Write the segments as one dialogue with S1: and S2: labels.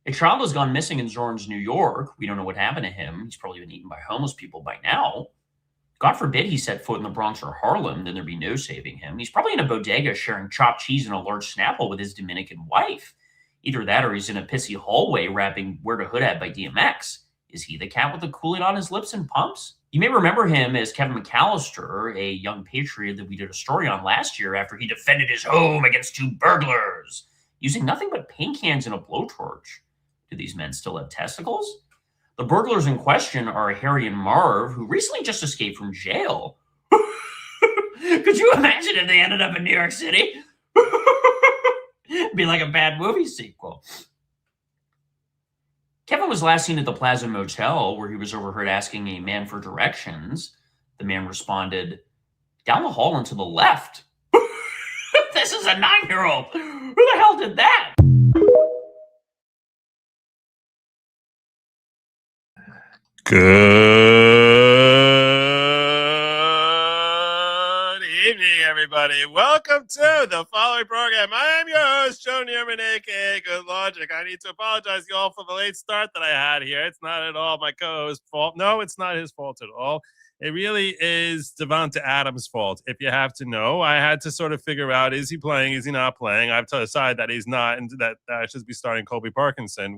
S1: A child has gone missing in Zorn's, New York. We don't know what happened to him. He's probably been eaten by homeless people by now. God forbid he set foot in the Bronx or Harlem, then there'd be no saving him. He's probably in a bodega sharing chopped cheese and a large Snapple with his Dominican wife. Either that or he's in a pissy hallway rapping Where to Hood At by DMX. Is he the cat with the Kool-Aid on his lips and pumps? You may remember him as Kevin McAllister, a young patriot that we did a story on last year after he defended his home against two burglars, using nothing but paint cans and a blowtorch. Do these men still have testicles? The burglars in question are Harry and Marv, who recently just escaped from jail. Could you imagine if they ended up in New York City? It'd be like a bad movie sequel. Kevin was last seen at the Plaza Motel, where he was overheard asking a man for directions. The man responded, "Down the hall and to the left." This is a 9-year-old. Who the hell did that?
S2: Good evening, everybody. Welcome to the following program. I am your host, Joe Nierman, aka Good Lawgic. I need to apologize to you all for the late start that I had here. It's not at all my co-host's fault. No, it's not his fault at all. It really is Devonta Adams' fault. If you have to know, I had to sort of figure out, is he playing, is he not playing? I've decided that he's not, and that I should be starting Colby Parkinson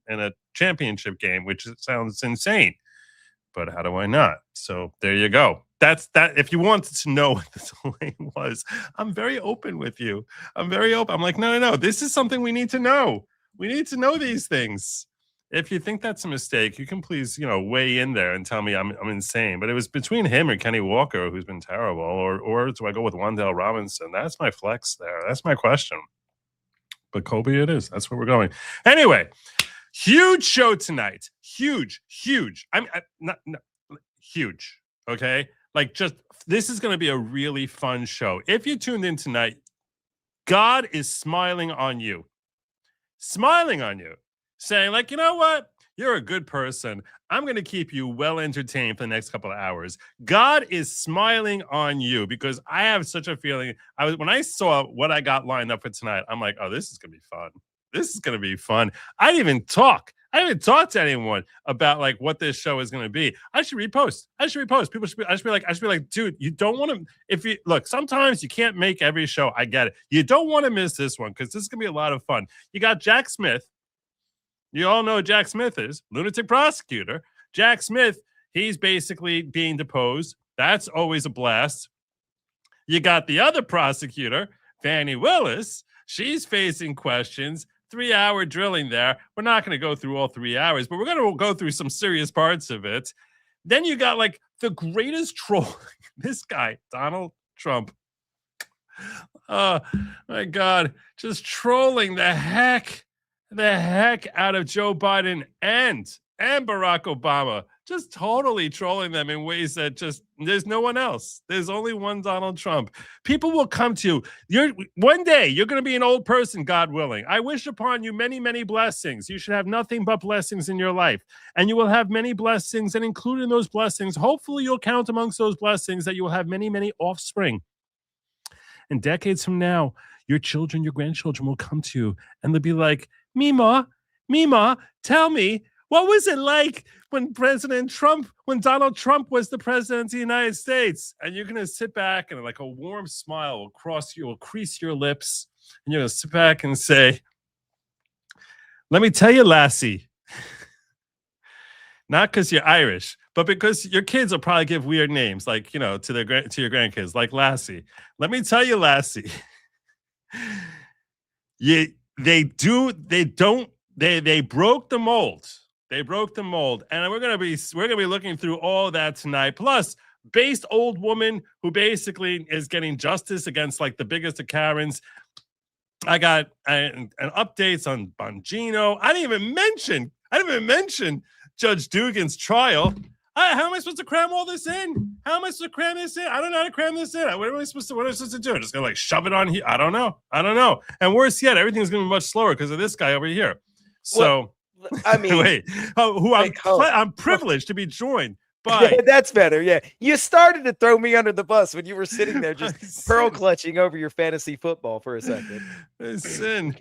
S2: in a championship game, which sounds insane. But how do I not? So there you go. That's that. If you wanted to know what the delay was, I'm very open with you. I'm very open. I'm like, no. This is something we need to know. We need to know these things. If you think that's a mistake, you can please, weigh in there and tell me I'm insane. But it was between him and Kenny Walker, who's been terrible, or do I go with Wan'Dale Robinson? That's my flex there. That's my question. But Colby, it is. That's where we're going. Anyway. Huge show tonight. Huge. Not huge. Okay. This is going to be a really fun show. If you tuned in tonight, God is smiling on you, saying you know what? You're a good person. I'm going to keep you well entertained for the next couple of hours. God is smiling on you because I have such a feeling. When I saw what I got lined up for tonight, I'm like, oh, this is going to be fun. This is going to be fun. I didn't even talk to anyone about what this show is going to be. I should repost. People should be, I should be like, dude, you don't want to, sometimes you can't make every show. I get it. You don't want to miss this one because this is going to be a lot of fun. You got Jack Smith. You all know who Jack Smith is, lunatic prosecutor. Jack Smith, he's basically being deposed. That's always a blast. You got the other prosecutor, Fani Willis. She's facing questions. 3-hour drilling there. We're not going to go through all 3 hours, but we're going to go through some serious parts of it. Then you got the greatest troll. This guy, Donald Trump. Oh my God. Just trolling the heck out of Joe Biden and Barack Obama. Just totally trolling them in ways that there's no one else. There's only one Donald Trump. People will come to you. One day, you're going to be an old person, God willing. I wish upon you many, many blessings. You should have nothing but blessings in your life. And you will have many blessings. And including those blessings, hopefully you'll count amongst those blessings that you will have many, many offspring. And decades from now, your children, your grandchildren will come to you. And they'll be like, Mima, tell me, what was it like when Donald Trump was the president of the United States? And you're going to sit back and a warm smile will crease your lips. And you're going to sit back and say, let me tell you, lassie, not because you're Irish, but because your kids will probably give weird names, to your grandkids, like Lassie. Let me tell you, Lassie, they broke the mold. They broke the mold, and we're gonna be looking through all that tonight. Plus, based old woman who basically is getting justice against the biggest of Karens. I got an updates on Bongino. I didn't even mention Judge Dugan's trial. How am I supposed to cram all this in? I don't know how to cram this in. What am I supposed to do? Just gonna shove it on here? I don't know. And worse yet, everything's gonna be much slower because of this guy over here. So.
S3: I mean,
S2: wait, I'm privileged to be joined by.
S3: That's better. Yeah, you started to throw me under the bus when you were sitting there just pearl clutching over your fantasy football for a second.
S2: Listen,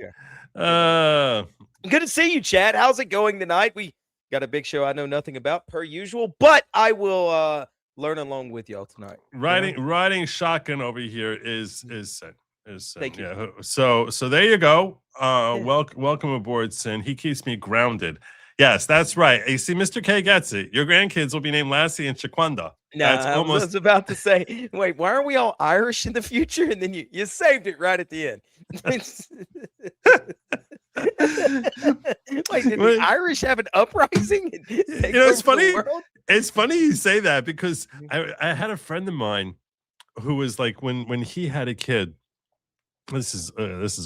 S3: Good to see you, Chad. How's it going tonight? We got a big show I know nothing about, per usual, but I will learn along with y'all tonight.
S2: Riding shotgun over here is Sin.
S3: Thank you.
S2: Yeah. So there you go. Welcome aboard, Sin. He keeps me grounded. Yes, that's right. You see, Mr. K gets it. Your grandkids will be named Lassie and Shaquanda.
S3: Nah, I was about to say, wait, why aren't we all Irish in the future? And then you saved it right at the end. Wait, did the Irish have an uprising?
S2: It's funny. It's funny you say that because I had a friend of mine who was like when he had a kid. This is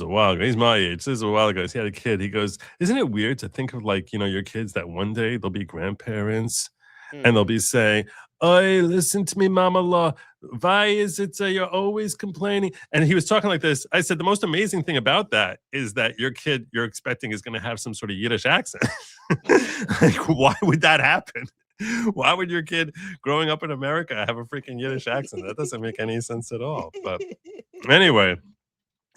S2: a while ago. He's my age. This is a while ago. He had a kid. He goes, "Isn't it weird to think of like your kids that one day they'll be grandparents and they'll be saying." "Oi, listen to me, Mama Law. Why is it you're always complaining?" And he was talking like this. I said, the most amazing thing about that is that your kid you're expecting is going to have some sort of Yiddish accent. Like, why would that happen? Why would your kid growing up in America have a freaking Yiddish accent? That doesn't make any sense at all. But anyway,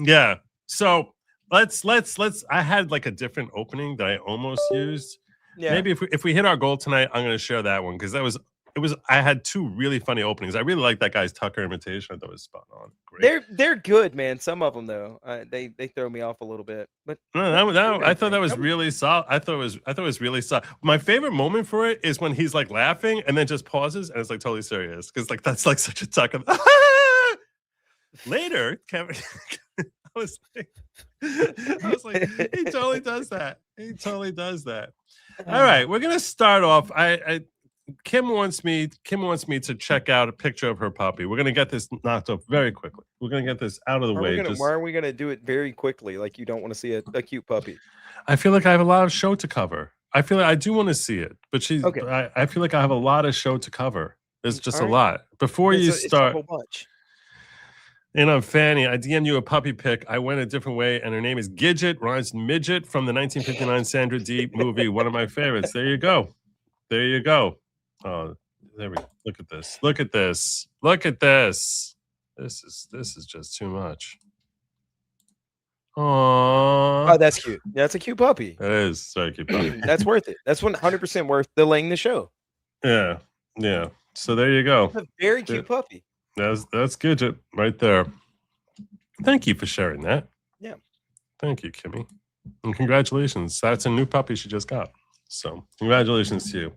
S2: yeah. So let's. I had like a different opening that I almost used. Yeah. Maybe if we hit our goal tonight, I'm going to share that one because I had two really funny openings. I really like that guy's Tucker imitation. I thought it was spot on. Great.
S3: They're good, man. Some of them though, they throw me off a little bit. But
S2: no, I thought that was really solid. I thought it was really solid. My favorite moment for it is when he's like laughing and then just pauses and it's like totally serious because like that's like such a Tucker. Later, Kevin, I was like, he totally does that. He totally does that. All right, we're gonna start off. Kim wants me to check out a picture of her puppy. We're gonna get this knocked off very quickly. We're gonna get this out of the way.
S3: Why are we gonna do it very quickly? Like you don't want to see a cute puppy?
S2: I feel like I have a lot of show to cover. I feel like I do want to see it, but she's. Okay. I feel like I have a lot of show to cover. There's just a lot. Before you start,
S3: it's a whole bunch.
S2: Fanny, I DM'd you a puppy pic. I went a different way, and her name is Gidget, rhymes midget from the 1959 Sandra Dee movie. One of my favorites. There you go. There you go. Oh, there we go. Look at this. Look at this. Look at this. This is just too much.
S3: Oh, that's cute. That's a cute puppy.
S2: It is. Sorry, cute puppy.
S3: That's worth it. That's 100% worth delaying the show.
S2: Yeah. Yeah. So there you go.
S3: That's a very cute puppy.
S2: That's Gidget right there. Thank you for sharing that.
S3: Yeah.
S2: Thank you, Kimmy. And congratulations. That's a new puppy she just got. So congratulations to you.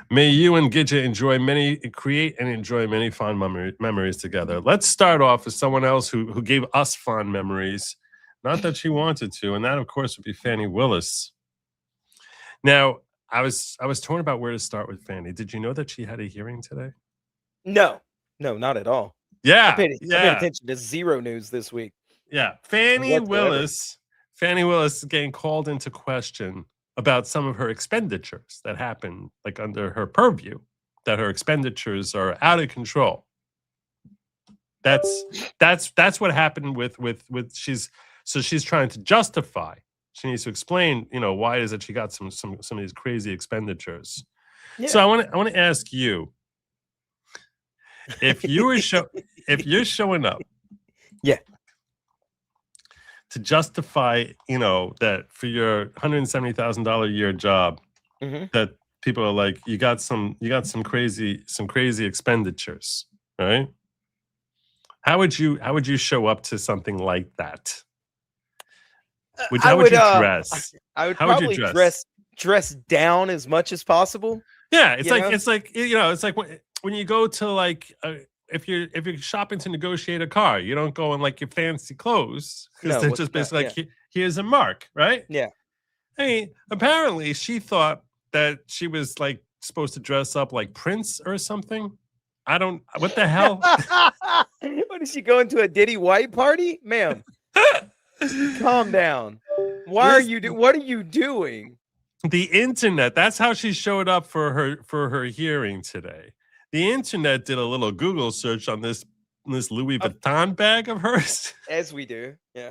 S2: May you and Gidget create and enjoy many fond memories together. Let's start off with someone else who gave us fond memories. Not that she wanted to, and that, of course, would be Fani Willis. Now, I was torn about where to start with Fani. Did you know that she had a hearing today?
S3: No, not at all.
S2: Yeah,
S3: I paid attention to zero news this week.
S2: Yeah, Fani Willis is getting called into question about some of her expenditures that happen like under her purview, that her expenditures are out of control. That's what happened with she's trying to justify. She needs to explain, why it is that she got some of these crazy expenditures. Yeah. So I want to ask you, if you're showing up,
S3: yeah,
S2: to justify, that for your $170,000 a year job, that people are like, you got some crazy expenditures, right? How would you show up to something like that? How would you dress?
S3: I would probably dress down as much as possible.
S2: Yeah, it's like when you go to like if you're shopping to negotiate a car, you don't go in like your fancy clothes because they're just basically like, here's a mark, right?
S3: Yeah.
S2: I mean, apparently she thought that she was like supposed to dress up like Prince or something. What the hell?
S3: What, is she going to a Diddy White party? Ma'am, calm down. What are you doing?
S2: The internet, that's how she showed up for her hearing today. The internet did a little Google search on this Louis Vuitton bag of hers.
S3: As we do, yeah.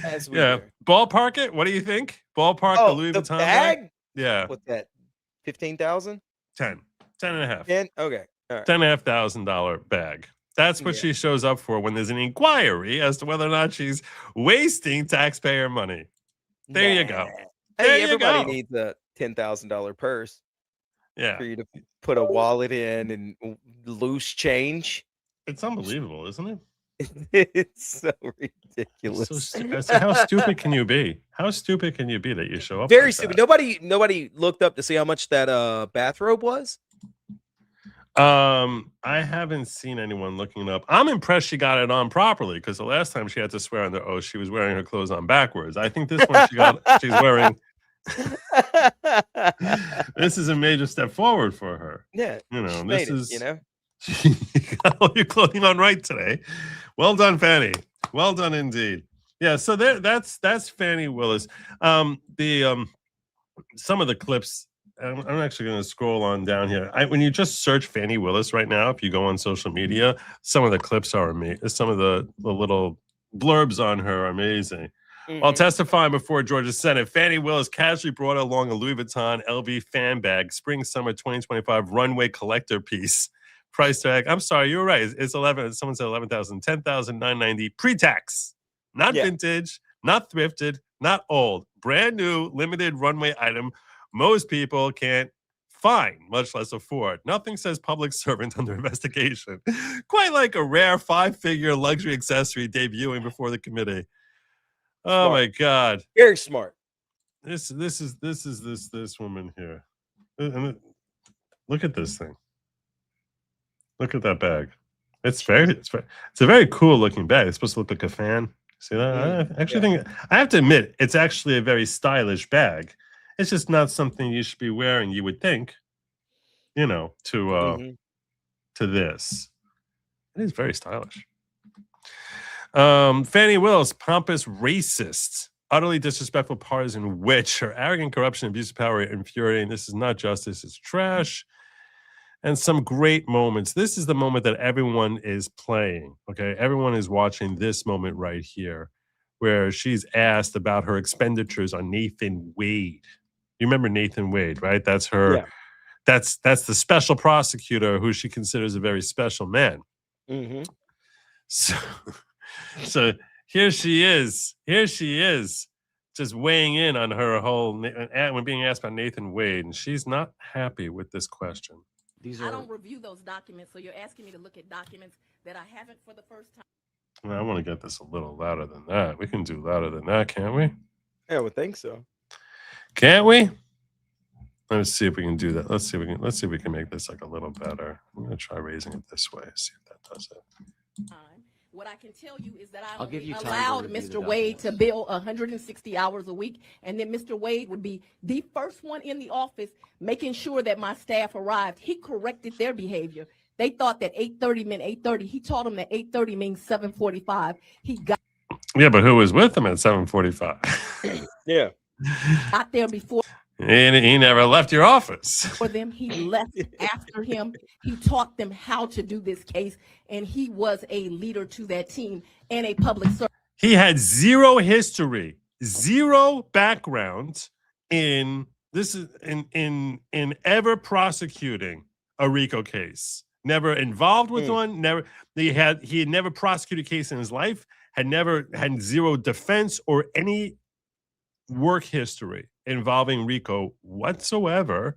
S3: As we
S2: do. Ballpark it. What do you think? Ballpark the Louis Vuitton bag? Yeah.
S3: What's that? 15,000?
S2: 10 and a half.
S3: 10? Okay. All right.
S2: $10,500 bag. That's what she shows up for when there's an inquiry as to whether or not she's wasting taxpayer money. There you go.
S3: Hey,
S2: There you
S3: everybody
S2: go.
S3: needs a $10,000 purse
S2: Yeah,
S3: for you to put a wallet in and loose change.
S2: it's unbelievable, isn't it?
S3: It's so ridiculous.
S2: So how stupid can you be? How stupid can you be that you show up?
S3: Very
S2: like
S3: stupid.
S2: that?
S3: Nobody looked up to see how much that bathrobe was.
S2: I haven't seen anyone looking it up. I'm impressed she got it on properly because the last time she had to swear under oath, she was wearing her clothes on backwards. I think this one she's wearing. This is a major step forward for her.
S3: Yeah,
S2: You know,
S3: made
S2: this is.
S3: you know.
S2: You got all your clothing on right today. Well done, Fani. Well done indeed. Yeah, so that's Fani Willis. Some of the clips. I'm actually going to scroll on down here. When you just search Fani Willis right now, if you go on social media, some of the clips are amazing. Some of the little blurbs on her are amazing. While testifying before Georgia's Senate, Fani Willis casually brought along a Louis Vuitton LV fan bag, spring/summer 2025 runway collector piece. Price tag. I'm sorry, you were right. It's 11. Someone said 11,000, 10,990 pre-tax. Not vintage, not thrifted, not old. Brand new, limited runway item. Most people can't find, much less afford. Nothing says public servant under investigation. Quite like a rare 5-figure luxury accessory debuting before the committee. Oh my God!
S3: Very smart.
S2: This woman here. Look at this thing. Look at that bag. It's a very cool looking bag. It's supposed to look like a fan. See that? I actually think I have to admit it's actually a very stylish bag. It's just not something you should be wearing, you would think, you know, to this. It is very stylish. Fani Willis, pompous racist, utterly disrespectful partisan witch. Her arrogant corruption, abuse of power, infuriating. This is not justice, it's trash. And some great moments. This is the moment that everyone is playing. Okay, everyone is watching this moment right here, where she's asked about her expenditures on Nathan Wade. You remember Nathan Wade, right? That's her. Yeah. That's the special prosecutor who she considers a very special man. So here she is. Just weighing in on her whole when being asked about Nathan Wade, and she's not happy with this question.
S4: I don't review those documents, so you're asking me to look at documents that I haven't for the first time.
S2: Well, I want to get this a little louder than that. We can do louder than that, can't we?
S3: Yeah, I would think so.
S2: Can't we? Let's see if we can do that. Let's see if we can make this like a little better. I'm gonna try raising it this way. See if that does it.
S4: What I can tell you is that I allowed Mr. Wade to bill 160 hours a week, and then Mr. Wade would be the first one in the office making sure that my staff arrived. He corrected their behavior. They thought that 8:30 meant 8:30. He taught them that 8:30 means 7:45. He got
S2: but who was with him at 7:45?
S3: Yeah,
S4: got there before.
S2: And he never left your office.
S4: For them, he left after him. He taught them how to do this case, and he was a leader to that team and a public servant.
S2: He had zero history, zero background in ever prosecuting a RICO case. Never involved with one. He had never prosecuted a case in his life. Had zero defense or any work history involving RICO whatsoever.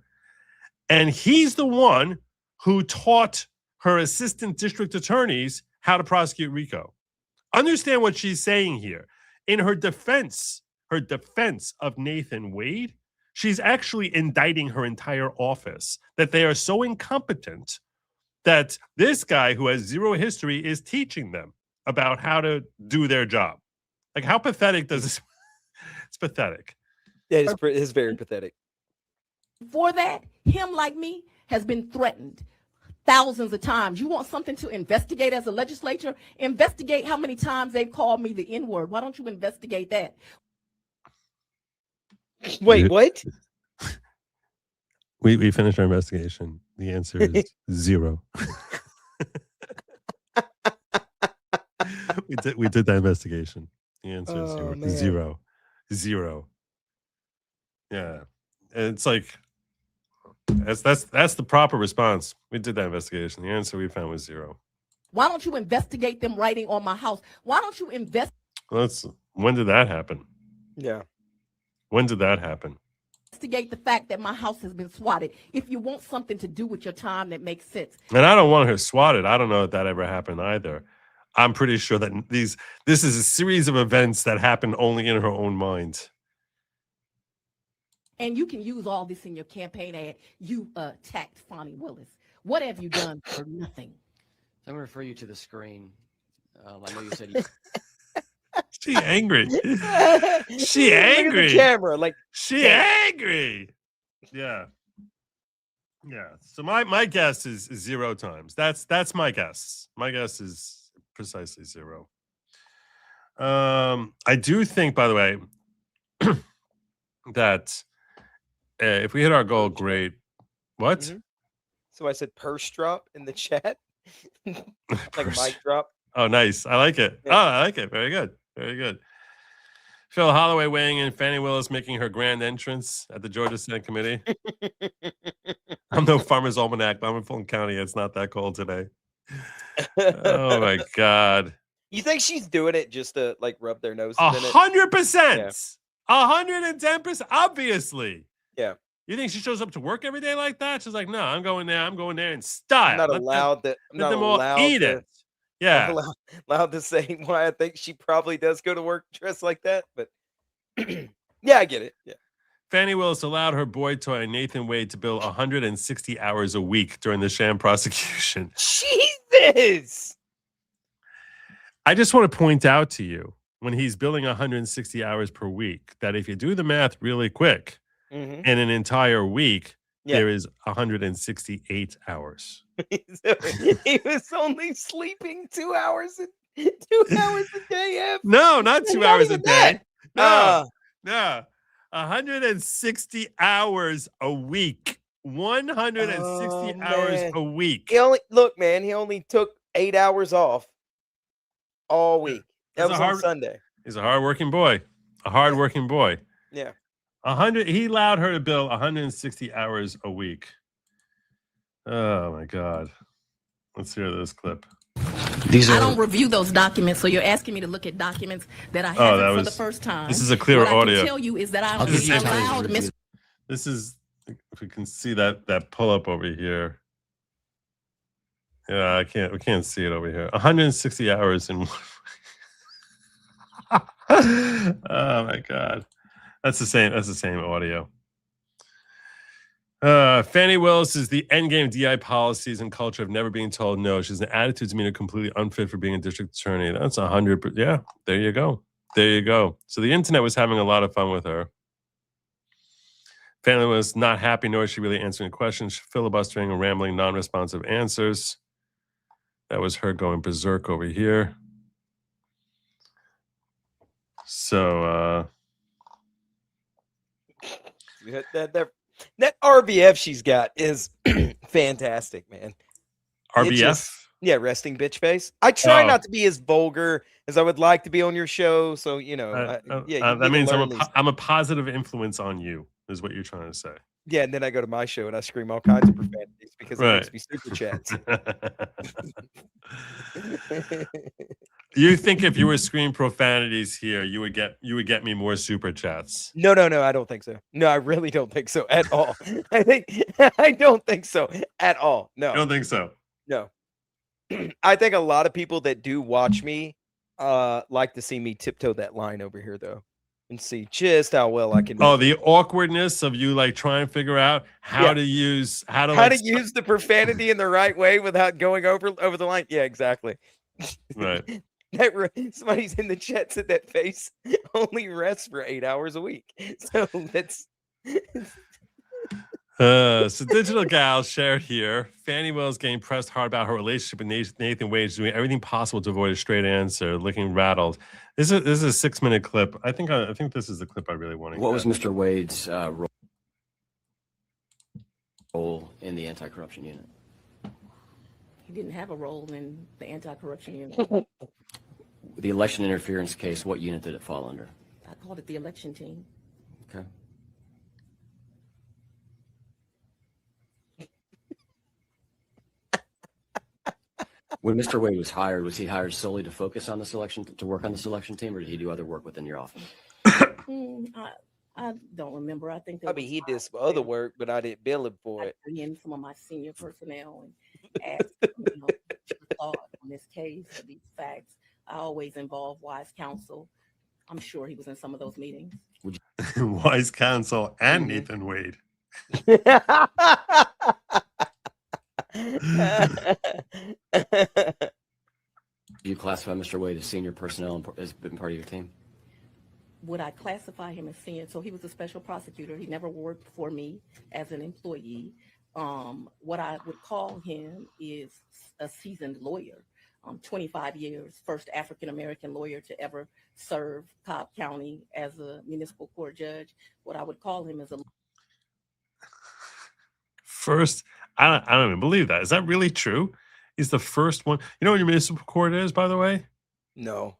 S2: And he's the one who taught her assistant district attorneys how to prosecute RICO. Understand what she's saying here. In her defense of Nathan Wade, she's actually indicting her entire office that they are so incompetent that this guy who has zero history is teaching them about how to do their job. Like, how pathetic does this? It's pathetic.
S3: Yeah, it's very pathetic.
S4: For that, him like me has been threatened thousands of times. You want something to investigate as a legislature? Investigate how many times they've called me the N-word. Why don't you investigate that?
S3: Wait, what?
S2: We finished our investigation. The answer is 0. We did that investigation. The answer is 0.
S3: Man.
S2: 0. Yeah, it's like that's the proper response. We did that investigation. The answer we found was 0.
S4: Why don't you investigate them writing on my house? Why don't you invest?
S2: When did that happen?
S3: Yeah.
S2: When did that happen?
S4: Investigate the fact that my house has been swatted. If you want something to do with your time that makes sense.
S2: And I don't want her swatted. I don't know if that ever happened either. I'm pretty sure that this is a series of events that happen only in her own mind.
S4: And you can use all this in your campaign ad. You attacked Fani Willis. What have you done for nothing?
S5: I'm going to refer you to the screen. I know you said you...
S2: She angry. She
S3: Look at
S2: angry.
S3: the camera, like
S2: She angry. Yeah. Yeah. So my guess is 0 times. That's my guess. My guess is precisely 0. I do think, by the way, that if we hit our goal, great. What?
S3: Mm-hmm. So I said purse drop in the chat. Like a mic drop.
S2: Oh, nice. I like it.
S3: Yeah.
S2: Oh, I like it. Very good. Very good. Phil Holloway weighing in. Fani Willis making her grand entrance at the Georgia Senate Committee. I'm no Farmer's Almanac, but I'm in Fulton County. It's not that cold today. Oh, my God.
S3: You think she's doing it just to like rub their noses in it?
S2: 100%. 110%. Obviously.
S3: Yeah.
S2: You think she shows up to work every day like that? She's like, no, I'm going there in style.
S3: I'm not allowed to. I'm
S2: Let
S3: not
S2: them all
S3: allowed
S2: eat
S3: to,
S2: it. Yeah.
S3: I'm allowed to say why I think she probably does go to work dressed like that. But yeah, I get it. Yeah.
S2: Fani Willis allowed her boy toy Nathan Wade to bill 160 hours a week during the sham prosecution.
S3: Jesus.
S2: I just want to point out to you, when he's billing 160 hours per week, that if you do the math really quick,
S3: Mm-hmm.
S2: in an entire week,
S3: Yeah.
S2: there is 168 hours.
S3: He was only sleeping 2 hours a day.
S2: No, not 2 hours a day.
S3: That.
S2: No. 160 hours a week. 160 hours
S3: man.
S2: a week.
S3: He only took 8 hours off all week. That was on Sunday.
S2: He's a hardworking boy. A hardworking boy.
S3: Yeah.
S2: He allowed her to bill 160 hours a week. Oh my God. Let's hear this clip.
S4: I don't review those documents, so you're asking me to look at documents that I haven't for the first time.
S2: This is a clear
S4: what
S2: audio.
S4: I can tell you is that I
S5: I'll give you
S4: allowed
S5: time.
S4: Mr.
S2: This is, if we can see that pull up over here. Yeah, we can't see it over here. 160 hours in oh my God. That's the same audio. Fani Willis is the endgame DI policies and culture of never being told no. She's an attitude demeanor completely unfit for being a district attorney. That's 100%. Yeah, there you go. There you go. So the internet was having a lot of fun with her. Fani was not happy, nor is she really answering questions, filibustering and rambling, non-responsive answers. That was her going berserk over here. So,
S3: that RBF she's got is fantastic, man.
S2: RBF?
S3: Resting bitch face. I try not to be as vulgar as I would like to be on your show, so you know.
S2: That means I'm a positive influence on you, is what you're trying to say.
S3: Yeah, and then I go to my show and I scream all kinds of profanities because it makes me super chats.
S2: You think if you were screaming profanities here, you would get me more super chats?
S3: No, I don't think so. No, I really don't think so at all. I don't think so at all. No,
S2: I don't think so.
S3: No, I think a lot of people that do watch me like to see me tiptoe that line over here though, and see just how well I can.
S2: Oh, the awkwardness of you like trying to figure out how to use
S3: use the profanity in the right way without going over the line. Yeah, exactly.
S2: Right.
S3: Somebody's in the chat said that face only rests for 8 hours a week. So that's
S2: so Digital Gal shared here. Fani Willis getting pressed hard about her relationship with Nathan Wade, doing everything possible to avoid a straight answer, looking rattled. This is a 6-minute clip. I think this is the clip I really want to.
S5: What was Mr. Wade's role in the anti-corruption unit?
S4: He didn't have a role in the anti-corruption unit.
S5: The election interference case, what unit did it fall under?
S4: I called it the election team.
S5: Okay. When Mr. Wade was he hired solely to focus on this election, to work on this election team, or did he do other work within your office?
S4: I I don't remember. I think
S3: I mean, he did some other work, but I didn't bill him for it.
S4: bring in some of my senior personnel and ask, your thought on this case or these facts. I always involve wise counsel. I'm sure he was in some of those meetings.
S2: Wise counsel and
S3: Mhm.
S2: Nathan Wade.
S5: Do you classify Mr. Wade as senior personnel and has been part of your team?
S4: Would I classify him as senior? So he was a special prosecutor. He never worked for me as an employee. What I would call him is a seasoned lawyer. 25 years, first African-American lawyer to ever serve Cobb County as a municipal court judge. What I would call him is a
S2: First, I don't even believe that. Is that really true? He's the first one. You know what your municipal court is, by the way?
S3: No.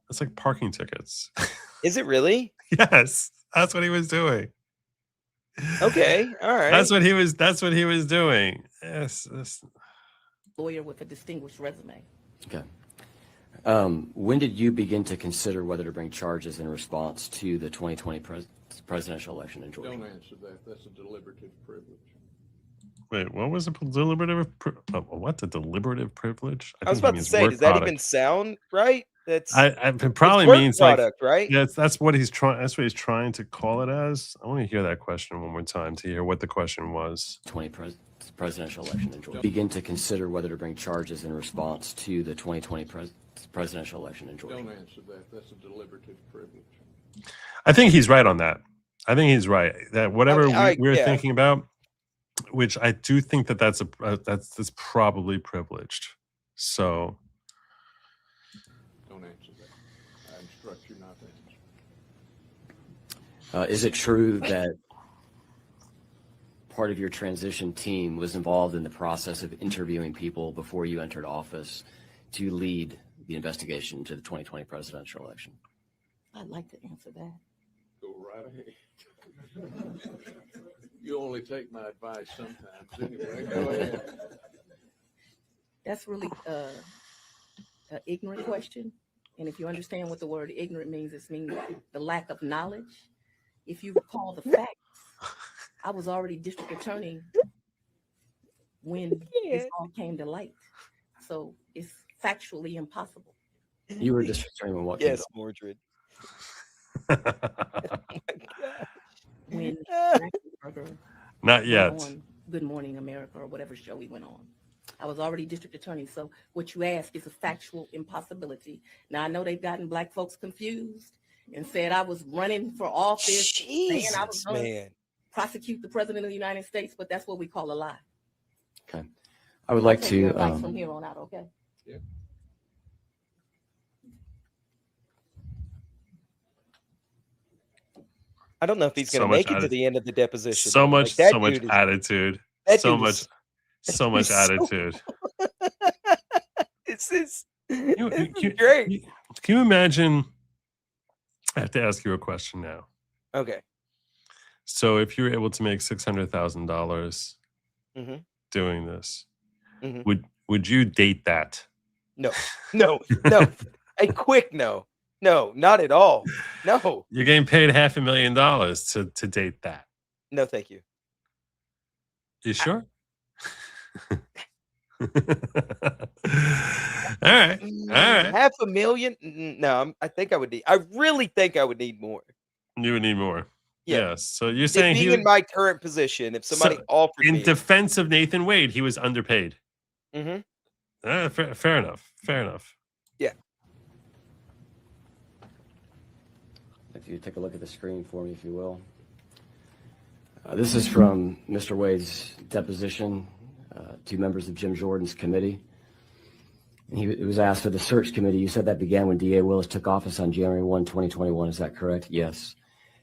S2: It's like parking tickets.
S3: Is it really?
S2: Yes, that's what he was doing.
S3: Okay. All right.
S2: That's what he was doing. Yes.
S4: lawyer with a distinguished resume.
S5: Okay. When did you begin to consider whether to bring charges in response to the 2020 presidential election in Georgia?
S6: Don't answer that. That's a deliberative privilege.
S2: Wait, what was the deliberative? What the deliberative privilege?
S3: I was
S2: think
S3: about
S2: it
S3: to
S2: means
S3: say,
S2: work
S3: does that
S2: product.
S3: even sound right? That's
S2: It probably
S3: work
S2: means
S3: product, right?
S2: Yeah, that's what he's trying. That's what he's trying to call it as. I want to hear that question one more time to hear what the question was.
S5: Presidential election in Georgia. Begin to consider whether to bring charges in response to the 2020 presidential election in Georgia.
S6: Don't answer that. That's a deliberative privilege.
S2: I think he's right on that. I think he's right that whatever we're
S3: yeah.
S2: thinking about, which I do think that's probably privileged. So
S6: Don't answer that. I instruct you not to answer.
S5: Is it true that part of your transition team was involved in the process of interviewing people before you entered office to lead the investigation into the 2020 presidential election?
S4: I'd like to answer that.
S6: Go right ahead. You only take my advice sometimes. Anyway, go ahead.
S4: That's really an ignorant question. And if you understand what the word ignorant means, it means the lack of knowledge. If you recall the facts, I was already district attorney when this all came to light. So it's factually impossible.
S5: You were district attorney when what? came
S3: Yes,
S5: to-
S3: Mordred.
S4: When Burger
S2: not
S4: went
S2: yet.
S4: on Good Morning America or whatever show he went on. I was already district attorney. So what you ask is a factual impossibility. Now, I know they've gotten black folks confused and said I was running for office, saying I was
S3: Jesus,
S4: going to
S3: man.
S4: prosecute the president of the United States, but that's what we call a lie.
S5: Okay. I would like
S4: Take your
S5: to.
S4: advice from here on out, okay?
S3: I don't know if he's
S2: So
S3: going to
S2: much
S3: make it to
S2: attitude.
S3: the end of the deposition.
S2: So
S3: though.
S2: much
S3: Like, that
S2: so much
S3: dude is-
S2: attitude.
S3: that
S2: So
S3: dude
S2: much
S3: is-
S2: so much
S3: so-
S2: attitude.
S3: This is
S2: Can
S3: great.
S2: Can you imagine? I have to ask you a question now.
S3: Okay.
S2: So if you were able to make $600,000
S3: Mhm.
S2: doing this,
S3: Mhm.
S2: would you date that?
S3: No. A quick no. No, not at all. No.
S2: You're getting paid $500,000 to date that.
S3: No, thank you.
S2: You sure? All right. All right.
S3: $500,000? No, I think I would need. I really think I would need more.
S2: You would need more.
S3: Yeah.
S2: Yes. So you're saying
S3: Being
S2: he
S3: in my current position, if somebody offered
S2: in
S3: me,
S2: defense of Nathan Wade, he was underpaid.
S3: Mhm.
S2: Fair enough. Fair enough.
S5: If you take a look at the screen for me, if you will. This is from Mr. Wade's deposition to members of Jim Jordan's committee. And it was asked for the search committee. You said that began when DA Willis took office on January 1, 2021. Is that correct? Yes.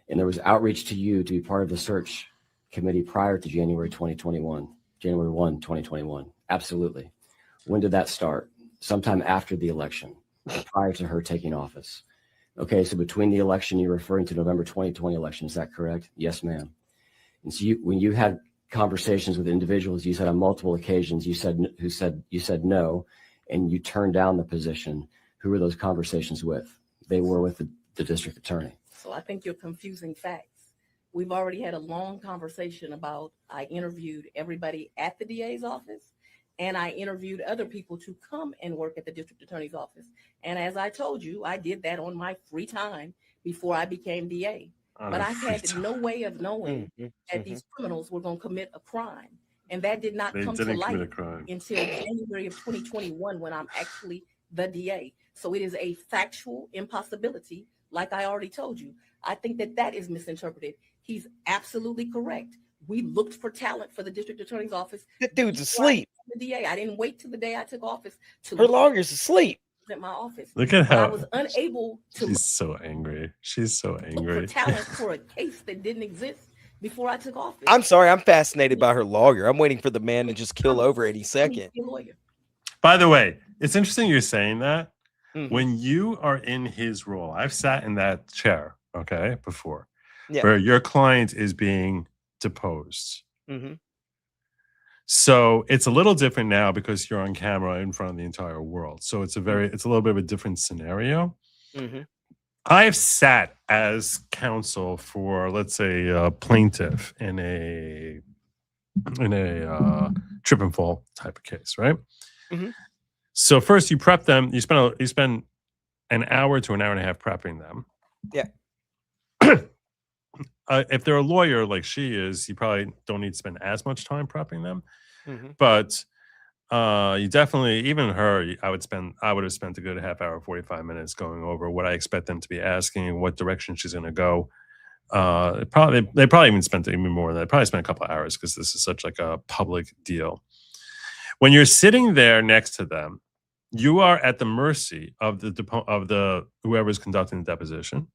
S5: And there was outreach to you to be part of the search committee prior to January 2021, January 1, 2021. Absolutely. When did that start? Sometime after the election, prior to her taking office. Okay, so between the election, you're referring to November 2020 election. Is that correct? Yes, ma'am. And so when you had conversations with individuals, you said on multiple occasions, you said no, and you turned down the position. Who were those conversations with? They were with the district attorney.
S4: So I think you're confusing facts. We've already had a long conversation about, I interviewed everybody at the DA's office, and I interviewed other people to come and work at the district attorney's office. And as I told you, I did that on my free time before I became DA. But I had no way of knowing that these criminals were going to commit a crime. And that did not come to light until January of 2021 when I'm actually the DA. So it is a factual impossibility, like I already told you. I think that that is misinterpreted. He's absolutely correct. We looked for talent for the district attorney's office.
S3: That dude's asleep.
S4: The DA. I didn't wait till the day I took office to
S3: Her lawyer's asleep.
S4: At my office.
S2: Look at how
S4: I was unable to.
S2: She's so angry. She's so angry.
S4: For talent for a case that didn't exist before I took office.
S3: I'm sorry. I'm fascinated by her lawyer. I'm waiting for the man to just kill over any second.
S2: By the way, it's interesting you're saying that. When you are in his role, I've sat in that chair, okay, before, where your client is being deposed. So it's a little different now because you're on camera in front of the entire world. So it's a little bit of a different scenario. I've sat as counsel for, let's say, a plaintiff in a trip and fall type of case, right? So first you prep them. You spend an hour to an hour and a half prepping them. If they're a lawyer like she is, you probably don't need to spend as much time prepping them. But you definitely, even her, I would have spent a good half hour, 45 minutes going over what I expect them to be asking, what direction she's going to go. They probably even spent even more than that. They probably spent a couple of hours because this is such like a public deal. When you're sitting there next to them, you are at the mercy of the whoever's conducting the deposition.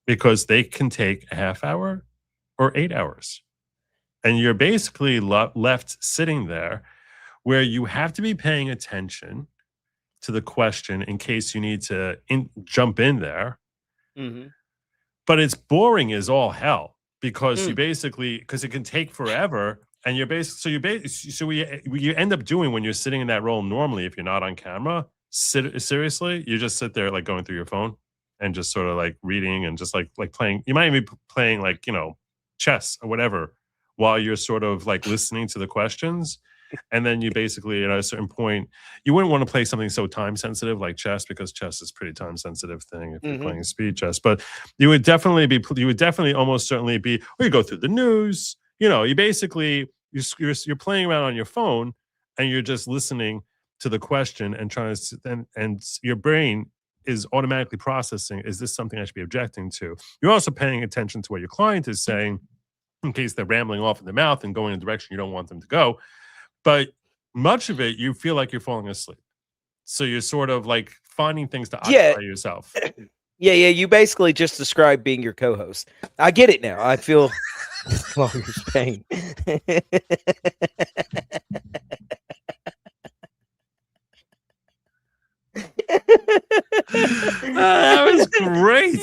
S2: Because they can take a half hour or 8 hours. And you're basically left sitting there where you have to be paying attention to the question in case you need to jump in there. But it's boring as all hell because because it can take forever. And you end up doing when you're sitting in that role normally, if you're not on camera, seriously, you just sit there like going through your phone. And just sort of like reading and just like playing. You might even be playing like, chess or whatever while you're sort of like listening to the questions. And then you basically, at a certain point, you wouldn't want to play something so time sensitive like chess because chess is a pretty time sensitive thing if you're playing speed chess. But you would definitely almost certainly be, or you go through the news. You basically you're playing around on your phone and you're just listening to the question and trying to and your brain is automatically processing, is this something I should be objecting to? You're also paying attention to what your client is saying in case they're rambling off in their mouth and going in a direction you don't want them to go. But much of it, you feel like you're falling asleep. So you're sort of like finding things to occupy yourself.
S3: Yeah. You basically just described being your co-host. I get it now. I feel lawyer's pain.
S2: That was great.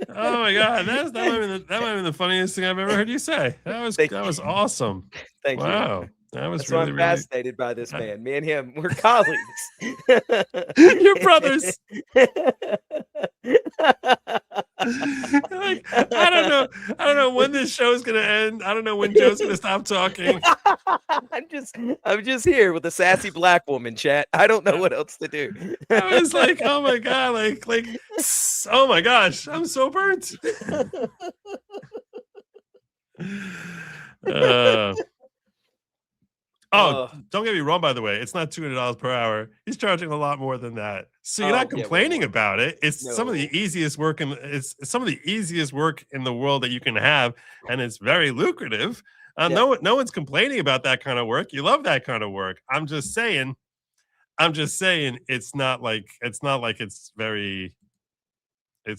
S2: Oh my god, that might have been the funniest thing I've ever heard you say. That was awesome.
S3: Thank you.
S2: Wow. That was
S3: That's I'm fascinated by this man. Me and him, we're colleagues.
S2: You're brothers. I don't know when this show's gonna end. I don't know when Joe's gonna stop talking.
S3: I'm just here with a sassy black woman, chat. I don't know what else to do.
S2: I was like, oh my god, like, oh my gosh, I'm so burnt. Don't get me wrong, by the way. It's not $200 per hour. He's charging a lot more than that. So you're not complaining about it. It's some of the easiest work in the world that you can have, and it's very lucrative. No one's complaining about that kind of work. You love that kind of work. I'm just saying it's not like it's very. I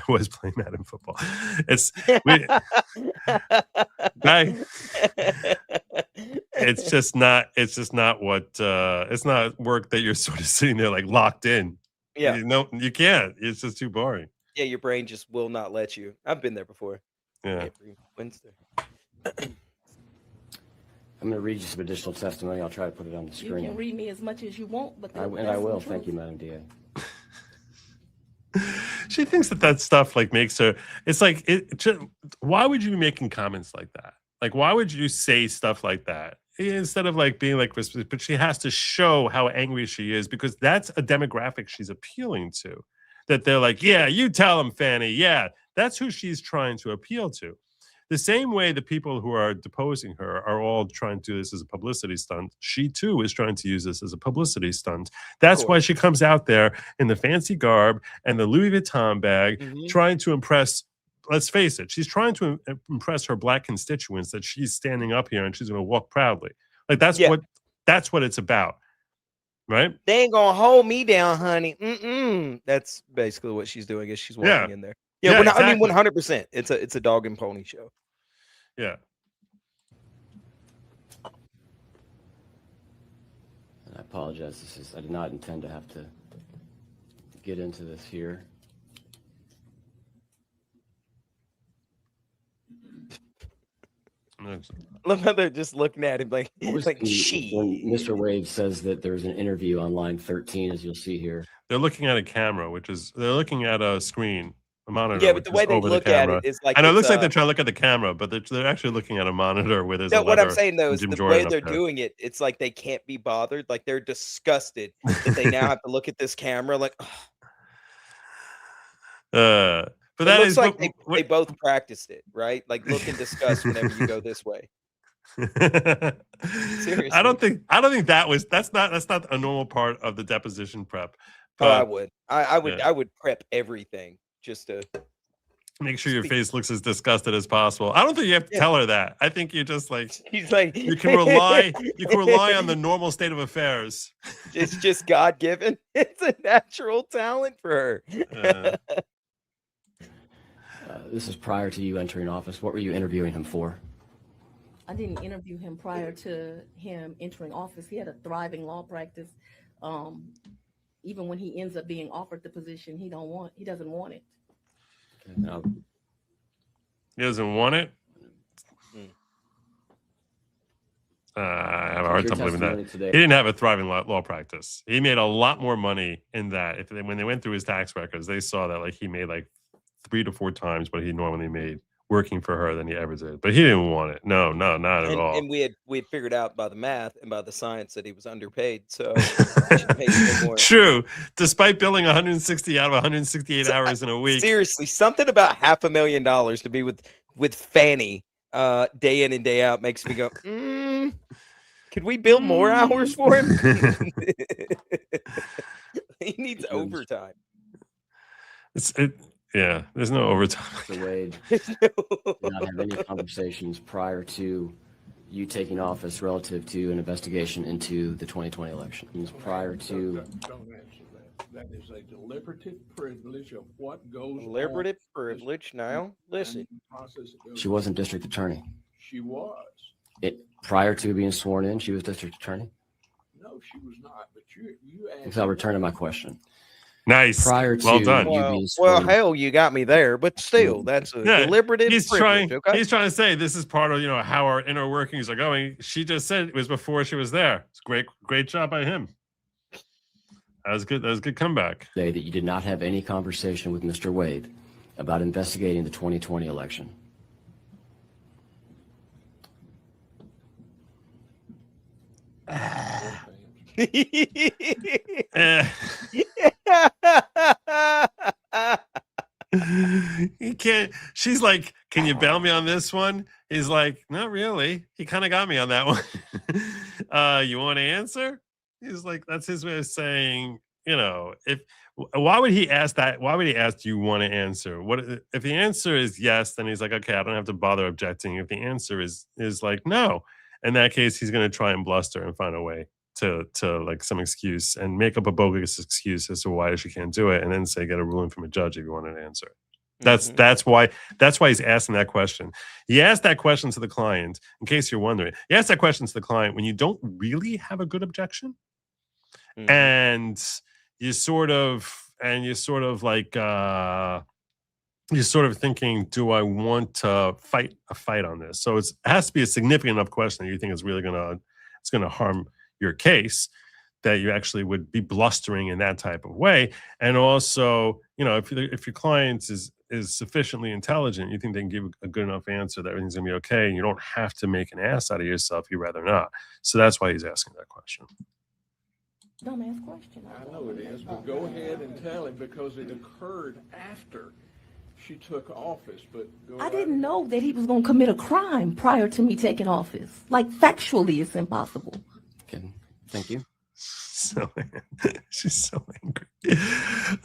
S2: was playing Madden football. It's just not work that you're sort of sitting there like locked in.
S3: Yeah.
S2: You can't. It's just too boring.
S3: Yeah, your brain just will not let you. I've been there before.
S2: Yeah.
S3: Every Wednesday.
S5: I'm going to read you some additional testimony. I'll try to put it on the screen.
S4: You can read me as much as you want, but
S5: I will. Thank you, Madam DA.
S2: She thinks that stuff like makes her. It's like why would you be making comments like that? Like, why would you say stuff like that instead of like being like? But she has to show how angry she is because that's a demographic she's appealing to. That they're like, yeah, you tell them, Fani. Yeah, that's who she's trying to appeal to. The same way the people who are deposing her are all trying to do this as a publicity stunt. She too is trying to use this as a publicity stunt. That's why she comes out there in the fancy garb and the Louis Vuitton bag, trying to impress. Let's face it, she's trying to impress her black constituents that she's standing up here and she's going to walk proudly. Like that's what it's about, right?
S3: They ain't gonna hold me down, honey. That's basically what she's doing. Is she's walking in there. Yeah, I mean 100%. It's a dog and pony show.
S2: Yeah.
S5: I apologize. I did not intend to have to get into this here.
S3: Look how they're just looking at him like
S5: she. When Mr. Wade says that there's an interview on line 13, as you'll see here,
S2: they're looking at a camera, they're looking at a screen. A monitor,
S3: yeah, but the way they look at it is like
S2: I know it looks like they're trying to look at the camera, but they're actually looking at a monitor where there's
S3: what I'm saying though is the way they're doing it, it's like they can't be bothered, like they're disgusted that they now have to look at this camera like
S2: but that
S3: looks
S2: is
S3: like they both practiced it, right? Like look and disgust whenever you go this way. Seriously.
S2: I don't think that's not a normal part of the deposition prep.
S3: But I would prep everything just to
S2: make sure your face looks as disgusted as possible. I don't think you have to tell her that. I think you just like
S3: he's like
S2: you can rely on the normal state of affairs.
S3: It's just God given. It's a natural talent for her.
S5: This is prior to you entering office. What were you interviewing him for?
S4: I didn't interview him prior to him entering office. He had a thriving law practice. Even when he ends up being offered the position, he doesn't want it.
S5: No.
S2: He doesn't want it. I have a hard time believing that. He didn't have a thriving law practice. He made a lot more money in that. When they went through his tax records, they saw that like he made like 3 to 4 times what he normally made working for her than he ever did. But he didn't want it. No, not at all.
S3: And we had figured out by the math and by the science that he was underpaid. So he should pay more.
S2: True. Despite billing 160 out of 168 hours in a week.
S3: Seriously, something about $500,000 to be with Fani day in and day out makes me go, could we bill more hours for him? He needs overtime.
S2: Yeah, there's no overtime.
S5: Mr. Wade did not have any conversations prior to you taking office relative to an investigation into the 2020 election. It was prior to.
S6: Don't answer that. That is a deliberative privilege of what goes.
S3: Deliberative privilege. Now, listen.
S5: She wasn't district attorney.
S6: She was.
S5: Prior to being sworn in, she was district attorney.
S6: No, she was not. But you asked.
S5: I'll return to my question.
S2: Nice.
S5: Prior to
S2: well done.
S3: Well, hell, you got me there, but still, that's a deliberative privilege.
S2: He's trying to say this is part of how our inner workings are going. She just said it was before she was there. It's great job by him. That was good. That was a good comeback.
S5: Say that you did not have any conversation with Mr. Wade about investigating the 2020 election.
S2: He can't. She's like, can you bail me on this one? He's like, not really. He kind of got me on that one. You want to answer? He's like, that's his way of saying, why would he ask that? Why would he ask, do you want to answer? What if the answer is yes, then he's like, okay, I don't have to bother objecting. If the answer is like no, in that case, he's going to try and bluster and find a way to like some excuse and make up a bogus excuse as to why she can't do it, and then say get a ruling from a judge if you want an answer. That's why he's asking that question. He asked that question to the client, in case you're wondering. He asked that question to the client when you don't really have a good objection, and you're sort of thinking, do I want to fight a fight on this? So it has to be a significant enough question that you think is really gonna harm your case. that you actually would be blustering in that type of way. And also, if your client is sufficiently intelligent, you think they can give a good enough answer that everything's gonna be okay, and you don't have to make an ass out of yourself. You'd rather not. So that's why he's asking that question.
S4: Dumbass question.
S6: I know it is, but go ahead and tell him because it occurred after she took office. But
S4: I didn't know that he was going to commit a crime prior to me taking office. Like, factually, it's impossible.
S5: Okay, thank you.
S2: So she's so angry.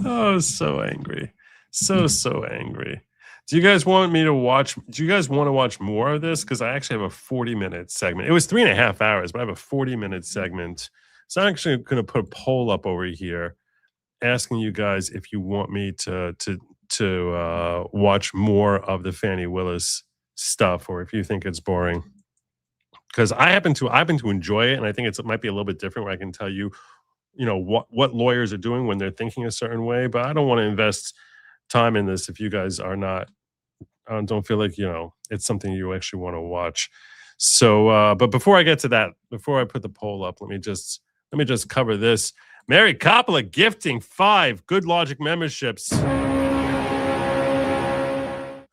S2: Oh, so angry. So angry. Do you guys want to watch more of this? Because I actually have a 40-minute segment. It was 3.5 hours, but I have a 40-minute segment. So I'm actually going to put a poll up over here asking you guys if you want me to watch more of the Fani Willis stuff, or if you think it's boring. Because I happen to enjoy it, and I think it might be a little bit different where I can tell you, what lawyers are doing when they're thinking a certain way. But I don't want to invest time in this if you guys are not don't feel like it's something you actually want to watch. So, but before I get to that, before I put the poll up, let me just cover this. Mary Coppola gifting 5 Good Lawgic memberships. I'm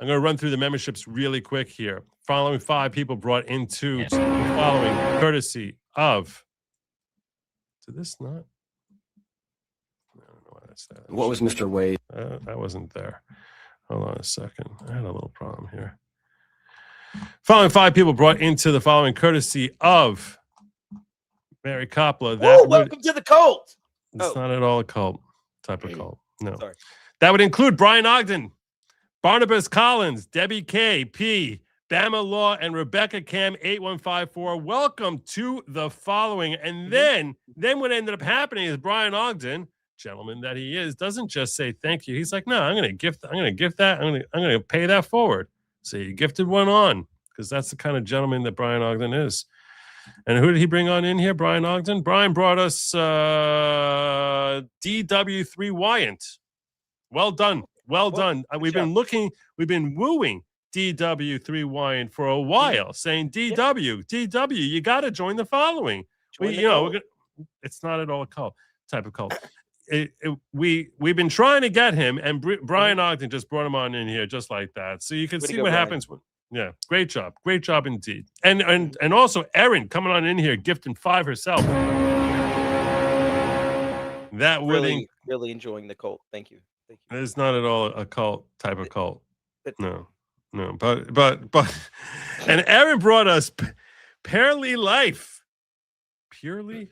S2: going to run through the memberships really quick here. Following 5 people brought into the following courtesy of. Did this not? I don't know why that's that.
S5: What was Mr. Wade?
S2: I wasn't there. Hold on a second. I had a little problem here. Following 5 people brought into the following courtesy of Mary Coppola.
S3: Welcome to the cult.
S2: It's not at all a cult type of cult. No.
S3: Sorry.
S2: That would include Brian Ogden, Barnabas Collins, Debbie K, P, Bama Law, and Rebecca Cam 8154. Welcome to the following. And then what ended up happening is Brian Ogden, gentleman that he is, doesn't just say thank you. He's like, no, I'm gonna gift that. I'm gonna pay that forward. So he gifted one on, because that's the kind of gentleman that Brian Ogden is. And who did he bring on in here? Brian Ogden. Brian brought us DW3 Wyant. Well done. Well done. We've been wooing DW3 Wyant for a while, saying DW, you got to join the following. It's not at all a type of cult. We've been trying to get him, and Brian Ogden just brought him on in here just like that. So you can see what happens when. Yeah, great job indeed. And also Erin coming on in here, gifting 5 herself. That would
S3: really enjoying the cult. Thank you.
S2: It's not at all a cult type of cult. No, but and Erin brought us Pearly Life, purely.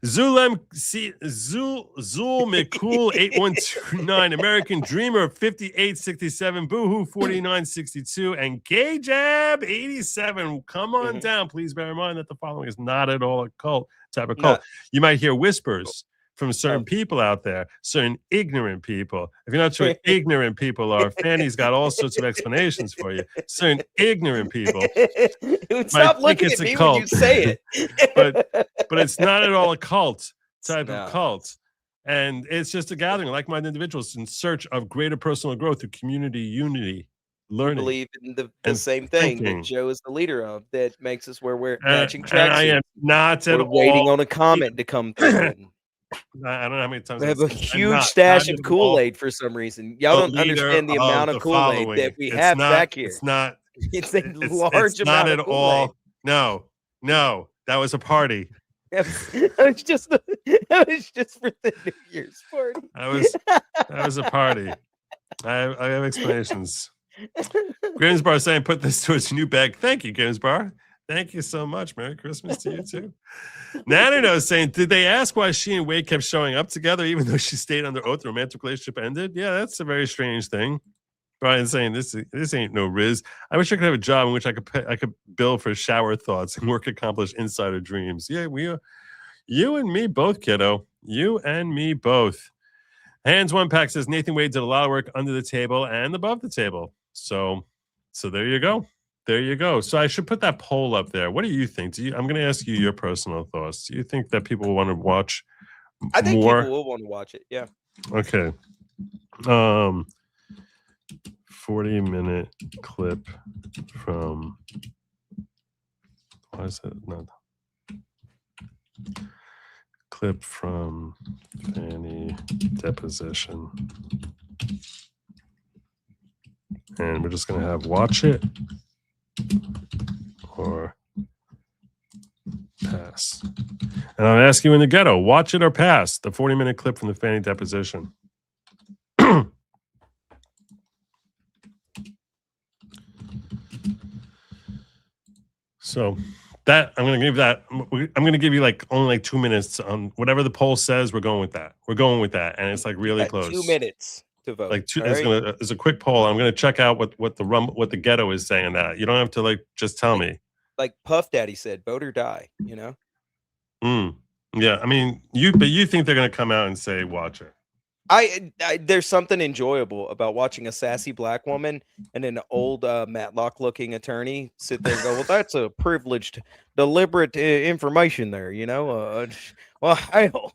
S2: Zulem Zul McCool 8129, American Dreamer 5867, Boohoo 4962, and K Jab 87. Come on down. Please bear in mind that the following is not at all a cult type of cult. You might hear whispers from certain people out there, certain ignorant people. If you're not sure what ignorant people are, Fanny's got all sorts of explanations for you. Certain ignorant people.
S3: Stop looking at me when you say
S2: it. but it's not at all a cult type of cult. And it's just a gathering of like-minded individuals in search of greater personal growth through community unity, learning.
S3: I believe in the same thing that Joe is the leader of, that makes us where we're matching tracks.
S2: I am not at all
S3: waiting on a comment to come through.
S2: I don't know how many times
S3: we have a huge stash of Kool-Aid for some reason. Y'all don't understand the amount of Kool-Aid that we have back here. It's a large amount of Kool-Aid.
S2: No, that was a party.
S3: That was just for the New Year's party.
S2: That was a party. I have explanations. Grimsbar saying, put this towards your new bag. Thank you, Grimsbar. Thank you so much. Merry Christmas to you too. Nanino saying, did they ask why she and Wade kept showing up together even though she stayed under oath? The romantic relationship ended. Yeah, that's a very strange thing. Brian saying this ain't no Riz. I wish I could have a job in which I could bill for shower thoughts and work accomplish insider dreams. Yeah, we are. You and me both, kiddo. You and me both. Hands One Pack says Nathan Wade did a lot of work under the table and above the table. So there you go. There you go. So I should put that poll up there. What do you think? I'm going to ask you your personal thoughts. Do you think that people will want to watch more?
S3: I think people will want to watch it. Yeah.
S2: Okay. 40-minute clip from. Why is it not? clip from Fani deposition. And we're just going to have watch it or pass. And I'm asking you in the ghetto, watch it or pass the 40-minute clip from the Fani deposition. So that I'm going to give that. I'm going to give you like only like 2 minutes on whatever the poll says. We're going with that. We're going with that, and it's like really close.
S3: 2 minutes to vote.
S2: Like
S3: all right?
S2: it's a quick poll. I'm going to check out what the ghetto is saying. That you don't have to like just tell me.
S3: Like Puff Daddy said, vote or die. You know.
S2: Yeah, I mean, you think they're going to come out and say watch it?
S3: I there's something enjoyable about watching a sassy black woman and an old Matlock-looking attorney sit there and go, "Well, that's a privileged, deliberate information there." You know. Well, hell.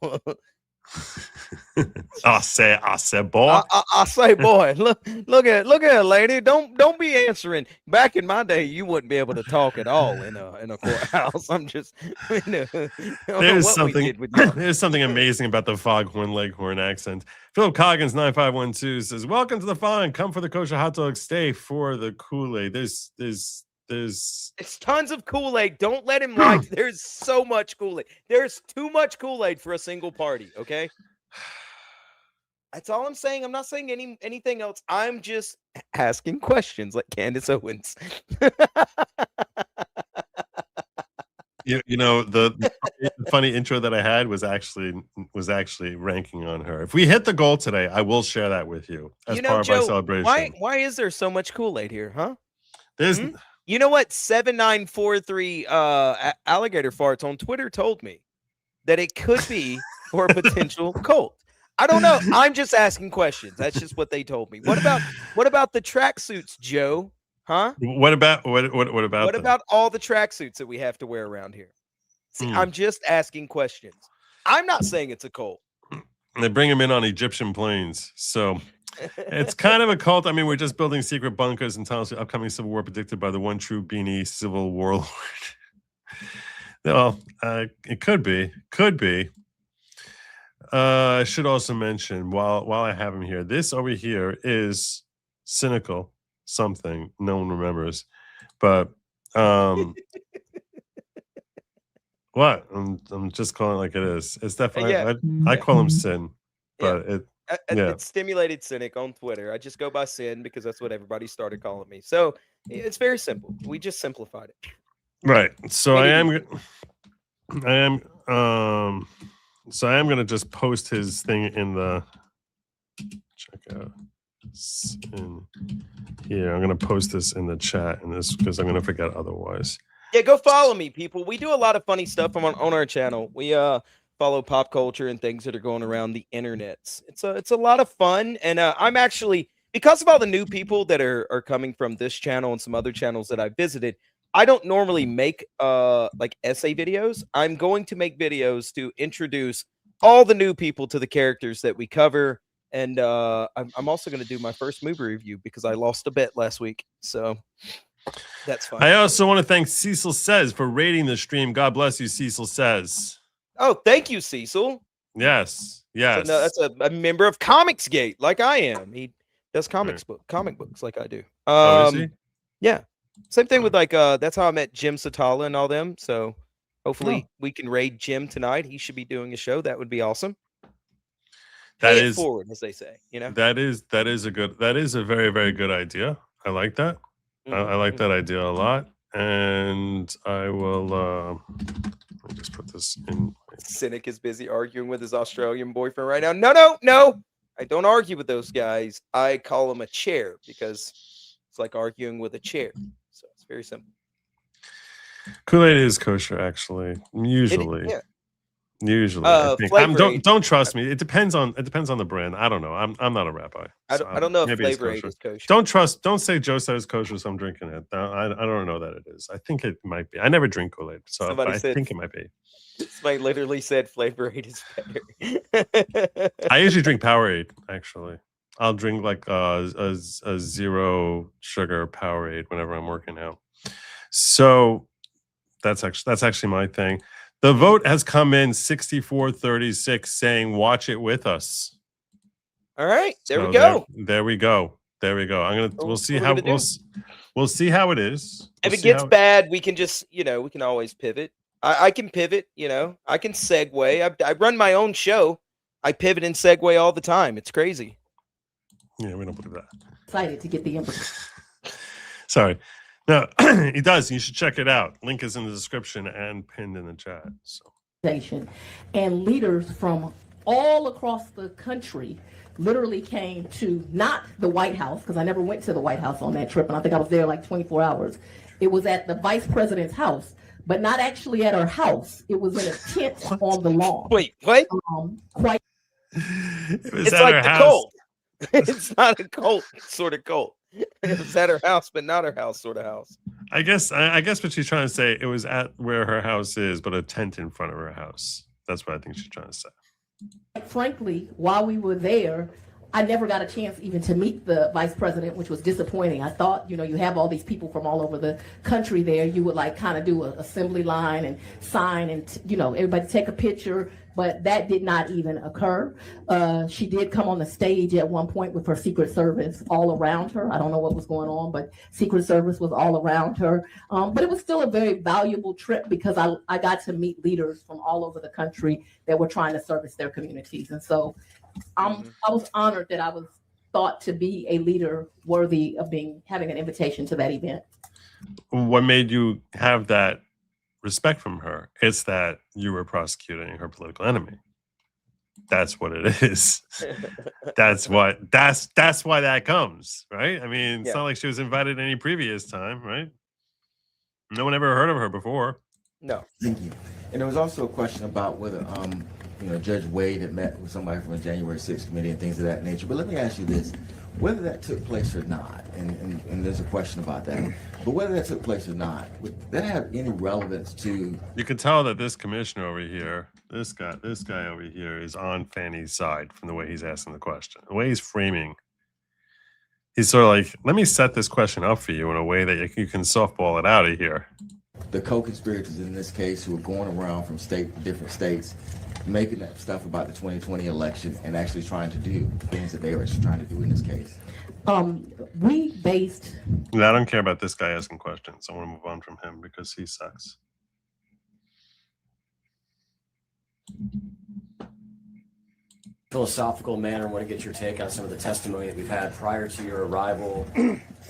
S2: I said, boy.
S3: I say, boy, look at it, lady. Don't be answering. Back in my day, you wouldn't be able to talk at all in a courthouse. I'm just,
S2: there's something amazing about the Foghorn Leghorn accent. Philip Coggins 9512 says, "Welcome to the Fun. Come for the kosher hot dog. Stay for the Kool-Aid." There's
S3: it's tons of Kool-Aid. Don't let him lie. There's so much Kool-Aid. There's too much Kool-Aid for a single party. Okay, that's all I'm saying. I'm not saying anything else. I'm just asking questions like Candace Owens.
S2: you know the funny intro that I had was actually ranking on her. If we hit the goal today, I will share that with you as part of our celebration.
S3: Why is there so much Kool-Aid here, huh?
S2: There's.
S3: You know what? 7943 alligator farts on Twitter told me that it could be for a potential cult. I don't know. I'm just asking questions. That's just what they told me. What about the tracksuits, Joe? Huh?
S2: What about
S3: all the tracksuits that we have to wear around here? See, I'm just asking questions. I'm not saying it's a cult.
S2: They bring them in on Egyptian planes, so. It's kind of a cult. I mean, we're just building secret bunkers and tunnels for the upcoming civil war predicted by the one true beanie civil warlord. Well, it could be. I should also mention while I have him here, this over here is cynical something no one remembers, but what I'm just calling it like it is. It's definitely I call him Sin, but
S3: It's Stimulated Cynic on Twitter. I just go by Sin because that's what everybody started calling me. So it's very simple. We just simplified it.
S2: Right. So I am going to just post his thing in the check out in here. I'm going to post this in the chat and this because I'm going to forget otherwise.
S3: Yeah, go follow me, people. We do a lot of funny stuff on our channel. We follow pop culture and things that are going around the internets. It's a lot of fun, and I'm actually, because of all the new people that are coming from this channel and some other channels that I visited, I don't normally make like essay videos. I'm going to make videos to introduce all the new people to the characters that we cover, and I'm also going to do my first movie review because I lost a bet last week, so that's fine.
S2: I also want to thank Cecil Says for rating the stream. God bless you, Cecil Says.
S3: Oh, thank you, Cecil.
S2: Yes.
S3: So, no, that's a member of Comicsgate, like I am. He does comic books like I do.
S2: Is he?
S3: Yeah. Same thing with like that's how I met Jim Satala and all them. So hopefully we can raid Jim tonight. He should be doing a show. That would be awesome.
S2: That
S3: Pay it
S2: is
S3: forward, as they say. You know.
S2: That is a very, very good idea. I like that. I like that idea a lot. And I will let me just put this in.
S3: Cynic is busy arguing with his Australian boyfriend right now. No. I don't argue with those guys. I call them a chair because it's like arguing with a chair. So it's very simple.
S2: Kool-Aid is kosher, actually. Usually. Usually. I think. Don't trust me. It depends on the brand. I don't know. I'm not a rabbi.
S3: So I don't know if Flavor Aid is kosher.
S2: Don't say Joe says kosher, so I'm drinking it. I don't know that it is. I think it might be. I never drink Kool-Aid, so I think it might be.
S3: Somebody literally said Flavor Aid is better.
S2: I usually drink Powerade, actually. I'll drink like a zero sugar Powerade whenever I'm working out. So that's actually my thing. The vote has come in 64-36 saying watch it with us.
S3: All right, there
S2: So
S3: we go.
S2: There we go. We'll see how we'll see how it is.
S3: If it gets bad, we can just, we can always pivot. I can pivot, I can segue. I run my own show. I pivot and segue all the time. It's crazy.
S2: Yeah, we don't believe that.
S4: Excited to get the information.
S2: Sorry. No, he does. You should check it out. Link is in the description and pinned in the chat. So.
S4: And leaders from all across the country literally came to not the White House, because I never went to the White House on that trip, and I think I was there like 24 hours. It was at the vice president's house, but not actually at her house. It was in a tent on the lawn.
S3: Wait, what?
S4: Quite.
S3: It's like the cult. It's not a cult sort of cult. It was at her house, but not her house sort of house.
S2: I guess what she's trying to say, it was at where her house is, but a tent in front of her house. That's what I think she's trying to say.
S4: Frankly, while we were there, I never got a chance even to meet the vice president, which was disappointing. I thought, you have all these people from all over the country there. You would kind of do an assembly line and sign and, everybody take a picture. But that did not even occur. She did come on the stage at one point with her Secret Service all around her. I don't know what was going on, but Secret Service was all around her. But it was still a very valuable trip because I got to meet leaders from all over the country that were trying to service their communities. And so I was honored that I was thought to be a leader worthy of having an invitation to that event.
S2: What made you have that respect from her? It's that you were prosecuting her political enemy. That's what it is. That's why that comes, right? I mean, it's not like she was invited any previous time, right? No one ever heard of her before.
S3: No.
S7: Thank you. And there was also a question about whether Judge Wade had met with somebody from the January 6th committee and things of that nature. But let me ask you this. Whether that took place or not, and there's a question about that, but whether that took place or not, would that have any relevance to...
S2: You can tell that this commissioner over here, this guy over here is on Fani's side from the way he's asking the question. The way he's framing, he's sort of like, let me set this question up for you in a way that you can softball it out of here.
S7: The co-conspirators in this case who are going around from different states, making that stuff about the 2020 election and actually trying to do things that they were trying to do in this case.
S4: We based...
S2: I don't care about this guy asking questions. I want to move on from him because he sucks.
S5: Philosophical manner, I want to get your take on some of the testimony that we've had prior to your arrival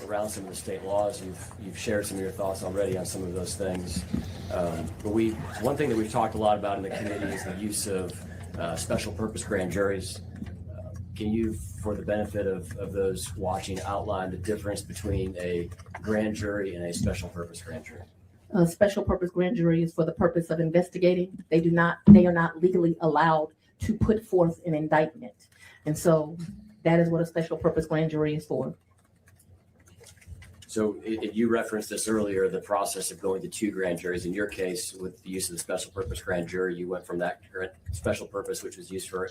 S5: around some of the state laws. You've shared some of your thoughts already on some of those things. But one thing that we've talked a lot about in the committee is the use of special purpose grand juries. Can you, for the benefit of those watching, outline the difference between a grand jury and a special purpose grand jury?
S4: A special purpose grand jury is for the purpose of investigating. They are not legally allowed to put forth an indictment. And so that is what a special purpose grand jury is for.
S5: So you referenced this earlier, the process of going to two grand juries. In your case, with the use of the special purpose grand jury, you went from that special purpose, which was used for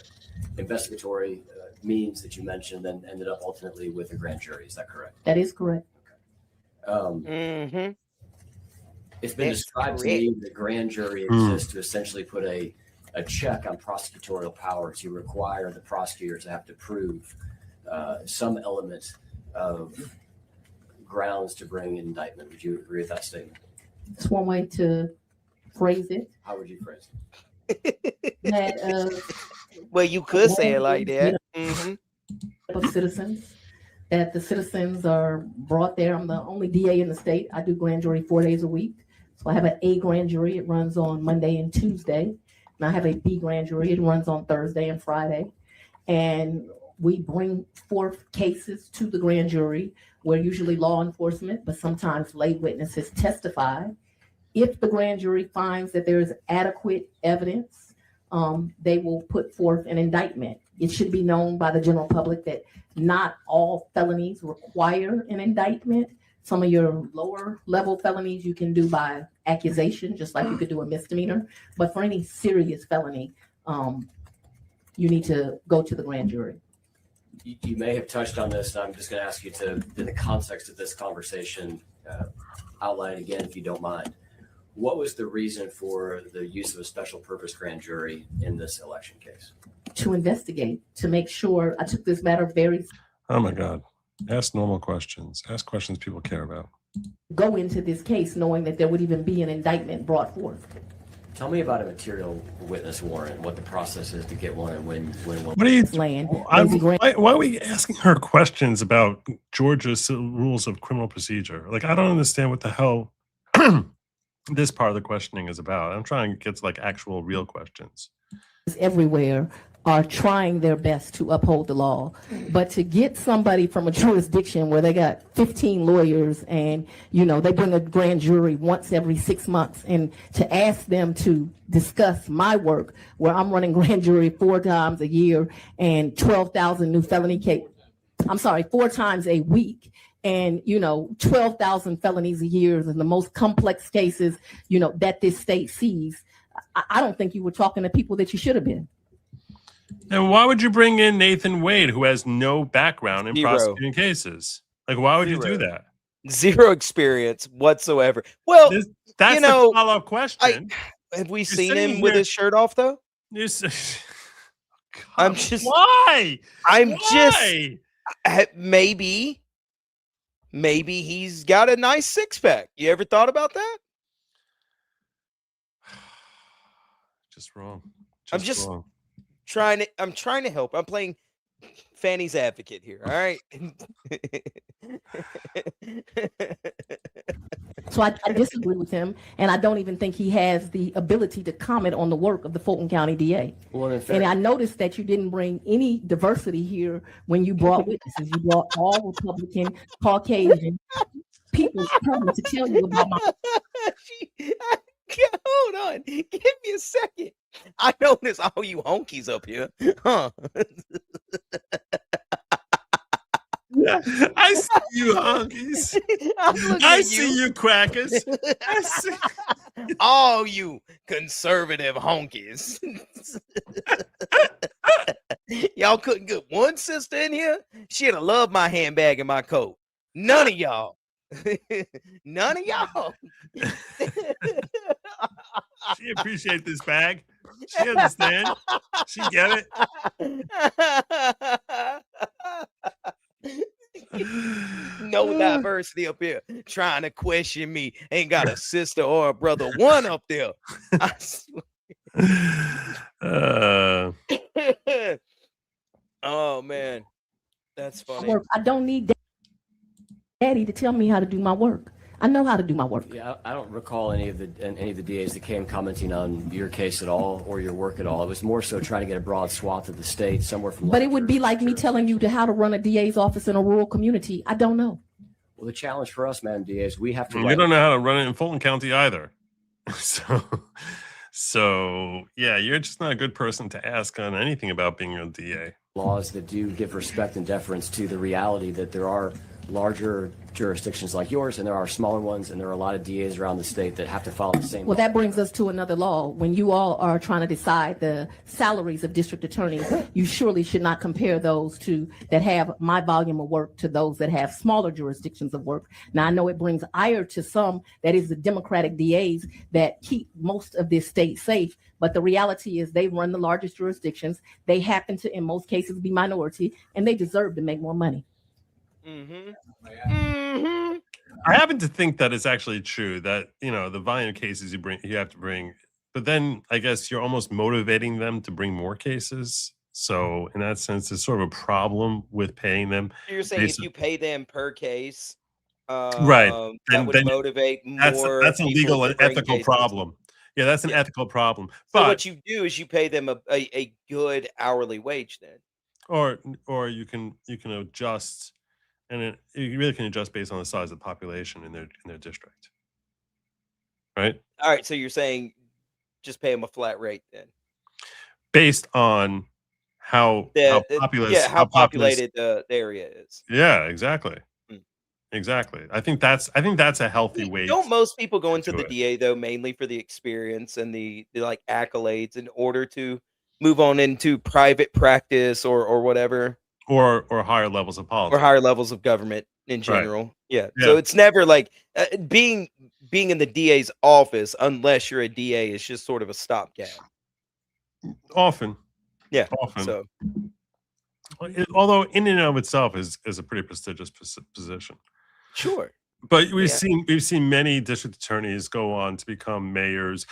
S5: investigatory means that you mentioned, and ended up ultimately with a grand jury. Is that correct?
S4: That is correct.
S5: It's been described to me that grand jury exists to essentially put a check on prosecutorial power, to require the prosecutor to have to prove some element of grounds to bring an indictment. Would you agree with that statement?
S4: It's one way to phrase it.
S5: How would you phrase it?
S4: That,
S3: well, you could say it like that.
S4: Of citizens, that the citizens are brought there. I'm the only DA in the state. I do grand jury 4 days a week. So I have an A grand jury. It runs on Monday and Tuesday. And I have a B grand jury. It runs on Thursday and Friday. And we bring forth cases to the grand jury where usually law enforcement, but sometimes lay witnesses testify. If the grand jury finds that there is adequate evidence, they will put forth an indictment. It should be known by the general public that not all felonies require an indictment. Some of your lower level felonies you can do by accusation, just like you could do a misdemeanor. But for any serious felony, you need to go to the grand jury.
S5: You may have touched on this, and I'm just going to ask you to, in the context of this conversation, outline again, if you don't mind. What was the reason for the use of a special purpose grand jury in this election case?
S4: To investigate, to make sure. I took this matter very.
S2: Oh my God. Ask normal questions. Ask questions people care about.
S4: Go into this case knowing that there would even be an indictment brought forth.
S5: Tell me about a material witness warrant, what the process is to get one, and when.
S2: What are you?
S4: Land.
S2: Why are we asking her questions about Georgia's rules of criminal procedure? Like, I don't understand what the hell this part of the questioning is about. I'm trying to get to like actual real questions.
S4: Everywhere are trying their best to uphold the law, but to get somebody from a jurisdiction where they got 15 lawyers and they bring a grand jury once every 6 months, and to ask them to discuss my work where I'm running grand jury 4 times a year and 12,000 new felony cases. I'm sorry, 4 times a week. And 12,000 felonies a year and the most complex cases that this state sees. I don't think you were talking to people that you should have been.
S2: And why would you bring in Nathan Wade, who has no background in
S3: Zero.
S2: prosecuting cases? Like, why would you do that?
S3: Zero experience whatsoever. Well,
S2: That's the follow-up question.
S3: Have we seen him with his shirt off though? I'm just.
S2: Why?
S3: Maybe he's got a nice six-pack. You ever thought about that?
S2: Just wrong.
S3: I'm just
S2: wrong.
S3: I'm trying to help. I'm playing Fanny's advocate here. All right.
S4: So I disagree with him, and I don't even think he has the ability to comment on the work of the Fulton County DA.
S5: Well, in fact,
S4: and I noticed that you didn't bring any diversity here when you brought witnesses. You brought all Republican, Caucasian people coming to tell you about my.
S3: Hold on. Give me a second. I notice all you honkies up here. Huh?
S2: I see you honkies. I see you crackers. I see
S3: all you conservative honkies. Y'all couldn't get one sister in here? She'd have loved my handbag and my coat. None of y'all. None of y'all.
S2: She appreciate this bag. She understand. She get it.
S3: No diversity up here. Trying to question me. Ain't got a sister or a brother. One up there. I swear. Oh man, that's funny.
S4: I don't need daddy to tell me how to do my work. I know how to do my work.
S5: Yeah, I don't recall any of the DAs that came commenting on your case at all or your work at all. It was more so trying to get a broad swath of the state, somewhere from.
S4: But it would be like me telling you how to run a DA's office in a rural community. I don't know.
S5: Well, the challenge for us, Madam DA, is we have to.
S2: We don't know how to run it in Fulton County either. So yeah, you're just not a good person to ask on anything about being a DA.
S5: Laws that do give respect and deference to the reality that there are larger jurisdictions like yours and there are smaller ones, and there are a lot of DAs around the state that have to follow the same.
S4: Well, that brings us to another law. When you all are trying to decide the salaries of district attorneys, you surely should not compare those that have my volume of work to those that have smaller jurisdictions of work. Now, I know it brings ire to some, that is the Democratic DAs that keep most of this state safe, but the reality is they run the largest jurisdictions. They happen to, in most cases, be minority, and they deserve to make more money.
S3: Mm-hmm. Mm-hmm.
S2: I happen to think that it's actually true that, the volume of cases you have to bring, but then I guess you're almost motivating them to bring more cases. So in that sense, it's sort of a problem with paying them.
S3: You're saying if you pay them per case,
S2: right,
S3: that would motivate more.
S2: That's a legal and ethical cases. Problem. Yeah, that's an ethical problem.
S3: So what you do is you pay them a good hourly wage then.
S2: Or you can adjust. And you really can adjust based on the size of the population in their district, right?
S3: All right, so you're saying just pay them a flat rate then,
S2: based on how
S3: populated the area is.
S2: Yeah, exactly, exactly. I think that's a healthy way.
S3: Don't most people go into the DA though mainly for the experience and the like accolades in order to move on into private practice or whatever?
S2: Or higher levels of politics.
S3: Or higher levels of government in general. Right. Yeah.
S2: Yeah.
S3: So it's never like being being in the DA's office, unless you're a DA, is just sort of a stopgap.
S2: Often.
S3: Yeah.
S2: Often.
S3: So,
S2: although in and of itself is a pretty prestigious position.
S3: sure.
S2: But we've seen many district attorneys go on to become mayors,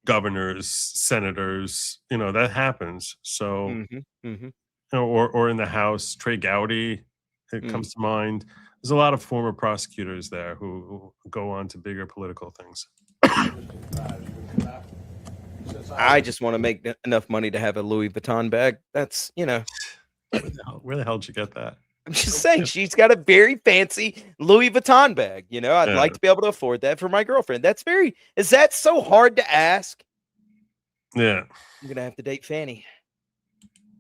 S2: governors, senators. That happens. So, or in the House, Trey Gowdy, it comes to mind. There's a lot of former prosecutors there who go on to bigger political things.
S3: I just want to make enough money to have a Louis Vuitton bag. That's,
S2: Where the hell did you get that?
S3: I'm just saying, she's got a very fancy Louis Vuitton bag. I'd like to be able to afford that for my girlfriend. Is that so hard to ask?
S2: Yeah.
S3: I'm going to have to date Fani.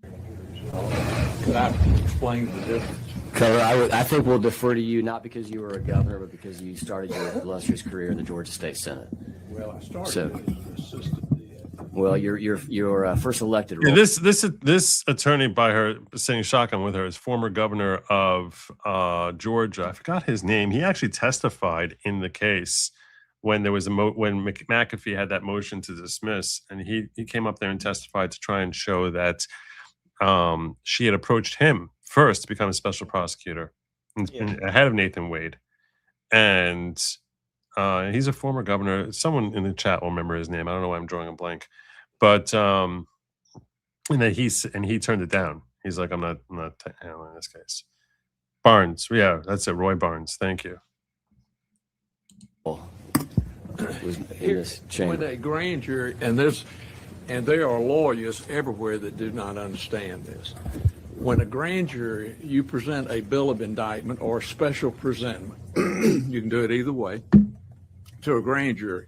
S6: Could I explain the difference?
S5: Trevor, I think we'll defer to you, not because you were a governor, but because you started your illustrious career in the Georgia State Senate.
S6: Well, I started as an assistant DA.
S5: Well, you're first elected.
S2: Yeah, this attorney by her sitting shotgun with her is former governor of Georgia. I forgot his name. He actually testified in the case when there was when McAfee had that motion to dismiss, and he came up there and testified to try and show that she had approached him first to become a special prosecutor ahead of Nathan Wade, and he's a former governor. Someone in the chat will remember his name. I don't know why I'm drawing a blank, but and then he turned it down. He's like, I'm not handling this case. Barnes, yeah, that's it. Roy Barnes. Thank you.
S6: When a grand jury, and there are lawyers everywhere that do not understand this. When a grand jury, you present a bill of indictment or a special presentment, you can do it either way, to a grand jury,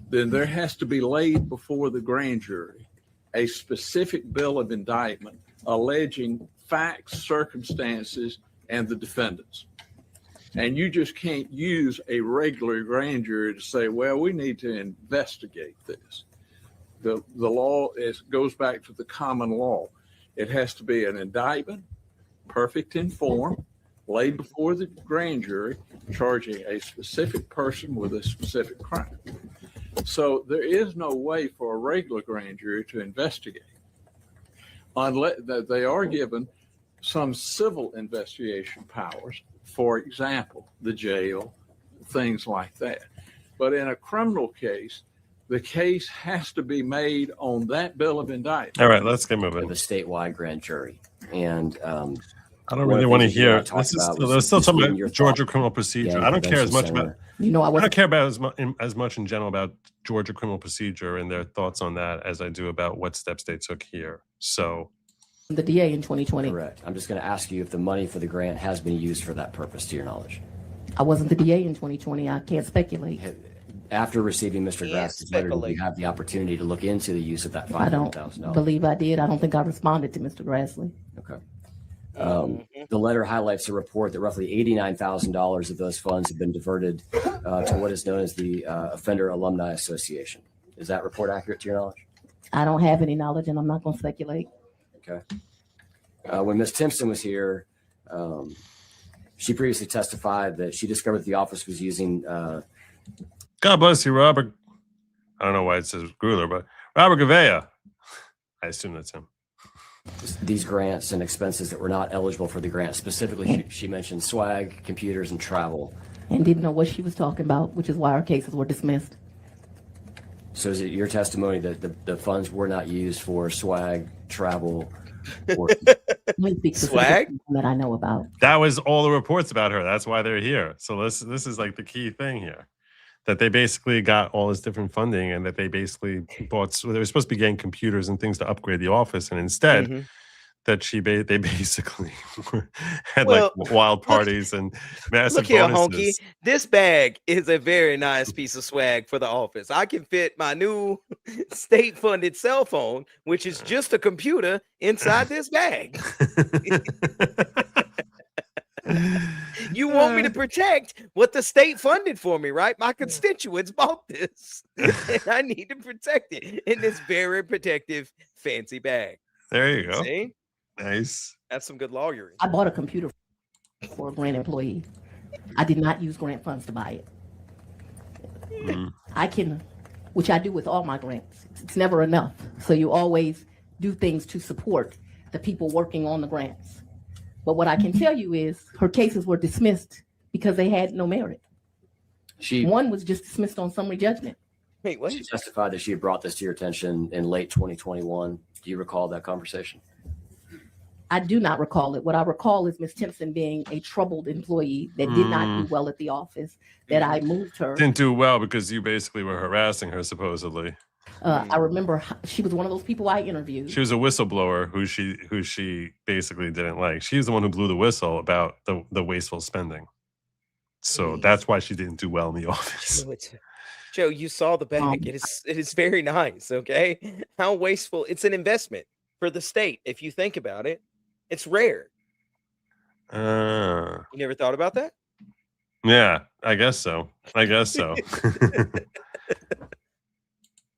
S6: then there has to be laid before the grand jury a specific bill of indictment alleging facts, circumstances, and the defendants. And you just can't use a regular grand jury to say, well, we need to investigate this. The law goes back to the common law. It has to be an indictment, perfect in form, laid before the grand jury, charging a specific person with a specific crime. So there is no way for a regular grand jury to investigate, unless they are given some civil investigation powers, for example, the jail, things like that. But in a criminal case, the case has to be made on that bill of indictment.
S2: All right, let's get moving.
S5: The statewide grand jury. And
S2: I don't really want to hear. There's still talking about Georgia criminal procedure. I don't care as much about. I don't care about as much in general about Georgia criminal procedure and their thoughts on that as I do about what steps they took here. So,
S4: the DA in 2020.
S5: Correct. I'm just going to ask you if the money for the grant has been used for that purpose, to your knowledge.
S4: I wasn't the DA in 2020. I can't speculate.
S5: After receiving Mr. Grass's letter, did you have the opportunity to look into the use of that $500,000?
S4: I don't believe I did. I don't think I responded to Mr. Grassley.
S5: Okay. The letter highlights a report that roughly $89,000 of those funds have been diverted to what is known as the Offender Alumni Association. Is that report accurate to your knowledge?
S4: I don't have any knowledge, and I'm not going to speculate.
S5: Okay. When Ms. Timpson was here, she previously testified that she discovered the office was using
S2: God bless you, Robert. I don't know why it says Gruler, but Robert Gavea. I assume that's him.
S5: These grants and expenses that were not eligible for the grant. Specifically, she mentioned swag, computers, and travel.
S4: And didn't know what she was talking about, which is why our cases were dismissed.
S5: So is it your testimony that the funds were not used for swag, travel, or
S3: swag
S4: that I know about?
S2: That was all the reports about her. That's why they're here. So this is like the key thing here. That they basically got all this different funding and that they basically bought, so they were supposed to be getting computers and things to upgrade the office. And instead that they basically had like wild parties and massive bonuses.
S3: Honky, this bag is a very nice piece of swag for the office. I can fit my new state funded cell phone, which is just a computer inside this bag. You want me to protect what the state funded for me, right? My constituents bought this, and I need to protect it in this very protective, fancy bag.
S2: There you go.
S3: See?
S2: Nice.
S3: That's some good lawyering.
S4: I bought a computer for a grant employee. I did not use grant funds to buy it. I can, which I do with all my grants. It's never enough. So you always do things to support the people working on the grants. But what I can tell you is her cases were dismissed because they had no merit. One was just dismissed on summary judgment.
S3: Wait, what?
S5: She testified that she had brought this to your attention in late 2021. Do you recall that conversation?
S4: I do not recall it. What I recall is Ms. Timpson being a troubled employee that did not do well at the office, that I moved her.
S2: Didn't do well because you basically were harassing her, supposedly.
S4: I remember she was one of those people I interviewed.
S2: She was a whistleblower who she basically didn't like. She was the one who blew the whistle about the wasteful spending. So that's why she didn't do well in the office.
S3: Joe, you saw the bag. It is very nice. Okay, how wasteful! It's an investment for the state. If you think about it, it's rare. You never thought about that?
S2: Yeah, I guess so.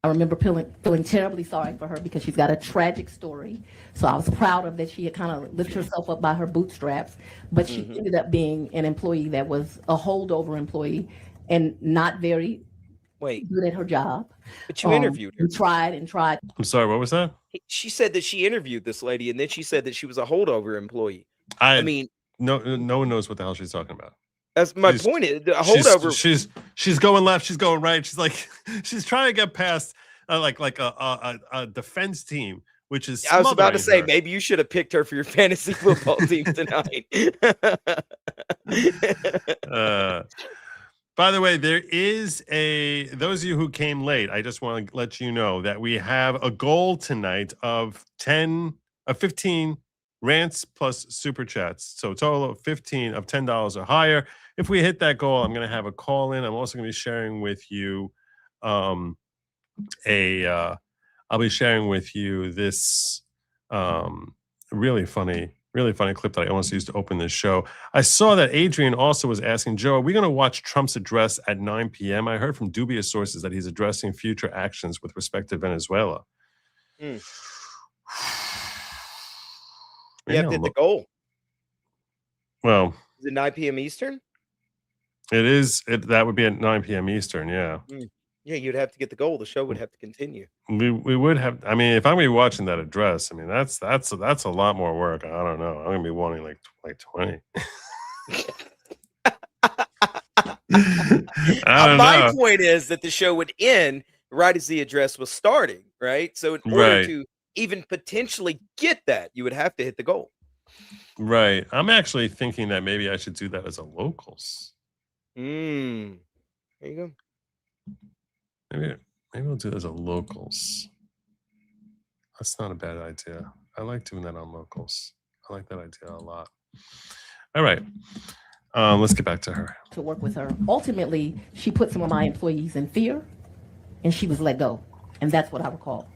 S2: I
S4: remember feeling terribly sorry for her because she's got a tragic story. So I was proud of that she had kind of lifted herself up by her bootstraps, but she ended up being an employee that was a holdover employee and not very good at her job.
S3: But you interviewed her.
S4: You tried and tried.
S2: I'm sorry, what was that?
S3: She said that she interviewed this lady, and then she said that she was a holdover employee.
S2: I
S3: mean,
S2: no one knows what the hell she's talking about.
S3: That's my point. The holdover.
S2: She's going left. She's going right. She's like she's trying to get past like a defense team, which is.
S3: I was about to say
S2: her.
S3: Maybe you should have picked her for your fantasy football team tonight.
S2: By the way, there is those of you who came late, I just want to let you know that we have a goal tonight of 15 rants plus super chats. So a total of 15 of $10 or higher. If we hit that goal, I'm going to have a call in. I'm also going to be sharing with you I'll be sharing with you this really funny clip that I almost used to open this show. I saw that Adrian also was asking, Joe, are we going to watch Trump's address at 9 p.m.? I heard from dubious sources that he's addressing future actions with respect to Venezuela.
S3: You have to hit the goal.
S2: Well,
S3: is it 9 p.m. Eastern?
S2: It is. That would be at 9 p.m. Eastern, yeah.
S3: Yeah, you'd have to get the goal. The show would have to continue.
S2: We would have. I mean, if I'm going to be watching that address, I mean, that's a lot more work. I don't know. I'm going to be wanting like 20.
S3: My point is that the show would end right as the address was starting, right? So in order to even potentially get that, you would have to hit the goal.
S2: Right. I'm actually thinking that maybe I should do that as a locals.
S3: There you go.
S2: Maybe we'll do it as a locals. That's not a bad idea. I like doing that on locals. I like that idea a lot. All right. Let's get back to her.
S4: To work with her. Ultimately, she put some of my employees in fear, and she was let go. And that's what I recall.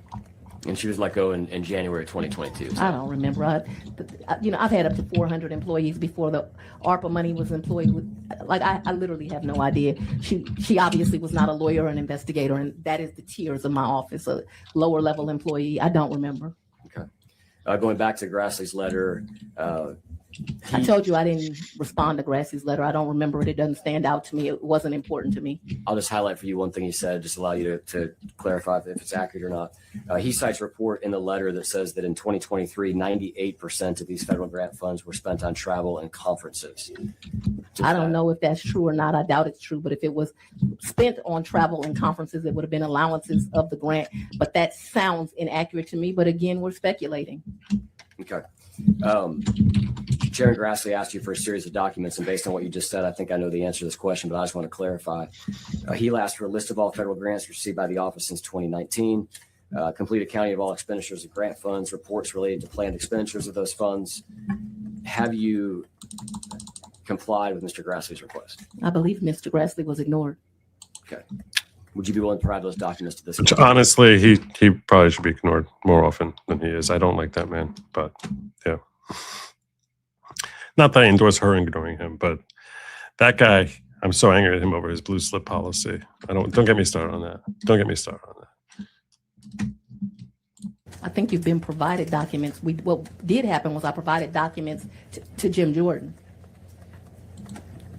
S5: And she was let go in January 2022. So.
S4: I don't remember. I've had up to 400 employees before the ARPA money was employed. I literally have no idea. She obviously was not a lawyer or an investigator, and that is the tiers of my office. A lower level employee. I don't remember.
S5: Okay. Going back to Grassley's letter.
S4: I told you I didn't respond to Grassley's letter. I don't remember it. It doesn't stand out to me. It wasn't important to me.
S5: I'll just highlight for you one thing he said, just allow you to clarify if it's accurate or not. He cites a report in the letter that says that in 2023, 98% of these federal grant funds were spent on travel and conferences.
S4: I don't know if that's true or not. I doubt it's true. But if it was spent on travel and conferences, it would have been allowances of the grant. But that sounds inaccurate to me. But again, we're speculating.
S5: Okay. Chairman Grassley asked you for a series of documents, and based on what you just said, I think I know the answer to this question, but I just want to clarify. He asked for a list of all federal grants received by the office since 2019, complete accounting of all expenditures of grant funds, reports related to planned expenditures of those funds. Have you complied with Mr. Grassley's request?
S4: I believe Mr. Grassley was ignored.
S5: Okay. Would you be willing to provide those documents to this?
S2: Which, honestly, he probably should be ignored more often than he is. I don't like that man, but yeah. Not that I endorse her ignoring him, but that guy, I'm so angry at him over his blue slip policy. Don't get me started on that. Don't get me started on that.
S4: I think you've been provided documents. What did happen was I provided documents to Jim Jordan.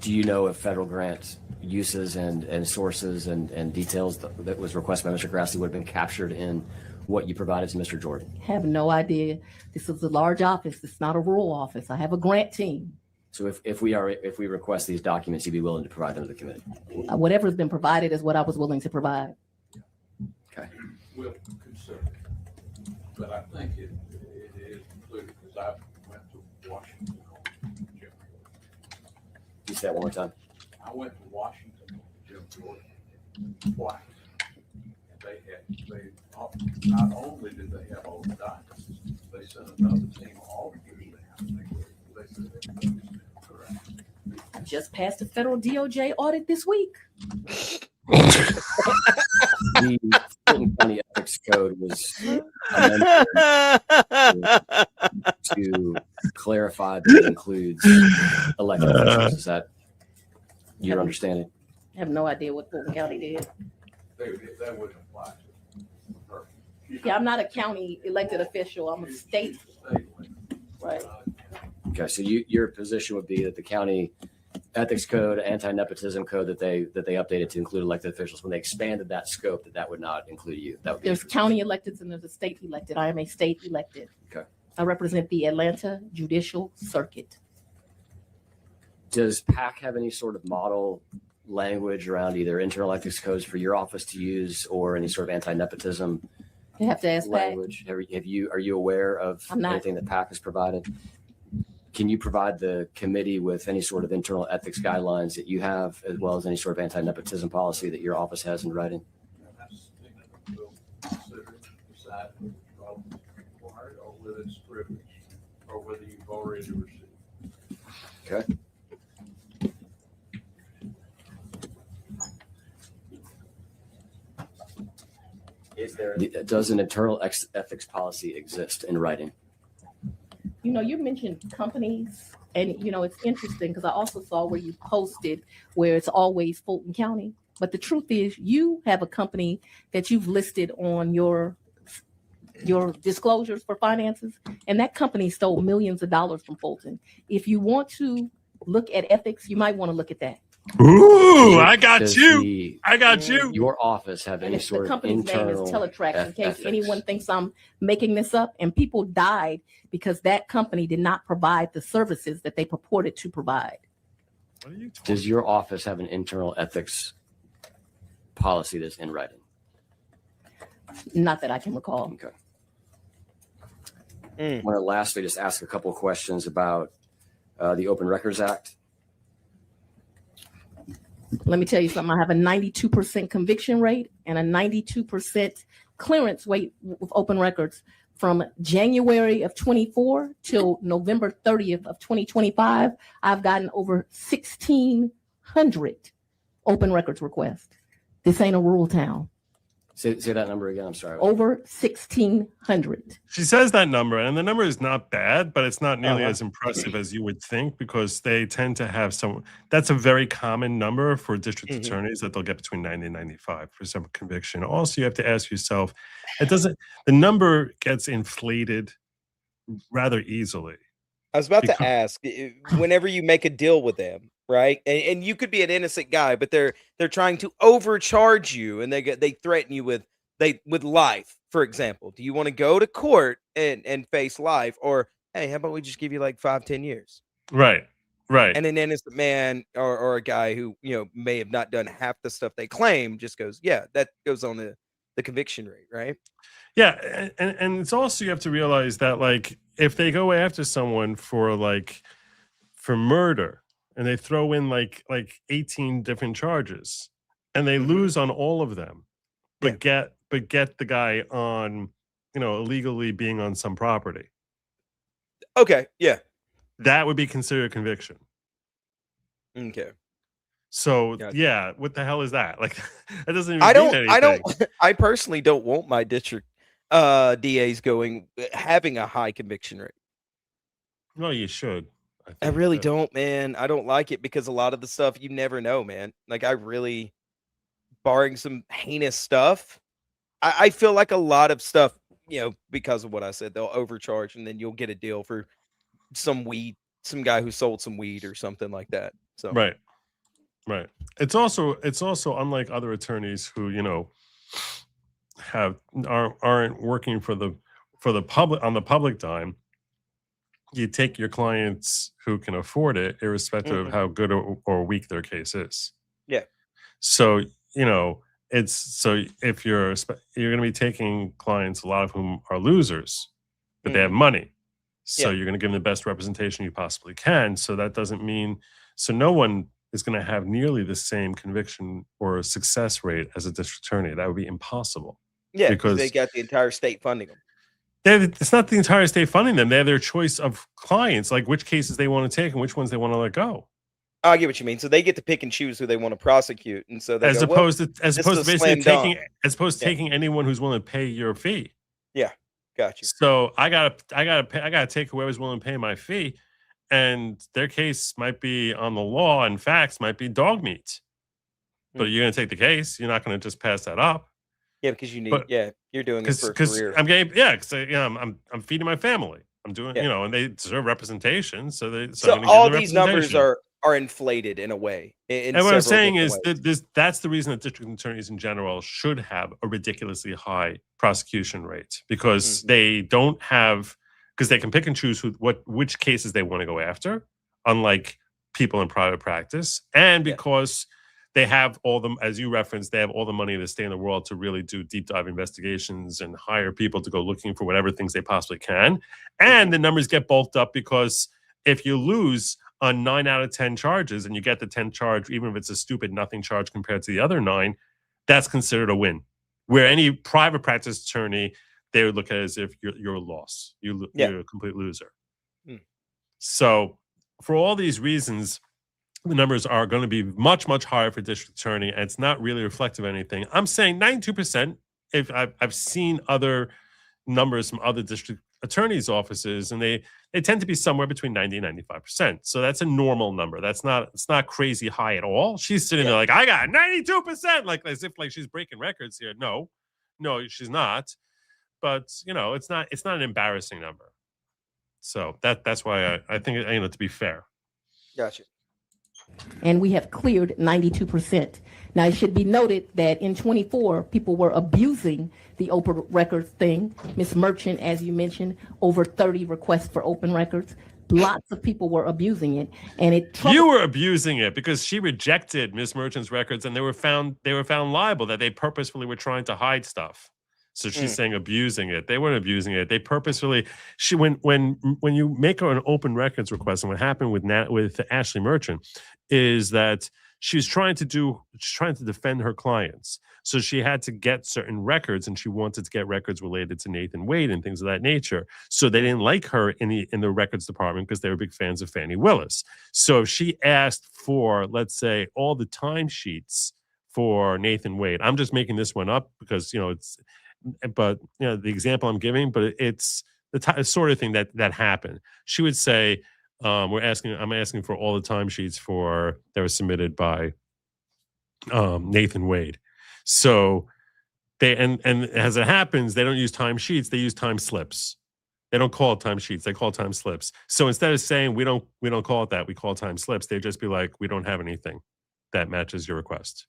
S5: Do you know if federal grants uses and sources and details that was requested by Mr. Grassley would have been captured in what you provided to Mr. Jordan?
S4: Have no idea. This is a large office. It's not a rural office. I have a grant team.
S5: So if we request these documents, you'd be willing to provide them to the committee?
S4: Whatever's been provided is what I was willing to provide.
S5: Okay.
S6: We'll consider it. But I think it is included because I went to Washington on Jim Jordan.
S5: You say that one more time.
S6: I went to Washington on Jim Jordan twice. And not only did they have all the documents, they sent another team of auditors down. They said everything was correct.
S4: Just passed a federal DOJ audit this week.
S5: The Fulton County Ethics Code was amended to clarify that it includes elected officials. Is that your understanding?
S4: I have no idea what Fulton County did.
S6: That wouldn't apply to her.
S4: Yeah, I'm not a county elected official. I'm a state. Right.
S5: Okay, so your position would be that the county ethics code, anti-nepotism code that they updated to include elected officials, when they expanded that scope, that would not include you. That would be
S4: There's county electeds and there's a state elected. I am a state elected.
S5: Okay.
S4: I represent the Atlanta Judicial Circuit.
S5: Does PAC have any sort of model language around either internal ethics codes for your office to use or any sort of anti-nepotism
S4: You have to ask PAC.
S5: language? Are you aware of
S4: I'm not.
S5: anything that PAC has provided? Can you provide the committee with any sort of internal ethics guidelines that you have, as well as any sort of anti-nepotism policy that your office has in writing?
S6: That's the thing that we'll consider, decide whether it's required or whether it's privileged or whether you've already received.
S5: Okay. Does an internal ethics policy exist in writing?
S4: You know, you mentioned companies, and you know, it's interesting because I also saw where you posted where it's always Fulton County. But the truth is, you have a company that you've listed on your disclosures for finances, and that company stole millions of dollars from Fulton. If you want to look at ethics, you might want to look at that.
S2: Ooh, I got
S5: Does
S2: you. I got you.
S5: Your office have any
S4: And the
S5: sort of
S4: company's name is
S5: internal
S4: Teletrax, in case
S5: ethics?
S4: anyone thinks I'm making this up. And people died because that company did not provide the services that they purported to provide.
S2: What are you talking
S5: Does your office have an internal ethics policy that's in writing?
S4: Not that I can recall.
S5: Okay. I want to lastly just ask a couple of questions about the Open Records Act.
S4: Let me tell you something. I have a 92% conviction rate and a 92% clearance rate with open records from January of 24 till November 30th of 2025. I've gotten over 1,600 open records requests. This ain't a rural town.
S5: Say that number again. I'm sorry.
S4: Over 1,600.
S2: She says that number, and the number is not bad, but it's not nearly as impressive as you would think because they tend to have some. That's a very common number for district attorneys that they'll get between 90 and 95 for some conviction. Also, you have to ask yourself, the number gets inflated rather easily.
S3: I was about to ask, whenever you make a deal with them, right? And you could be an innocent guy, but they're trying to overcharge you, and they threaten you with life, for example. Do you want to go to court and face life, or hey, how about we just give you like 5-10 years?
S2: Right.
S3: And an innocent man or a guy who may have not done half the stuff they claim just goes, yeah, that goes on the conviction rate, right?
S2: Yeah, and it's also you have to realize that like if they go after someone for murder and they throw in like 18 different charges and they lose on all of them, but get the guy on illegally being on some property.
S3: Okay, yeah,
S2: that would be considered a conviction.
S3: Okay.
S2: So yeah, what the hell is that? Like that doesn't even mean anything.
S3: I personally don't want my district DAs having a high conviction rate.
S2: No, you should.
S3: I really don't, man. I don't like it because a lot of the stuff you never know, man. Like barring some heinous stuff, I feel like a lot of stuff, because of what I said, they'll overcharge and then you'll get a deal for some guy who sold some weed or something like that. So
S2: right. Right. It's also unlike other attorneys who, aren't working for the public on the public dime. You take your clients who can afford it, irrespective of how good or weak their case is.
S3: Yeah.
S2: So, if you're going to be taking clients, a lot of whom are losers, but they have money. So you're going to give them the best representation you possibly can. So that doesn't mean, no one is going to have nearly the same conviction or success rate as a district attorney. That would be impossible.
S3: Yeah, because they got the entire state funding them.
S2: It's not the entire state funding them. They have their choice of clients, like which cases they want to take and which ones they want to let go.
S3: I get what you mean. So they get to pick and choose who they want to prosecute, and so they
S2: as opposed to basically taking anyone who's willing to pay your fee.
S3: Yeah, got you.
S2: So I gotta take whoever's willing to pay my fee, and their case might be on the law and facts might be dog meat, but you're gonna take the case. You're not gonna just pass that up.
S3: Yeah, because you need. You're doing it for a career.
S2: I'm getting. Yeah, because I'm feeding my family. I'm doing. And they deserve representation. So
S3: all these numbers are inflated in a way.
S2: And what I'm saying is that's the reason that district attorneys in general should have a ridiculously high prosecution rate, because they don't have, because they can pick and choose which cases they want to go after, unlike people in private practice, and because they have as you referenced, they have all the money in the state in the world to really do deep dive investigations and hire people to go looking for whatever things they possibly can. And the numbers get bulked up because if you lose on 9 out of 10 charges and you get the 10th charge, even if it's a stupid nothing charge compared to the other 9, that's considered a win. Where any private practice attorney, they would look at it as if you're a loss. You're a complete loser. So for all these reasons, the numbers are going to be much, much higher for district attorney, and it's not really reflective of anything. I'm saying 92%. If I've seen other numbers from other district attorneys' offices, and they tend to be somewhere between 90 and 95%. So that's a normal number. It's not crazy high at all. She's sitting there like, I got 92%, like as if like she's breaking records here. No, she's not. But it's not an embarrassing number. So that's why I think to be fair.
S3: Gotcha.
S4: And we have cleared 92%. Now, it should be noted that in 24, people were abusing the open records thing. Ms. Merchant, as you mentioned, over 30 requests for open records. Lots of people were abusing it, and
S2: you were abusing it because she rejected Ms. Merchant's records, and they were found liable that they purposefully were trying to hide stuff. So she's saying abusing it. They weren't abusing it. They purposefully. When you make an open records request, and what happened with Ashley Merchant is that she's trying to defend her clients. So she had to get certain records, and she wanted to get records related to Nathan Wade and things of that nature. So they didn't like her in the records department because they were big fans of Fani Willis. So if she asked for, let's say, all the timesheets for Nathan Wade, I'm just making this one up because it's. But the example I'm giving, but it's the sort of thing that happened. She would say, I'm asking for all the timesheets that were submitted by Nathan Wade. So and as it happens, they don't use timesheets, they use time slips. They don't call it timesheets, they call it time slips. So instead of saying we don't call it that, we call it time slips, they'd just be like, we don't have anything that matches your request.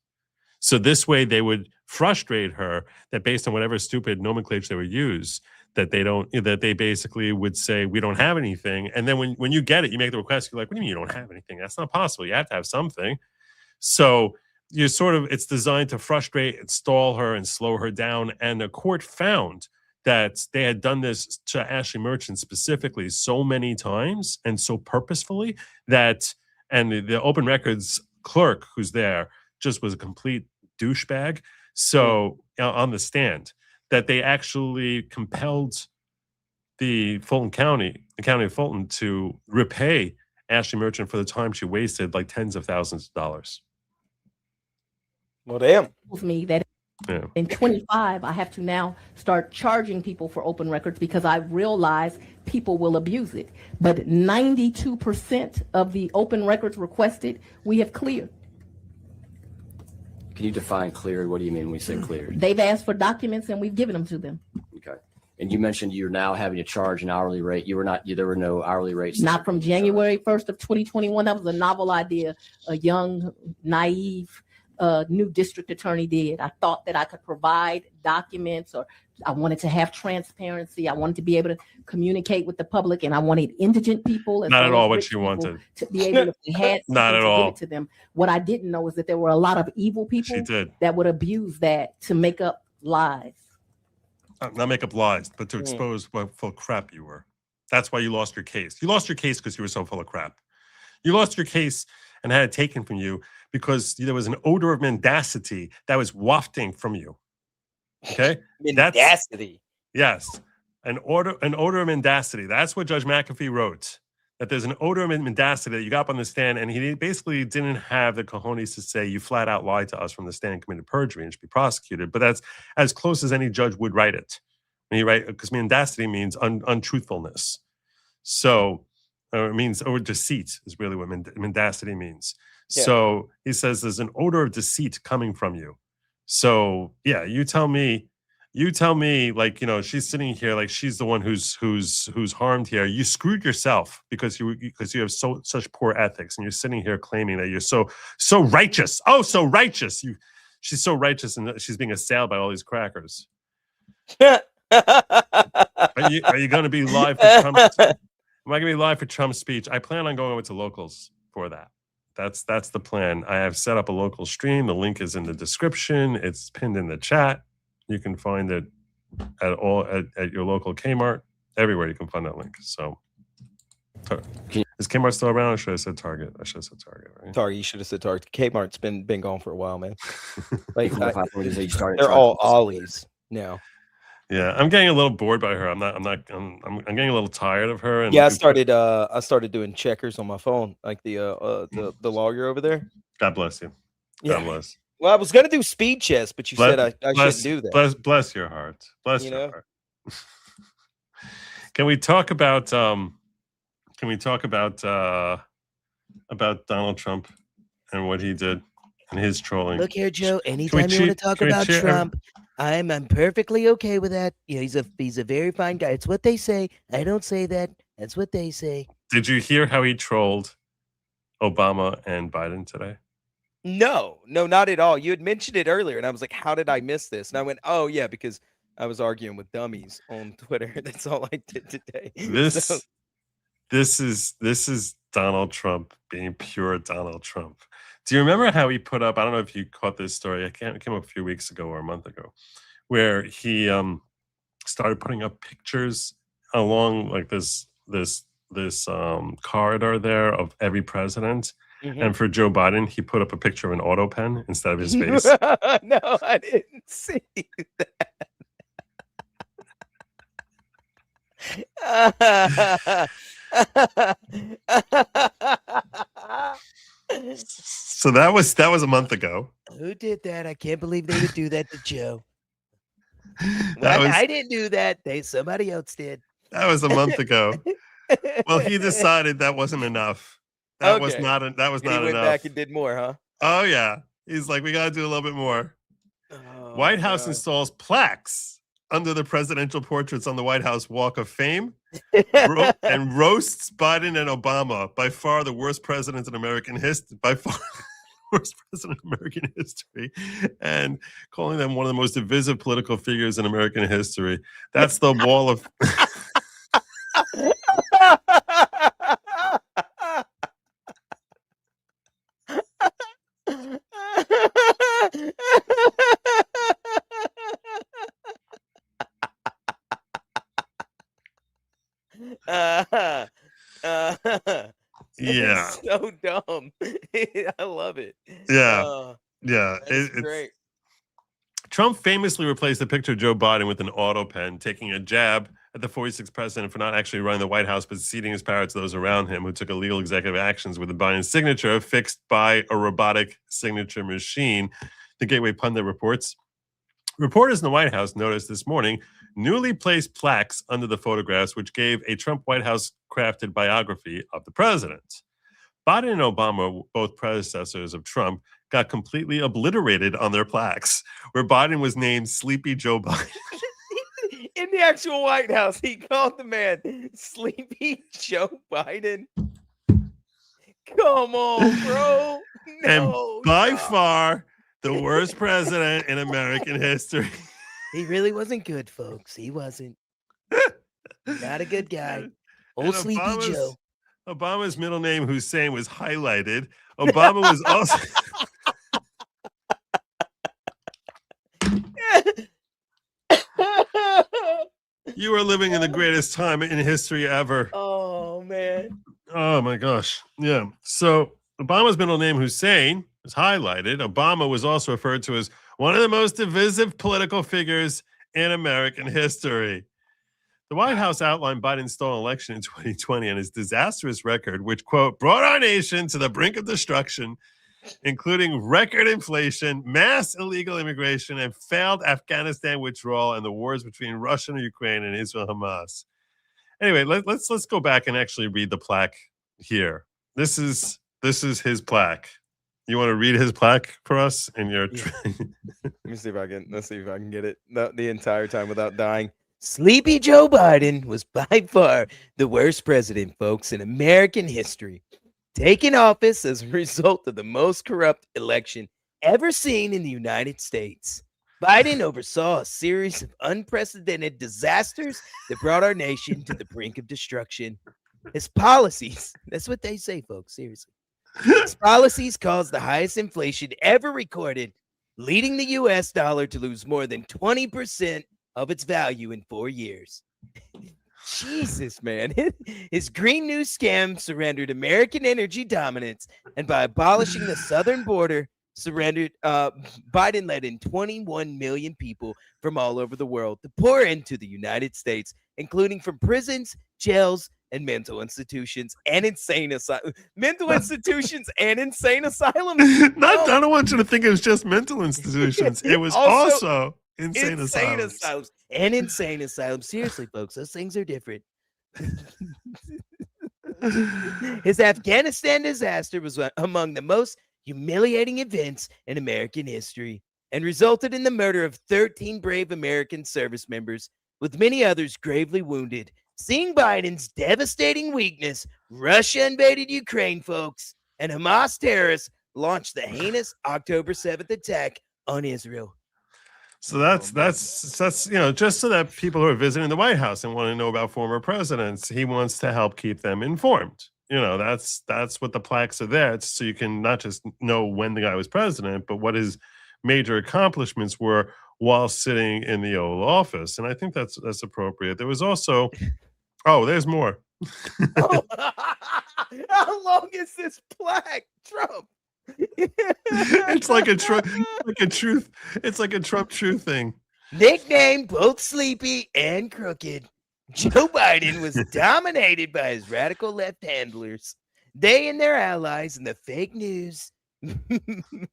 S2: So this way they would frustrate her that based on whatever stupid nomenclature they would use, that they basically would say, we don't have anything. And then when you get it, you make the request, you're like, what do you mean you don't have anything? That's not possible. You have to have something. So it's designed to frustrate and stall her and slow her down. And the court found that they had done this to Ashley Merchant specifically so many times and so purposefully and the open records clerk who's there just was a complete douchebag. So on the stand, that they actually compelled the county of Fulton to repay Ashley Merchant for the time she wasted, like tens of thousands of dollars.
S3: Well, damn.
S4: Me that in 25, I have to now start charging people for open records because I realize people will abuse it. But 92% of the open records requested, we have cleared.
S5: Can you define cleared? What do you mean when we say cleared?
S4: They've asked for documents and we've given them to them.
S5: Okay. And you mentioned you're now having to charge an hourly rate. You were not. There were no hourly rates.
S4: Not from January 1st of 2021. That was a novel idea. A young, naive, new district attorney did. I thought that I could provide documents, or I wanted to have transparency. I wanted to be able to communicate with the public, and I wanted indigent people.
S2: Not at all what you wanted.
S4: To be able to have
S2: not at all.
S4: Give it to them. What I didn't know is that there were a lot of evil people that would abuse that to make up lies.
S2: Not make up lies, but to expose what full of crap you were. That's why you lost your case. You lost your case because you were so full of crap. You lost your case and had it taken from you because there was an odor of mendacity that was wafting from you. Okay?
S3: Mendacity.
S2: Yes. An odor of mendacity. That's what Judge McAfee wrote. That there's an odor of mendacity that you got up on the stand, and he basically didn't have the cojones to say you flat out lied to us from the stand and committed perjury and should be prosecuted. But that's as close as any judge would write it. When you write, because mendacity means untruthfulness. So it means, or deceit is really what mendacity means. Yeah. So he says there's an odor of deceit coming from you. So yeah, you tell me, like, you know, she's sitting here like she's the one who's harmed here. You screwed yourself because you have such poor ethics, and you're sitting here claiming that you're so righteous. Oh, so righteous. She's so righteous, and she's being assailed by all these crackers. Are you going to be live for Trump? Am I going to be live for Trump's speech? I plan on going over to locals for that. That's the plan. I have set up a local stream. The link is in the description. It's pinned in the chat. You can find it at your local Kmart. Everywhere you can find that link. So, is Kmart still around, or should I say Target? I should have said Target, right?
S3: Target. You should have said Target. Kmart's been gone for a while, man. Like
S5: they're
S3: all Ollies now.
S2: Yeah, I'm getting a little bored by her. I'm getting a little tired of her. And
S3: yeah, I started doing checkers on my phone, like the lawyer over there.
S2: God bless you. God bless.
S3: Well, I was gonna do speed chess, but you said I shouldn't do that.
S2: Bless your heart. Bless your heart. Can we talk about Donald Trump and what he did and his trolling?
S8: Look here, Joe. Anytime you want to talk about Trump, I'm perfectly okay with that. Yeah, he's a very fine guy. It's what they say. I don't say that. That's what they say.
S2: Did you hear how he trolled Obama and Biden today?
S3: No, not at all. You had mentioned it earlier, and I was like, how did I miss this? And I went, oh, yeah, because I was arguing with dummies on Twitter. That's all I did today.
S2: This is Donald Trump being pure Donald Trump. Do you remember how he put up, I don't know if you caught this story, it came up a few weeks ago or a month ago, where he started putting up pictures along like this corridor there of every president. Mm-hmm. And for Joe Biden, he put up a picture of an auto pen instead of his face.
S3: No, I didn't see that.
S2: So that was a month ago.
S8: Who did that? I can't believe they would do that to Joe. I didn't do that. Somebody else did.
S2: That was a month ago. Well, he decided that wasn't enough. That was not enough. He went
S3: back and did more, huh?
S2: Oh yeah. He's like, we got to do a little bit more. White House installs plaques under the presidential portraits on the White House Walk of Fame and roasts Biden and Obama, by far the worst presidents in American history, and calling them one of the most divisive political figures in American history. That's the wall of yeah,
S3: so dumb. I love it.
S2: Yeah,
S3: it's great.
S2: Trump famously replaced the picture of Joe Biden with an auto pen, taking a jab at the 46th president for not actually running the White House, but ceding his power to those around him who took illegal executive actions with the Biden signature affixed by a robotic signature machine. The Gateway Pundit reports. Reporters in the White House noticed this morning newly placed plaques under the photographs, which gave a Trump White House crafted biography of the president. Biden and Obama, both predecessors of Trump, got completely obliterated on their plaques, where Biden was named Sleepy Joe Biden.
S3: In the actual White House, he called the man Sleepy Joe Biden. Come on, bro. No,
S2: And by
S3: no.
S2: far the worst president in American history.
S8: He really wasn't good, folks. He wasn't. Not a good guy. Old Sleepy Joe.
S2: Obama's middle name, Hussein, was highlighted. Obama was also... You are living in the greatest time in history ever.
S3: Oh, man.
S2: Oh, my gosh. Yeah. So Obama's middle name, Hussein, was highlighted. Obama was also referred to as one of the most divisive political figures in American history. The White House outlined Biden's stolen election in 2020 and his disastrous record, which, quote, brought our nation to the brink of destruction, including record inflation, mass illegal immigration, and failed Afghanistan withdrawal and the wars between Russia and Ukraine and Israel Hamas. Anyway, let's go back and actually read the plaque here. This is his plaque. You want to read his plaque for us? And your
S3: Let's see if I can get it the entire time without dying.
S8: Sleepy Joe Biden was by far the worst president, folks, in American history. Taking office as a result of the most corrupt election ever seen in the United States. Biden oversaw a series of unprecedented disasters that brought our nation to the brink of destruction. His policies, that's what they say, folks, seriously. His policies caused the highest inflation ever recorded, leading the U.S. dollar to lose more than 20% of its value in 4 years. Jesus, man. His Green New scam surrendered American energy dominance, and by abolishing the southern border, Biden let in 21 million people from all over the world to pour into the United States, including from prisons, jails, and mental institutions and insane asylums. Mental institutions and insane asylums.
S2: I don't want you to think it was just mental institutions. It was also insane asylums.
S8: And insane asylums. Seriously, folks, those things are different. His Afghanistan disaster was among the most humiliating events in American history and resulted in the murder of 13 brave American service members, with many others gravely wounded. Seeing Biden's devastating weakness, Russia invaded Ukraine, folks, and Hamas terrorists launched the heinous October 7th attack on Israel.
S2: So that's just so that people who are visiting the White House and want to know about former presidents, he wants to help keep them informed. That's what the plaques are there. It's so you can not just know when the guy was president, but what his major accomplishments were while sitting in the Oval Office. And I think that's appropriate. There was also, there's more.
S3: How long is this plaque, Trump?
S2: It's like a Trump truth thing.
S8: Nicknamed both sleepy and crooked, Joe Biden was dominated by his radical left handlers. They and their allies in the fake news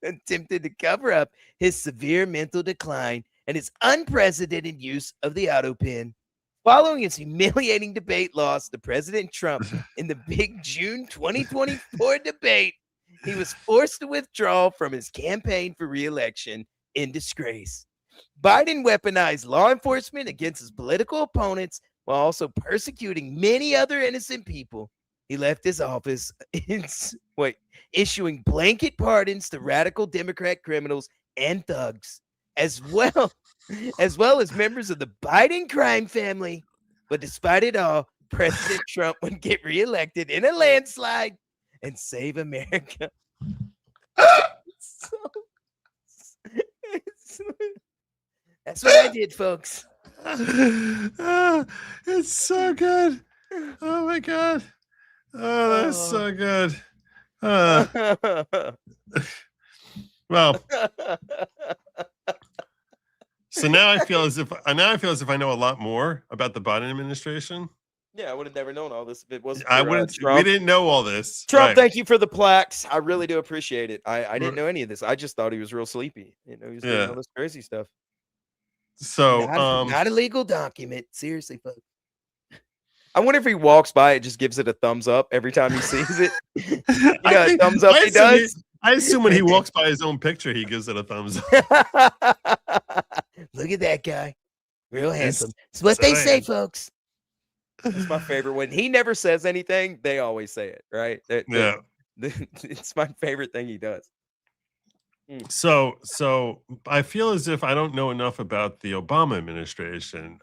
S8: attempted to cover up his severe mental decline and his unprecedented use of the auto pen. Following his humiliating debate loss to President Trump in the big June 2024 debate, he was forced to withdraw from his campaign for re-election in disgrace. Biden weaponized law enforcement against his political opponents while also persecuting many other innocent people. He left his office issuing blanket pardons to radical Democrat criminals and thugs, as well as members of the Biden crime family. But despite it all, President Trump would get reelected in a landslide and save America. That's what I did, folks.
S2: It's so good. Oh my God. Oh, that's so good. Well, so now I feel as if I know a lot more about the Biden administration.
S3: Yeah, I would have never known all this if it wasn't.
S2: We didn't know all this.
S3: Trump,
S2: right.
S3: Thank you for the plaques. I really do appreciate it. I didn't know any of this. I just thought he was real sleepy. He was doing all this crazy stuff.
S2: So,
S8: not a legal document. Seriously, folks.
S3: I wonder if he walks by, it just gives it a thumbs up every time he sees it. A thumbs up he does.
S2: I assume when he walks by his own picture, he gives it a thumbs up.
S8: Look at that guy. Real handsome. It's what they say, folks.
S3: That's my favorite one. He never says anything. They always say it, right?
S2: Yeah.
S3: It's my favorite thing he does.
S2: So I feel as if I don't know enough about the Obama administration.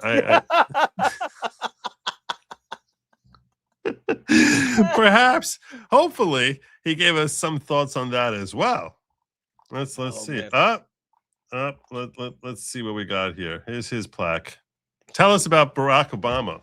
S2: Perhaps, hopefully, he gave us some thoughts on that as well. Let's see. Let's see what we got here. Here's his plaque. Tell us about Barack Obama.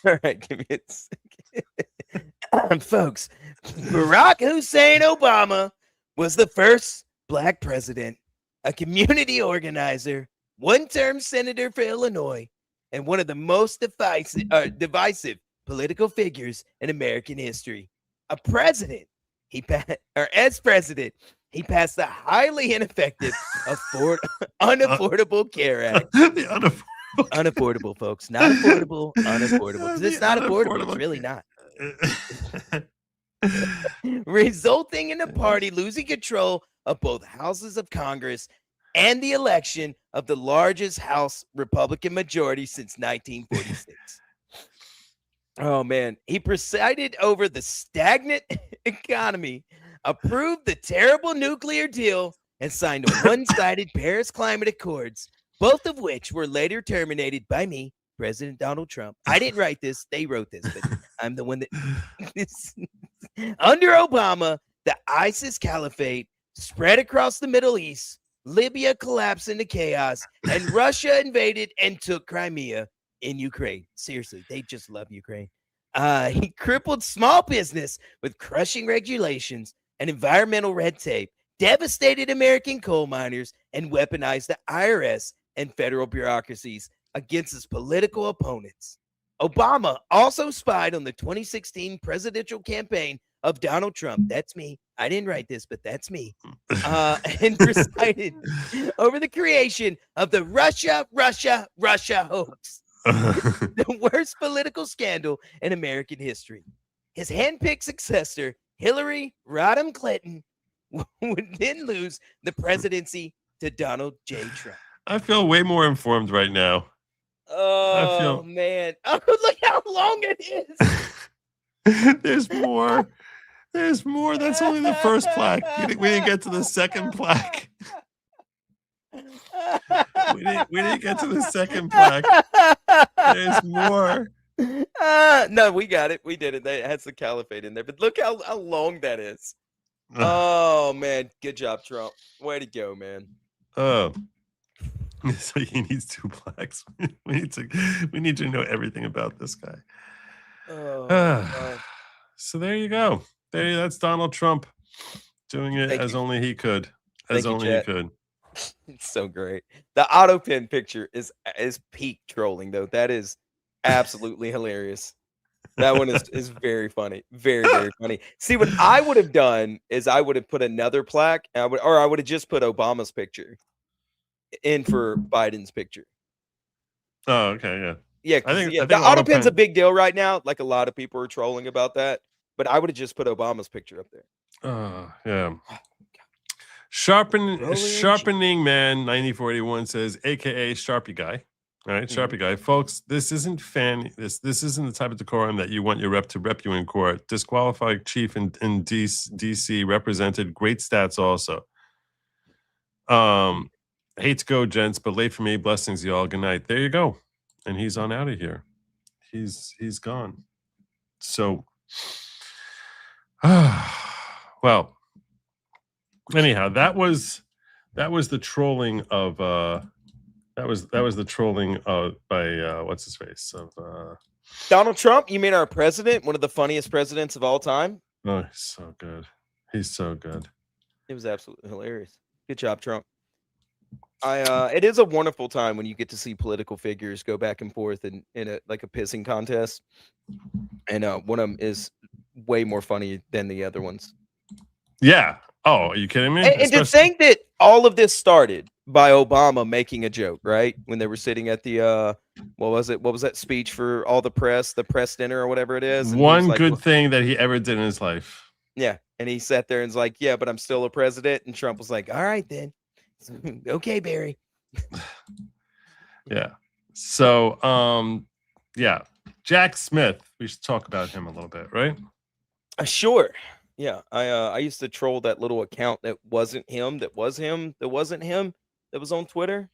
S3: All right, give me a second.
S8: Folks, Barack Hussein Obama was the first Black president, a community organizer, one-term senator for Illinois, and one of the most divisive political figures in American history. As president, he passed the highly ineffective Unaffordable Care Act. Unaffordable, folks. Not affordable, unaffordable. Because it's not affordable. It's really not. Resulting in the party losing control of both houses of Congress and the election of the largest House Republican majority since 1946. Oh, man. He presided over the stagnant economy, approved the terrible nuclear deal, and signed a one-sided Paris Climate Accords, both of which were later terminated by me, President Donald Trump. I didn't write this. They wrote this, but I'm the one that... Under Obama, the ISIS caliphate spread across the Middle East, Libya collapsed into chaos, and Russia invaded and took Crimea in Ukraine. Seriously, they just love Ukraine. He crippled small business with crushing regulations and environmental red tape, devastated American coal miners, and weaponized the IRS and federal bureaucracies against his political opponents. Obama also spied on the 2016 presidential campaign of Donald Trump. That's me. I didn't write this, but that's me. And presided over the creation of the Russia hoax. The worst political scandal in American history. His handpicked successor, Hillary Rodham Clinton, would then lose the presidency to Donald J. Trump.
S2: I feel way more informed right now.
S3: Oh, man. Oh, look how long it is.
S2: There's more. There's more. That's only the first plaque. We didn't get to the second plaque. We didn't get to the second plaque. There's more.
S3: No, we got it. We did it. It has the caliphate in there. But look how long that is. Oh, man. Good job, Trump. Way to go, man.
S2: Oh. So he needs two plaques. We need to know everything about this guy. So there you go. That's Donald Trump doing it as only he could. He could.
S3: It's so great. The auto pin picture is peak trolling, though. That is absolutely hilarious. That one is very funny. Very, very funny. See, what I would have done is I would have put another plaque, I would have just put Obama's picture in for Biden's picture.
S2: Oh, okay, yeah.
S3: Yeah, I think the auto pin's a big deal right now. Like, a lot of people are trolling about that. But I would have just put Obama's picture up there.
S2: Yeah. Sharpening Man 9041 says, AKA Sharpie Guy. All right, Sharpie Guy. Folks, this isn't this isn't the type of decorum that you want your rep to rep you in court. Disqualified chief in DC represented great stats also. Hate to go, gents, but late for me. Blessings, y'all. Good night. There you go. And he's on out of here. He's gone. So, well, anyhow, that was the trolling of that was the trolling by what's his face of
S3: Donald Trump. You mean our president, one of the funniest presidents of all time?
S2: Oh, he's so good. He's so good.
S3: It was absolutely hilarious. Good job, Trump. It is a wonderful time when you get to see political figures go back and forth in a pissing contest, and one of them is way more funny than the other ones.
S2: Yeah. Oh, are you kidding me?
S3: And to think that all of this started by Obama making a joke, right? When they were sitting at the what was that speech for all the press dinner or whatever it is? And
S2: one good thing that he ever did in his life.
S3: Yeah, and he sat there and was like, "Yeah, but I'm still a president." And Trump was like, "All right then, okay, Barry."
S2: Yeah. So, yeah, Jack Smith. We should talk about him a little bit, right?
S3: Sure. Yeah, I used to troll that little account that wasn't him, that was him, that wasn't him, that was on Twitter.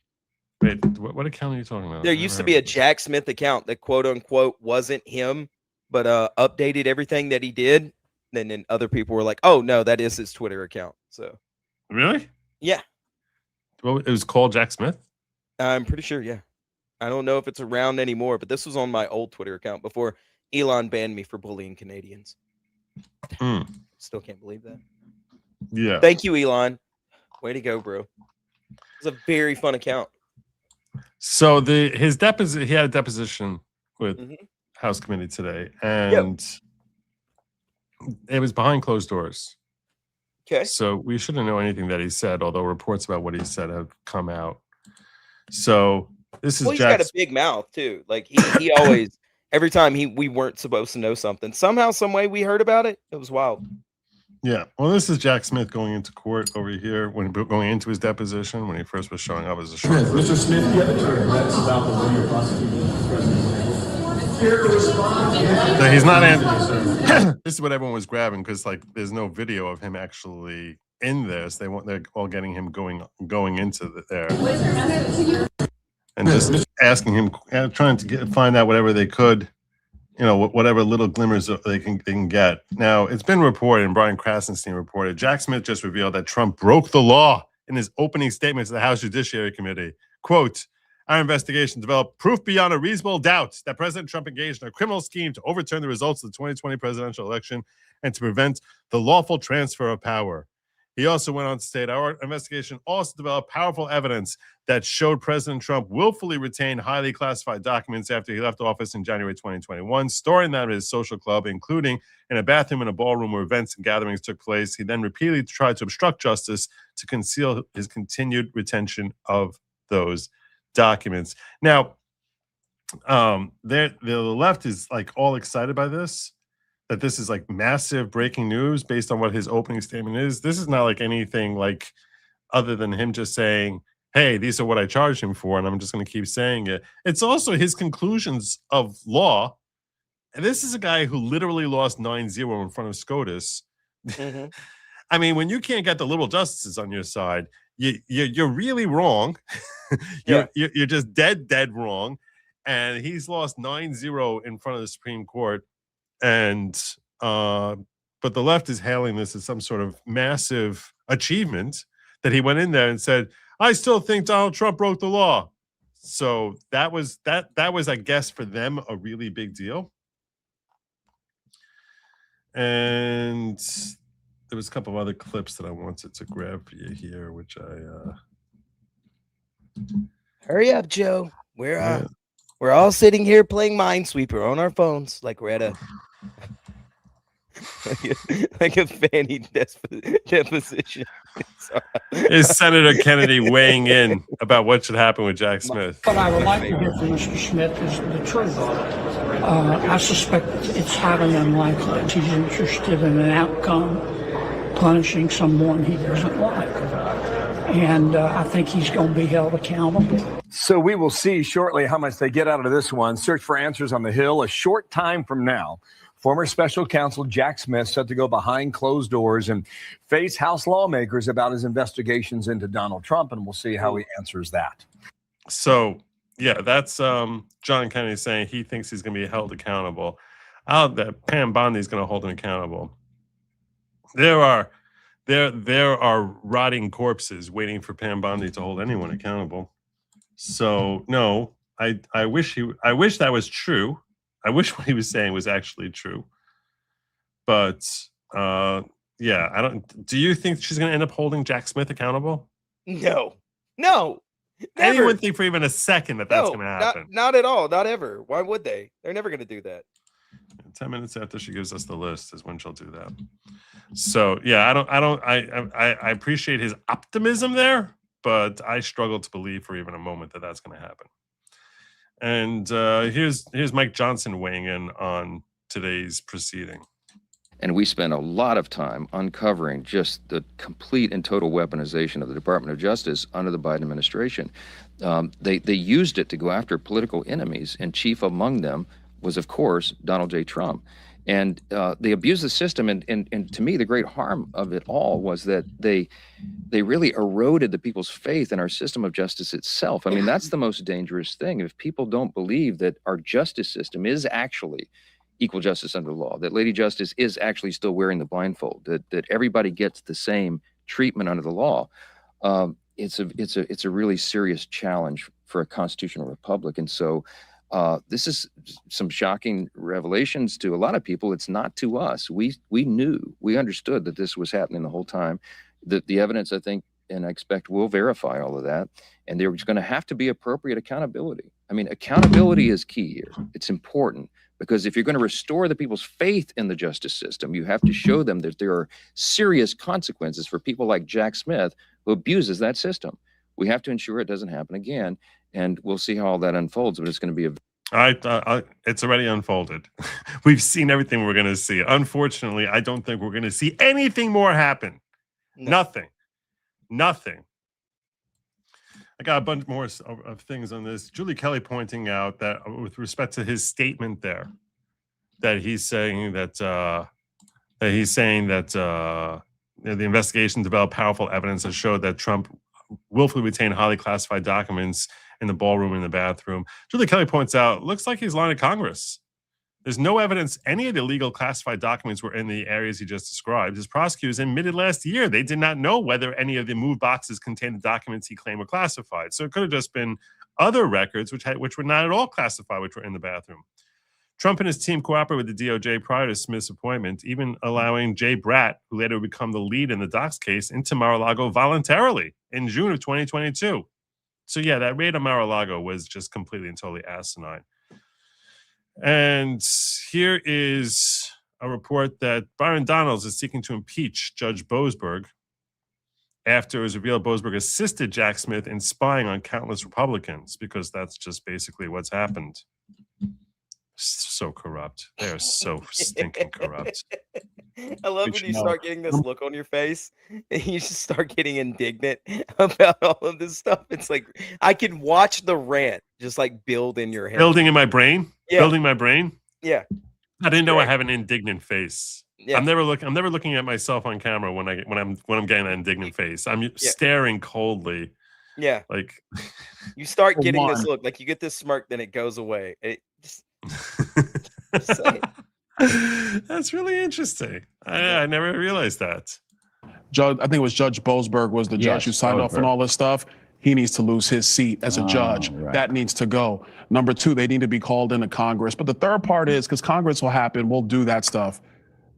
S2: Wait, what account are you talking about?
S3: There used to be a Jack Smith account that quote unquote wasn't him, but updated everything that he did. And then other people were like, "Oh no, that is his Twitter account." So
S2: Really?
S3: yeah,
S2: Well, it was called Jack Smith.
S3: I'm pretty sure. Yeah, I don't know if it's around anymore, but this was on my old Twitter account before Elon banned me for bullying Canadians. Still can't believe that.
S2: Yeah.
S3: Thank you, Elon. Way to go, bro. It's a very fun account.
S2: So he had a deposition with House Committee today, and it was behind closed doors.
S3: Okay.
S2: So we shouldn't know anything that he said, although reports about what he said have come out. So this is
S3: Well, he's got a big mouth too. Like he always, every time we weren't supposed to know something, somehow, some way we heard about it. It was wild.
S2: Yeah. Well, this is Jack Smith going into court over here when going into his deposition when he first was showing up as a short.
S9: Mr. Smith, you have any regrets about the way you're prosecuting President? Here to respond.
S2: So he's not answering. This is what everyone was grabbing because like there's no video of him actually in this. They're all getting him going into there and just asking him, trying to find out whatever they could. You know, whatever little glimmers they can get. Now, it's been reported, and Brian Krasenstein reported, Jack Smith just revealed that Trump broke the law in his opening statement to the House Judiciary Committee. Quote, our investigation developed proof beyond a reasonable doubt that President Trump engaged in a criminal scheme to overturn the results of the 2020 presidential election and to prevent the lawful transfer of power. He also went on to state, our investigation also developed powerful evidence that showed President Trump willfully retained highly classified documents after he left office in January 2021, storing them at his social club, including in a bathroom and a ballroom where events and gatherings took place. He then repeatedly tried to obstruct justice to conceal his continued retention of those documents. Now, the left is like all excited by this. That this is like massive breaking news based on what his opening statement is. This is not like anything like other than him just saying, hey, these are what I charged him for, and I'm just going to keep saying it. It's also his conclusions of law. And this is a guy who literally lost 9-0 in front of SCOTUS. I mean, when you can't get the liberal justices on your side, you're really wrong. You're just dead wrong. And he's lost 9-0 in front of the Supreme Court. And but the left is hailing this as some sort of massive achievement that he went in there and said, I still think Donald Trump broke the law. So that was, I guess, for them a really big deal. And there was a couple of other clips that I wanted to grab for you here, which I
S8: hurry up, Joe. We're all sitting here playing Minesweeper on our phones like we're at a like a Fani deposition.
S2: Is Senator Kennedy weighing in about what should happen with Jack Smith?
S10: What I would like to hear from Mr. Smith is the truth. I suspect it's highly unlikely that he's interested in an outcome punishing someone he doesn't like. And I think he's going to be held accountable.
S11: So we will see shortly how much they get out of this one. Search for answers on the Hill a short time from now. Former special counsel Jack Smith set to go behind closed doors and face House lawmakers about his investigations into Donald Trump, and we'll see how he answers that.
S2: So, yeah, that's John Kennedy saying he thinks he's going to be held accountable. That Pam Bondi is going to hold him accountable. There are rotting corpses waiting for Pam Bondi to hold anyone accountable. So no, I wish that was true. I wish what he was saying was actually true. But yeah, I don't. Do you think she's going to end up holding Jack Smith accountable?
S3: No.
S2: Never.
S3: Never.
S2: Anyone think for even a second that that's going to happen?
S3: Not at all. Not ever. Why would they? They're never going to do that.
S2: 10 minutes after she gives us the list is when she'll do that. So yeah, I appreciate his optimism there, but I struggle to believe for even a moment that that's going to happen. And here's Mike Johnson weighing in on today's proceeding.
S12: And we spent a lot of time uncovering just the complete and total weaponization of the Department of Justice under the Biden administration. They used it to go after political enemies, and chief among them was, of course, Donald J. Trump. And they abused the system, and to me, the great harm of it all was that they really eroded the people's faith in our system of justice itself. I mean, that's the most dangerous thing. If people don't believe that our justice system is actually equal justice under the law, that Lady Justice is actually still wearing the blindfold, that everybody gets the same treatment under the law, it's a really serious challenge for a constitutional republic. And so this is some shocking revelations to a lot of people. It's not to us. We understood that this was happening the whole time. The evidence, I think, and I expect will verify all of that. And there's going to have to be appropriate accountability. I mean, accountability is key here. It's important because if you're going to restore the people's faith in the justice system, you have to show them that there are serious consequences for people like Jack Smith, who abuses that system. We have to ensure it doesn't happen again. And we'll see how all that unfolds, but it's going to be
S2: it's already unfolded. We've seen everything we're going to see. Unfortunately, I don't think we're going to see anything more happen. No. Nothing. I got a bunch more of things on this. Julie Kelly pointing out that with respect to his statement there, that he's saying that the investigation developed powerful evidence that showed that Trump willfully retained highly classified documents in the ballroom and in the bathroom. Julie Kelly points out, looks like he's lying to Congress. There's no evidence any of the illegal classified documents were in the areas he just described. His prosecutors admitted last year they did not know whether any of the moved boxes contained the documents he claimed were classified. So it could have just been other records which were not at all classified, which were in the bathroom. Trump and his team cooperated with the DOJ prior to Smith's appointment, even allowing Jay Bratt, who later would become the lead in the docs case, into Mar-a-Lago voluntarily in June of 2022. So yeah, that raid on Mar-a-Lago was just completely and totally asinine. And here is a report that Byron Donalds is seeking to impeach Judge Boasberg after it was revealed Boasberg assisted Jack Smith in spying on countless Republicans, because that's just basically what's happened. So corrupt. They are so stinking corrupt.
S3: I love when you start getting this look on your face and you just start getting indignant about all of this stuff. It's like I can watch the rant just like build in your head.
S2: Building in my brain?
S3: Yeah.
S2: Building my brain?
S3: Yeah.
S2: I didn't know I have an indignant face.
S3: Yeah.
S2: I'm never looking at myself on camera when I'm getting that indignant face. I'm staring coldly.
S3: Yeah.
S2: Like
S3: you start getting this look, like you get this smirk, then it goes away. It just
S2: That's really interesting. I never realized that.
S9: Judge, I think it was Judge Boasberg was the judge who signed off on all this stuff. He needs to lose his seat as a judge. Right. That needs to go. Number two, they need to be called into Congress. But the third part is, because Congress will happen, we'll do that stuff.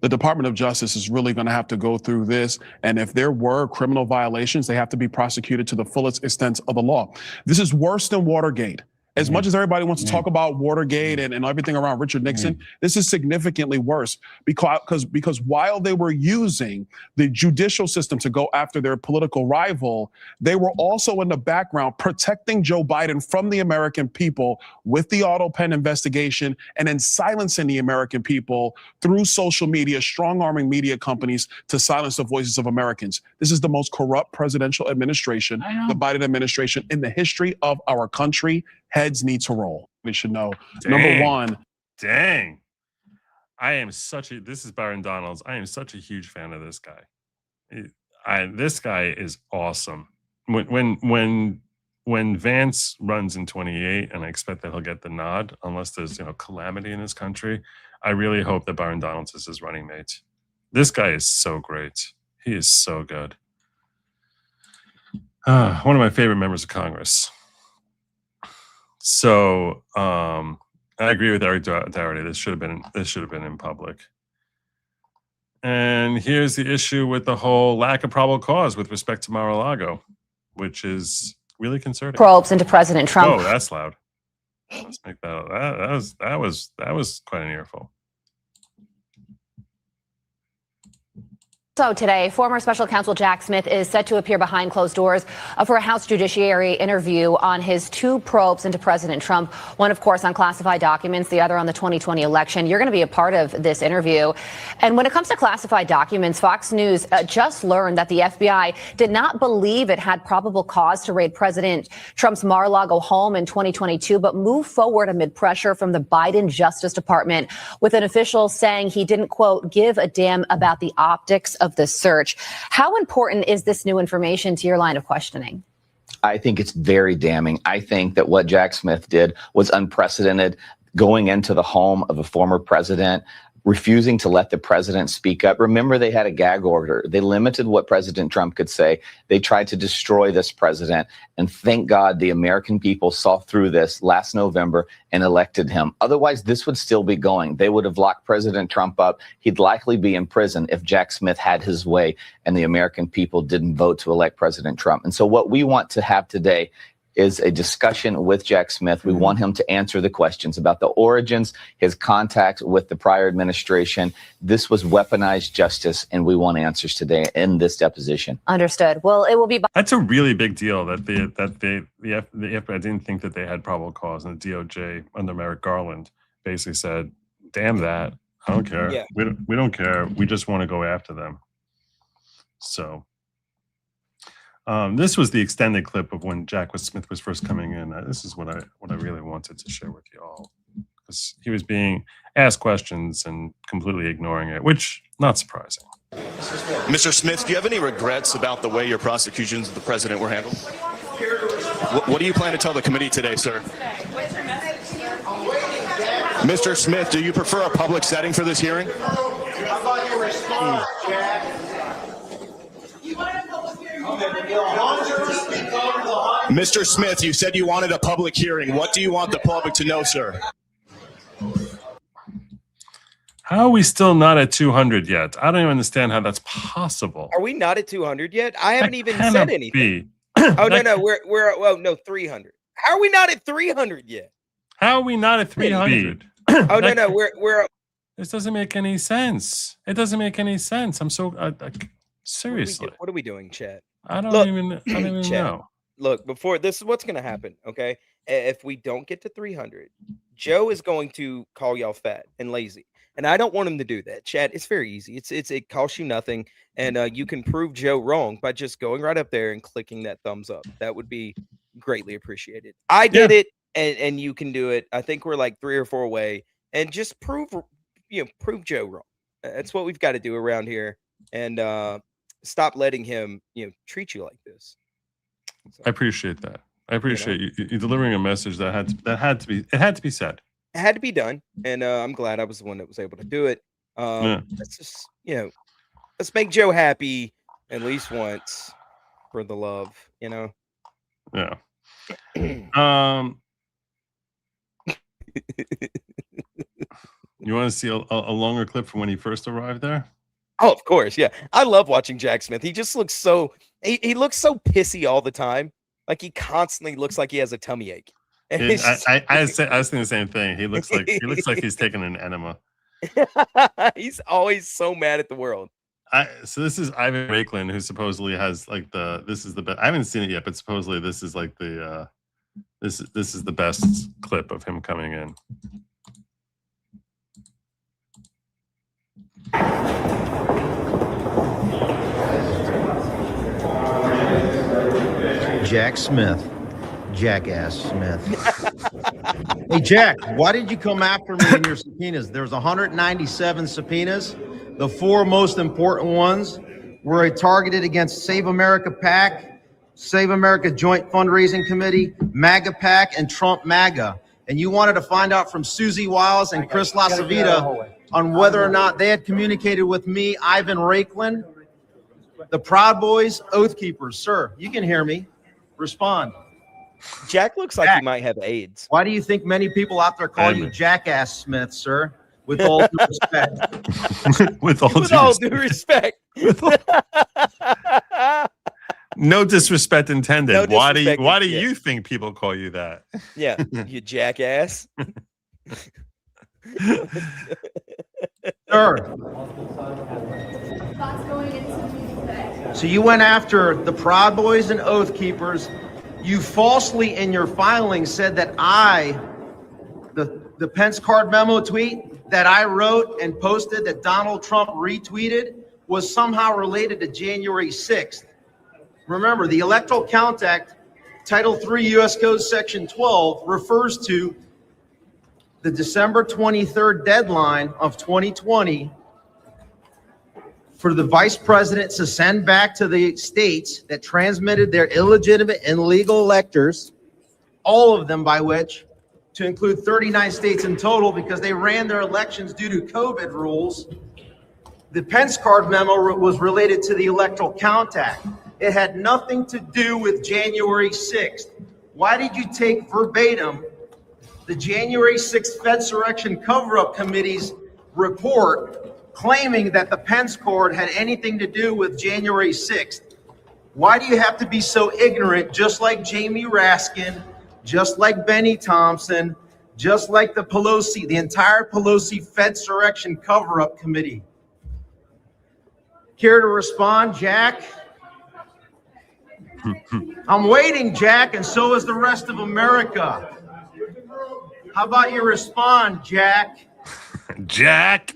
S9: The Department of Justice is really going to have to go through this. And if there were criminal violations, they have to be prosecuted to the fullest extent of the law. This is worse than Watergate. As much as everybody wants to talk about Watergate and everything around Richard Nixon, this is significantly worse because while they were using the judicial system to go after their political rival, they were also in the background protecting Joe Biden from the American people with the auto pen investigation and then silencing the American people through social media, strong-arming media companies to silence the voices of Americans. This is the most corrupt presidential administration, the Biden administration, in the history of our country. Heads need to roll. We should know. Number one.
S2: Dang. This is Byron Donalds. I am such a huge fan of this guy. This guy is awesome. When Vance runs in 28, and I expect that he'll get the nod unless there's calamity in this country, I really hope that Byron Donalds is his running mate. This guy is so great. He is so good. One of my favorite members of Congress. So I agree with Eric Doherty. This should have been in public. And here's the issue with the whole lack of probable cause with respect to Mar-a-Lago, which is really concerning.
S13: Probes into President Trump.
S2: Oh, that's loud. Let's make that was quite an earful.
S13: So today, former special counsel Jack Smith is set to appear behind closed doors for a House Judiciary interview on his 2 probes into President Trump. One, of course, on classified documents, the other on the 2020 election. You're going to be a part of this interview. And when it comes to classified documents, Fox News just learned that the FBI did not believe it had probable cause to raid President Trump's Mar-a-Lago home in 2022, but moved forward amid pressure from the Biden Justice Department, with an official saying he didn't, quote, give a damn about the optics of the search. How important is this new information to your line of questioning?
S14: I think it's very damning. I think that what Jack Smith did was unprecedented, going into the home of a former president, refusing to let the president speak up. Remember, they had a gag order. They limited what President Trump could say. They tried to destroy this president. And thank God the American people saw through this last November and elected him. Otherwise, this would still be going. They would have locked President Trump up. He'd likely be in prison if Jack Smith had his way and the American people didn't vote to elect President Trump. And so what we want to have today is a discussion with Jack Smith. We want him to answer the questions about the origins, his contact with the prior administration. This was weaponized justice, and we want answers today in this deposition.
S13: Understood. Well, it will be.
S2: That's a really big deal that the FBI didn't think that they had probable cause, and the DOJ under Merrick Garland basically said, "Damn that! I don't care.
S3: Yeah.
S2: We don't care. We just want to go after them." So. This was the extended clip of when Jack Smith was first coming in. This is what I really wanted to share with you all, because he was being asked questions and completely ignoring it, which not surprising.
S15: Mr. Smith, do you have any regrets about the way your prosecutions of the president were handled? What do you plan to tell the committee today, sir? Mr. Smith, do you prefer a public setting for this hearing? Mr. Smith, you said you wanted a public hearing. What do you want the public to know, sir?
S2: How are we still not at 200 yet? I don't even understand how that's possible.
S3: Are we not at 200 yet? I haven't even
S2: cannot
S3: said anything. Oh, no, we're no 300. How are we not at 300 yet?
S2: How are we not at 300?
S3: Oh, no, we're.
S2: This doesn't make any sense. It doesn't make any sense. I'm so seriously.
S3: What are we doing, Chad?
S2: I don't even
S3: Chad,
S2: know.
S3: Look, before this is what's going to happen. Okay, if we don't get to 300, Joe is going to call y'all fat and lazy, and I don't want him to do that. Chad, it's very easy. It costs you nothing, and you can prove Joe wrong by just going right up there and clicking that thumbs up. That would be greatly appreciated. I did it, and you can do it. I think we're like 3 or 4 away, and just prove Joe wrong. That's what we've got to do around here, and stop letting him treat you like this. So,
S2: I appreciate that. I appreciate you delivering a message that had to be said.
S3: It had to be done, and I'm glad I was the one that was able to do it. Let's just let's make Joe happy at least once for the love,
S2: Yeah. You want to see a longer clip from when he first arrived there?
S3: Oh, of course, yeah. I love watching Jack Smith. He just looks so he looks so pissy all the time. Like he constantly looks like he has a tummy ache. And
S2: I was thinking the same thing. He looks like he's taking an enema.
S3: He's always so mad at the world.
S2: So this is Ivan Raiklan, who supposedly has like this is the best. I haven't seen it yet, but supposedly this is like the this is the best clip of him coming in.
S16: Jack Smith. Jackass Smith. Hey, Jack, why did you come after me in your subpoenas? There's 197 subpoenas. The 4 most important ones were targeted against Save America PAC, Save America Joint Fundraising Committee, MAGA PAC, and Trump MAGA. And you wanted to find out from Susie Wiles and Chris LaCivita on whether or not they had communicated with me, Ivan Raiklan, the Proud Boys, Oath Keepers. Sir, you can hear me. Respond.
S3: Jack looks like he might have AIDS.
S16: Why do you think many people out there call you Jackass Smith, sir? With all due respect.
S2: With all due respect. No disrespect intended.
S3: No disrespect
S2: why do you think people call you that?
S3: Yeah, you jackass.
S16: Sir.
S4: Thoughts going into
S16: So you went after the Proud Boys and Oath Keepers. You falsely in your filing said that the Pence card memo tweet that I wrote and posted that Donald Trump retweeted was somehow related to January 6th. Remember, the Electoral Count Act, Title 3 U.S. Code Section 12 refers to the December 23rd deadline of 2020 for the vice president to send back to the states that transmitted their illegitimate and illegal electors, all of them by which, to include 39 states in total because they ran their elections due to COVID rules. The Pence card memo was related to the Electoral Count Act. It had nothing to do with January 6th. Why did you take verbatim the January 6th Fedsurrection Cover-Up Committee's report claiming that the Pence card had anything to do with January 6th? Why do you have to be so ignorant, just like Jamie Raskin, just like Benny Thompson, just like the Pelosi, the entire Pelosi Fedsurrection Cover-Up Committee? Care to respond, Jack? I'm waiting, Jack, and so is the rest of America. How about you respond, Jack?
S2: Jack,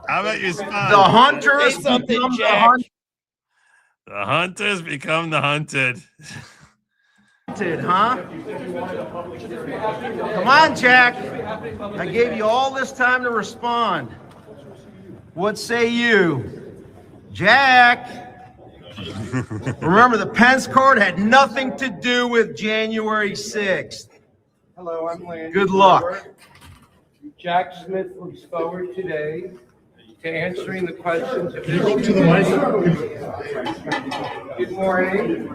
S2: how about you respond?
S16: The hunters become the hunted.
S2: The hunters become the hunted.
S16: Huh? Come on, Jack. I gave you all this time to respond. What say you? Jack? Remember, the Pence card had nothing to do with January 6th.
S17: Hello, I'm Landon.
S16: Good luck.
S17: Jack Smith looks forward today to answering the questions of this
S10: Go to the mic.
S17: Good morning.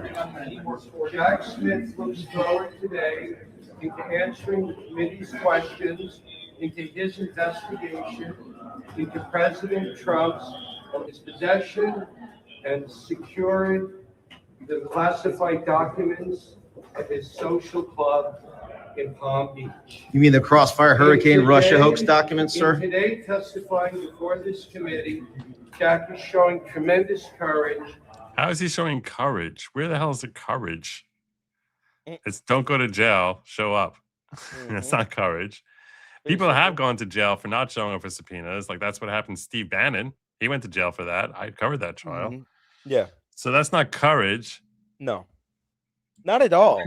S17: Jack Smith looks forward today into answering the committee's questions into his investigation into President Trump's his possession and securing the classified documents at his social club in Palm Beach.
S16: You mean the Crossfire Hurricane Russia hoax documents, sir?
S17: Today, testifying before this committee, Jack is showing tremendous courage.
S2: How is he showing courage? Where the hell is the courage? It's don't go to jail, show up. That's not courage. People have gone to jail for not showing up for subpoenas. Like that's what happened to Steve Bannon. He went to jail for that. I covered that trial.
S3: Yeah.
S2: So that's not courage.
S3: No. Not at all.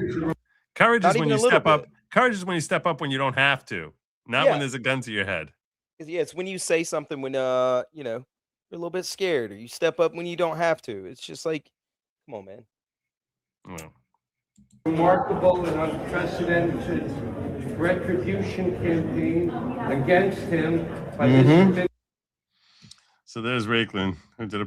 S2: Courage
S3: Not
S2: is when
S3: even
S2: you
S3: a little
S2: step up. Courage is when you step up when you don't have to, not
S3: Yeah.
S2: when there's a gun to your head.
S3: Yeah, it's when you say something when you know, you're a little bit scared, or you step up when you don't have to. It's just like, come on, man.
S2: Yeah.
S17: Remarkable and unprecedented retribution campaign against him by this.
S2: So there's Raiklen, who did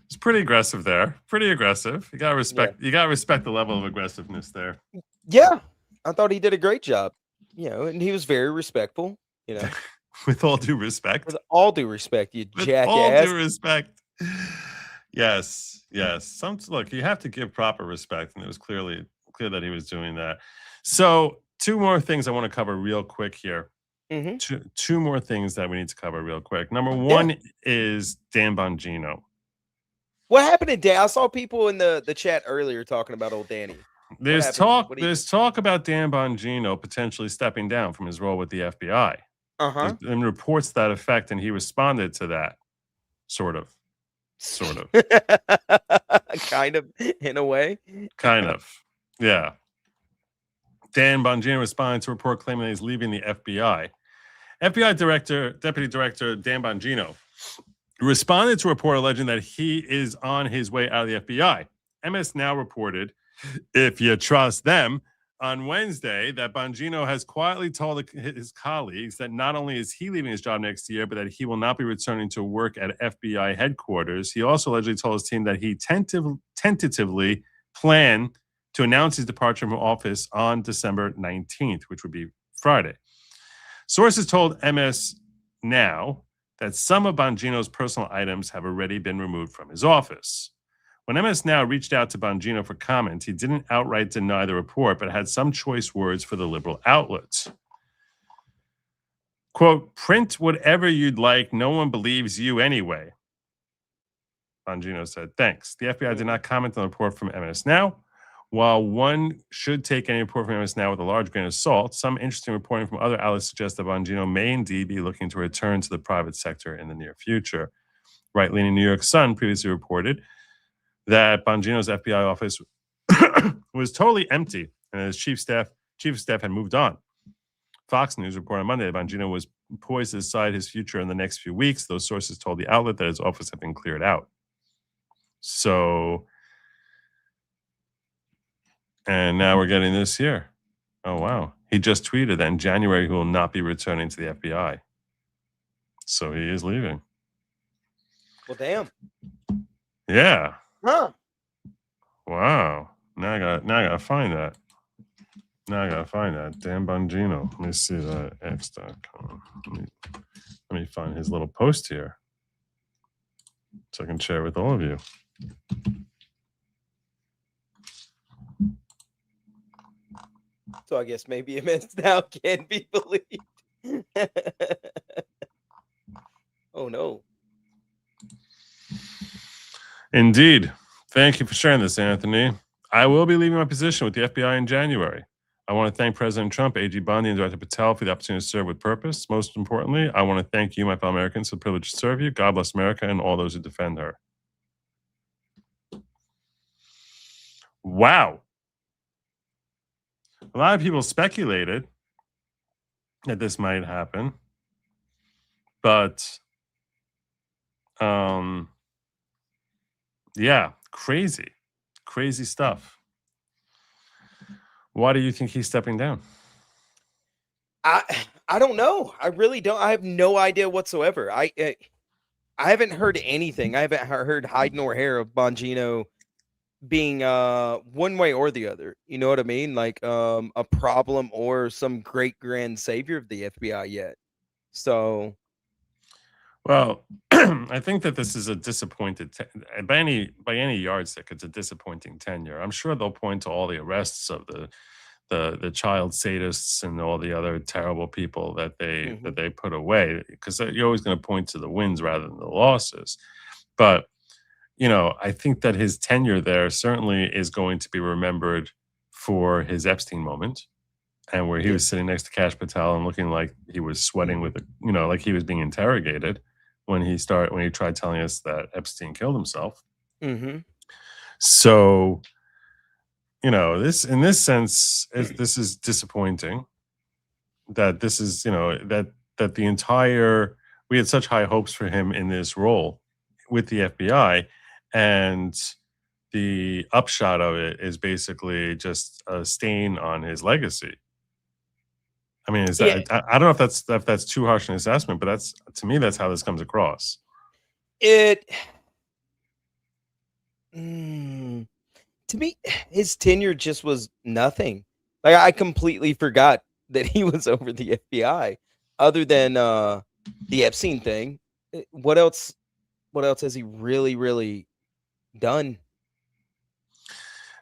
S2: it's pretty aggressive there. Pretty aggressive. You gotta respect. You gotta respect the level of aggressiveness there.
S3: Yeah, I thought he did a great job. You know, and he was very respectful. You know,
S2: With all due respect.
S3: with all due respect, you
S2: With
S3: jackass.
S2: all due respect. Yes. Look, you have to give proper respect, and it was clear that he was doing that. So, two more things I want to cover real quick here. Two more things that we need to cover real quick. Number one is Dan Bongino.
S3: What happened to Dan? I saw people in the chat earlier talking about old Danny.
S2: There's talk about Dan Bongino potentially stepping down from his role with the FBI. There's been reports to that effect, and he responded to that. Sort of.
S3: Kind of, in a way.
S2: Kind of. Yeah. Dan Bongino responded to a report claiming that he's leaving the FBI. Deputy Director Dan Bongino responded to a report alleging that he is on his way out of the FBI. MS Now reported, if you trust them, on Wednesday that Bongino has quietly told his colleagues that not only is he leaving his job next year, but that he will not be returning to work at FBI headquarters. He also allegedly told his team that he tentatively planned to announce his departure from office on December 19th, which would be Friday. Sources told MS Now that some of Bongino's personal items have already been removed from his office. When MS Now reached out to Bongino for comment, he didn't outright deny the report, but had some choice words for the liberal outlets. Quote, print whatever you'd like. No one believes you anyway. Bongino said, thanks. The FBI did not comment on the report from MS Now. While one should take any report from MS Now with a large grain of salt, some interesting reporting from other outlets suggests that Bongino may indeed be looking to return to the private sector in the near future. Right-leaning New York Sun previously reported that Bongino's FBI office was totally empty and his chief of staff had moved on. Fox News reported on Monday that Bongino was poised to decide his future in the next few weeks. Those sources told the outlet that his office had been cleared out. So, and now we're getting this here. Oh, wow. He just tweeted that in January he will not be returning to the FBI. So he is leaving.
S3: Well, damn.
S2: Yeah.
S3: Huh.
S2: Wow. Now I gotta find that. Dan Bongino. Let me see that. X.com. Let me find his little post here so I can share with all of you.
S3: So I guess maybe MS Now can be believed. Oh, no.
S2: Indeed. Thank you for sharing this, Anthony. I will be leaving my position with the FBI in January. I want to thank President Trump, AG Bondi, and Director Patel for the opportunity to serve with purpose. Most importantly, I want to thank you, my fellow Americans, for the privilege to serve you. God bless America and all those who defend her. Wow. A lot of people speculated that this might happen, but yeah, crazy stuff. Why do you think he's stepping down?
S3: I don't know. I really don't. I have no idea whatsoever. I haven't heard anything. I haven't heard hide nor hair of Bongino being one way or the other. You know what I mean? Like a problem or some great grand savior of the FBI yet. So,
S2: well, I think that this is a disappointed by any yardstick. It's a disappointing tenure. I'm sure they'll point to all the arrests of the child sadists and all the other terrible people that they put away, because you're always going to point to the wins rather than the losses. But you know, I think that his tenure there certainly is going to be remembered for his Epstein moment, and where he was sitting next to Kash Patel and looking like he was sweating with like he was being interrogated when he tried telling us that Epstein killed himself.
S3: Mm-hmm.
S2: So, you know, in this sense, this is disappointing. That this is, that the entire, we had such high hopes for him in this role with the FBI, and the upshot of it is basically just a stain on his legacy. I mean, is that, I don't know if that's too harsh an assessment, but to me, that's how this comes across.
S3: To me, his tenure just was nothing. Like, I completely forgot that he was over the FBI, other than the Epstein thing. What else has he really done?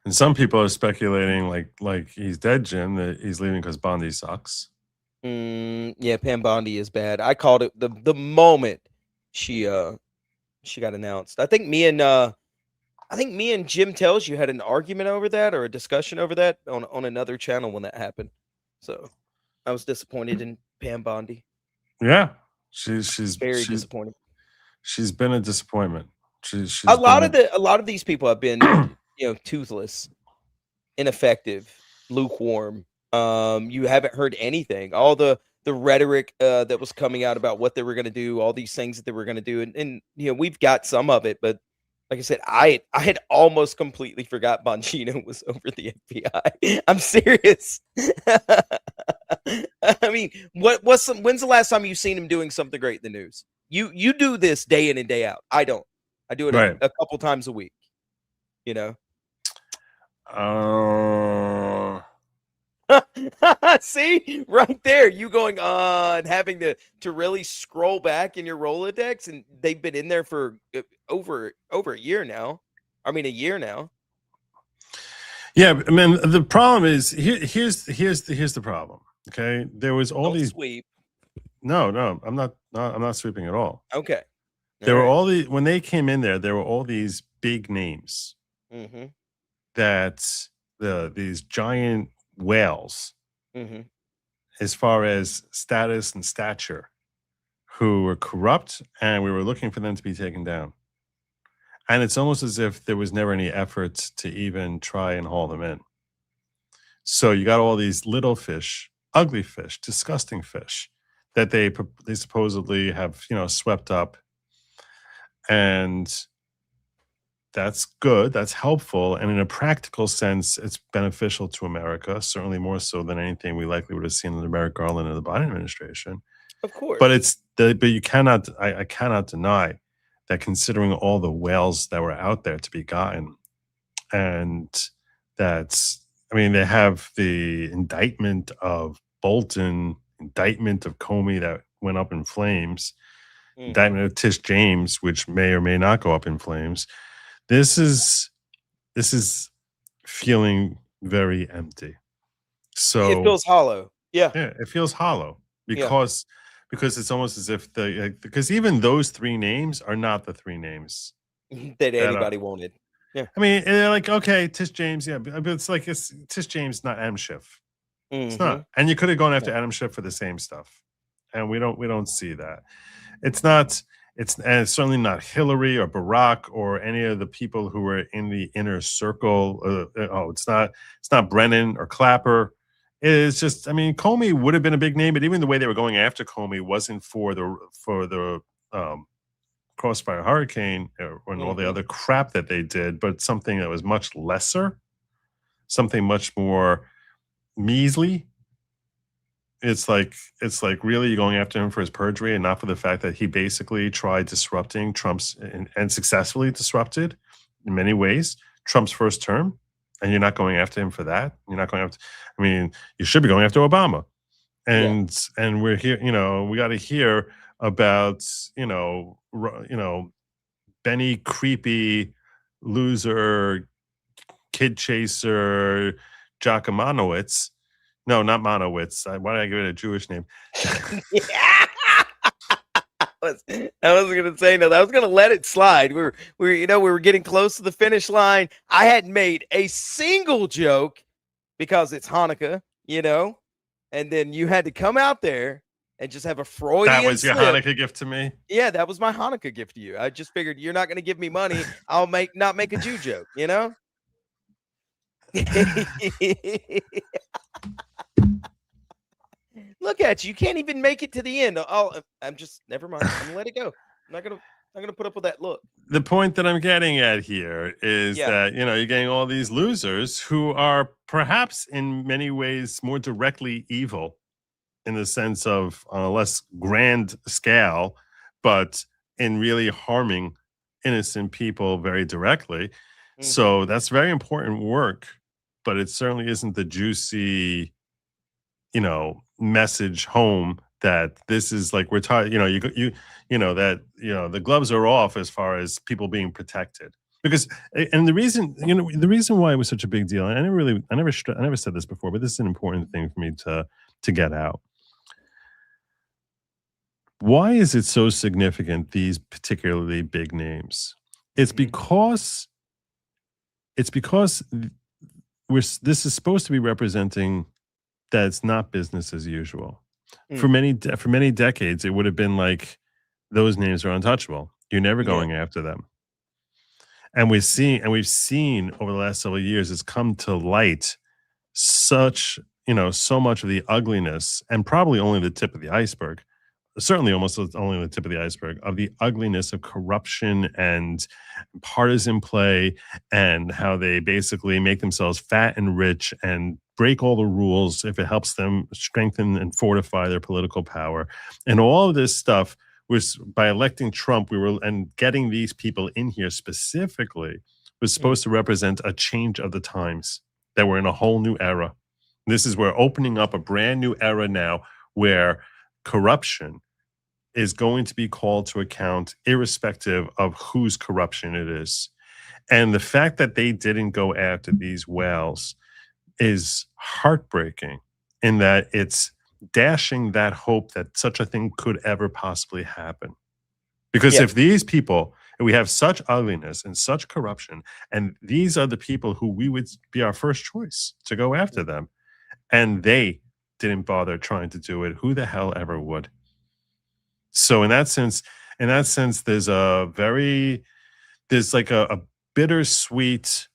S2: And some people are speculating like he's dead, Jim, that he's leaving because Bondi sucks.
S3: Yeah, Pam Bondi is bad. I called it the moment she got announced. I think me and Jim Tells You had an argument over that, or a discussion over that on another channel when that happened. So I was disappointed in Pam Bondi.
S2: Yeah, she's
S3: very disappointing.
S2: She's been a disappointment. She's
S3: a lot of these people have been, toothless, ineffective, lukewarm. You haven't heard anything. All the rhetoric that was coming out about what they were going to do, all these things that they were going to do, and we've got some of it, but like I said, I had almost completely forgot Bongino was over the FBI. I'm serious. I mean, when's the last time you've seen him doing something great in the news? You do this day in and day out. I don't. I do it a couple times a week. See, right there, you going on having to really scroll back in your Rolodex, and they've been in there for over a year now. I mean, a year now.
S2: Yeah, I mean, the problem is here's the problem. Okay, there was all these
S3: sweep.
S2: No, I'm not sweeping at all.
S3: Okay.
S2: There were all the when they came in there were all these big names
S3: Mm-hmm.
S2: that these giant whales,
S3: Mm-hmm.
S2: as far as status and stature, who were corrupt, and we were looking for them to be taken down. And it's almost as if there was never any effort to even try and haul them in. So you got all these little fish, ugly fish, disgusting fish that they supposedly have, swept up. And that's good. That's helpful. And in a practical sense, it's beneficial to America, certainly more so than anything we likely would have seen in the Merrick Garland and the Biden administration.
S3: Of course.
S2: But you cannot, I cannot deny that, considering all the whales that were out there to be gotten, and they have the indictment of Bolton, indictment of Comey that went up in flames, indictment of Tish James, which may or may not go up in flames. This is feeling very empty. So
S3: it feels hollow. Yeah,
S2: it feels hollow because it's almost as if because even those three names are not the three names
S3: that anybody wanted. Yeah,
S2: I mean, they're like, okay, Tish James, but it's like it's Tish James, not Adam Schiff. It's not, and you could have gone after Adam Schiff for the same stuff, and we don't see that. It's not. It's certainly not Hillary or Barack or any of the people who were in the inner circle. It's not Brennan or Clapper. It's just, Comey would have been a big name, but even the way they were going after Comey wasn't for the Crossfire Hurricane and all the other crap that they did, but something that was much lesser, something much more measly. It's like really you're going after him for his perjury and not for the fact that he basically tried disrupting Trump's and successfully disrupted in many ways Trump's first term, and you're not going after him for that. You're not going after. You should be going after Obama, and we're here. We got to hear about Benny creepy loser kid chaser Giacomanowicz. No, not Monowitz. Why did I give it a Jewish name?
S3: I wasn't gonna say no. I was gonna let it slide. We were getting close to the finish line. I hadn't made a single joke because it's Hanukkah, and then you had to come out there and just have a Freudian
S2: That was your
S3: slip.
S2: Hanukkah gift to me?
S3: Yeah, that was my Hanukkah gift to you. I just figured you're not gonna give me money. I'll not make a Jew joke, Look at you. You can't even make it to the end. I'm just never mind. I'm gonna let it go. I'm not gonna put up with that look.
S2: The point that I'm getting at here is that you're getting all these losers who are perhaps in many ways more directly evil, in the sense of on a less grand scale, but in really harming innocent people very directly. So that's very important work, but it certainly isn't the juicy message home that this is like we're talking. The gloves are off as far as people being protected, because the reason why it was such a big deal, and I never said this before, but this is an important thing for me to get out. Why is it so significant, these particularly big names? It's because this is supposed to be representing that it's not business as usual. For many decades, it would have been like those names are untouchable. You're never going after them. And we've seen over the last several years, it's come to light so much of the ugliness, and probably only the tip of the iceberg. Certainly almost only the tip of the iceberg of the ugliness of corruption and partisan play, and how they basically make themselves fat and rich and break all the rules if it helps them strengthen and fortify their political power. And all of this stuff was, by electing Trump, and getting these people in here specifically, was supposed to represent a change of the times, that we're in a whole new era. This is, we're opening up a brand new era now where corruption is going to be called to account irrespective of whose corruption it is. And the fact that they didn't go after these whales is heartbreaking, in that it's dashing that hope that such a thing could ever possibly happen. Because if these people, and we have such ugliness and such corruption, and these are the people who we would be our first choice to go after them, and they didn't bother trying to do it, who the hell ever would? So in that sense, there's like a bittersweet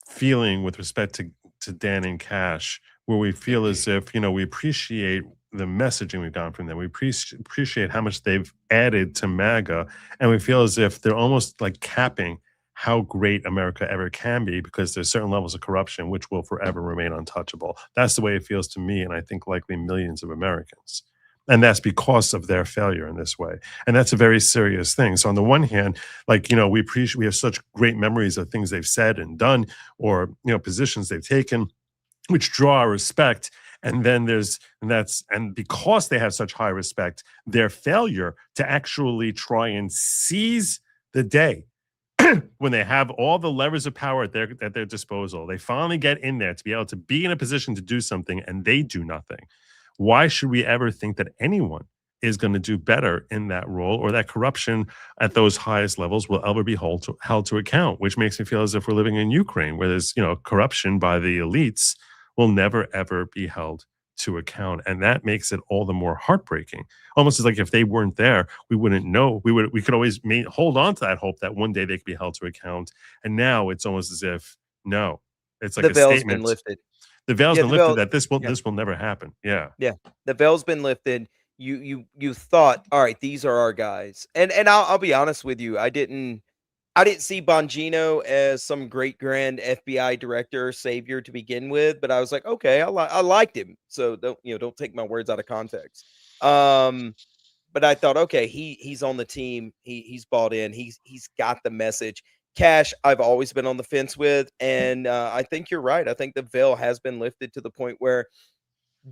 S2: feeling with respect to Dan and Cash, where we feel as if, we appreciate the messaging we've gotten from them. We appreciate how much they've added to MAGA, and we feel as if they're almost like capping how great America ever can be, because there's certain levels of corruption which will forever remain untouchable. That's the way it feels to me, and I think likely millions of Americans. And that's because of their failure in this way. And that's a very serious thing. So on the one hand, like, we have such great memories of things they've said and done, or, positions they've taken, which draw our respect. And then and because they have such high respect, their failure to actually try and seize the day when they have all the levers of power at their disposal, they finally get in there to be able to be in a position to do something, and they do nothing. Why should we ever think that anyone is going to do better in that role, or that corruption at those highest levels will ever be held to account? Which makes me feel as if we're living in Ukraine, where there's, corruption by the elites will never, ever be held to account. And that makes it all the more heartbreaking. Almost as like if they weren't there, we wouldn't know. We could always hold on to that hope that one day they could be held to account. And now it's almost as if, no, it's like
S3: The
S2: a
S3: veil's
S2: statement.
S3: been lifted.
S2: The veil's
S3: Yeah,
S2: been
S3: the
S2: lifted
S3: veil-
S2: that this will never happen. Yeah.
S3: Yeah, the veil's been lifted. You thought, all right, these are our guys, and I'll be honest with you, I didn't see Bongino as some great grand FBI director or savior to begin with, but I was like, okay, I liked him, so don't take my words out of context. But I thought, okay, he's on the team, he's bought in, he's got the message. Cash, I've always been on the fence with, and I think you're right. I think the veil has been lifted to the point where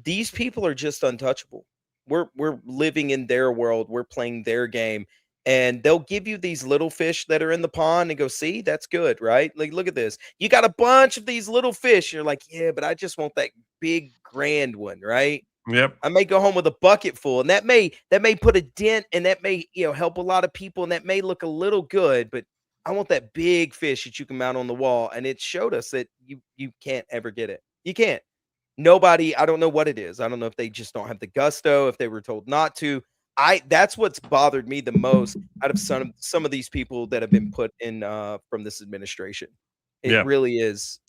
S3: these people are just untouchable. We're living in their world. We're playing their game, and they'll give you these little fish that are in the pond and go, see, that's good, right? Like, look at this. You got a bunch of these little fish. You're like, yeah, but I just want that big grand one, right?
S2: Yep.
S3: I may go home with a bucket full, and that may put a dent, and that may help a lot of people, and that may look a little good, but I want that big fish that you can mount on the wall. And it showed us that you can't ever get it. You can't. Nobody, I don't know what it is. I don't know if they just don't have the gusto, if they were told not to. That's what's bothered me the most out of some of these people that have been put in from this administration. It really is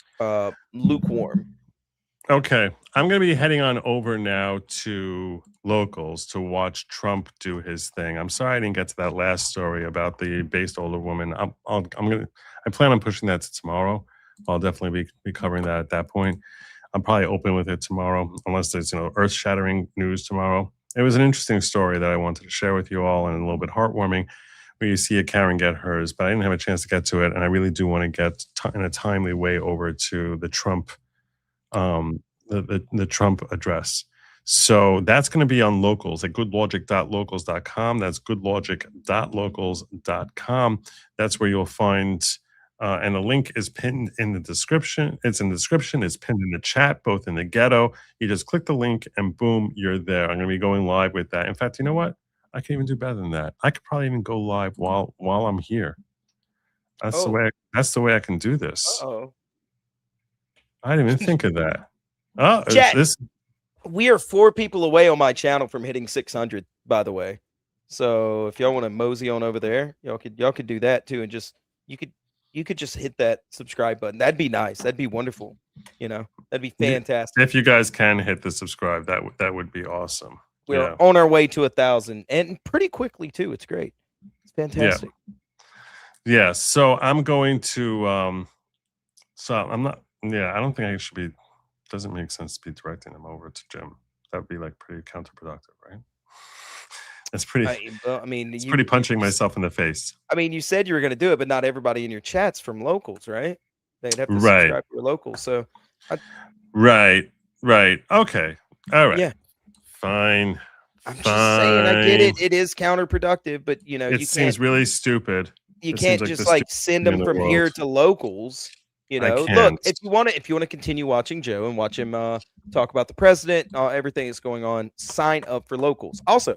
S3: lukewarm.
S2: Okay, I'm going to be heading on over now to locals to watch Trump do his thing. I'm sorry I didn't get to that last story about the based older woman. I plan on pushing that to tomorrow. I'll definitely be covering that at that point. I'm probably open with it tomorrow, unless there's earth-shattering news tomorrow. It was an interesting story that I wanted to share with you all, and a little bit heartwarming, where you see a Karen get hers, but I didn't have a chance to get to it, and I really do want to get in a timely way over to the Trump. The Trump address. So that's going to be on locals at goodlogic.locals.com. That's goodlogic.locals.com. That's where you'll find, and the link is pinned in the description. It's in the description. It's pinned in the chat, both in the ghetto. You just click the link and boom, you're there. I'm going to be going live with that. In fact, you know what? I can even do better than that. I could probably even go live while I'm here. That's the way I can do this.
S3: Uh-oh.
S2: I didn't even think of that. Oh,
S3: Jack, we are 4 people away on my channel from hitting 600, by the way. So if y'all want to mosey on over there, y'all could do that too, and just you could just hit that subscribe button. That'd be nice. That'd be wonderful. That'd be fantastic.
S2: If you guys can hit the subscribe, that would be awesome.
S3: We're on our way to 1,000, and pretty quickly too. It's great. It's fantastic.
S2: Yeah. So I'm going to. So I'm not. Yeah, I don't think I should be. Doesn't make sense to be directing them over to Jim. That would be like pretty counterproductive, right? It's pretty. It's pretty punching myself in the face.
S3: I mean, you said you were going to do it, but not everybody in your chat's from locals, right? They'd have to subscribe to your locals. So,
S2: Right. Okay. All right.
S3: Yeah.
S2: Fine.
S3: I'm just saying, I get it. It is counterproductive, but
S2: it seems really stupid.
S3: You can't just like send them from here to locals. Look, if you want to continue watching Joe and watch him talk about the president, everything that's going on, sign up for locals. Also,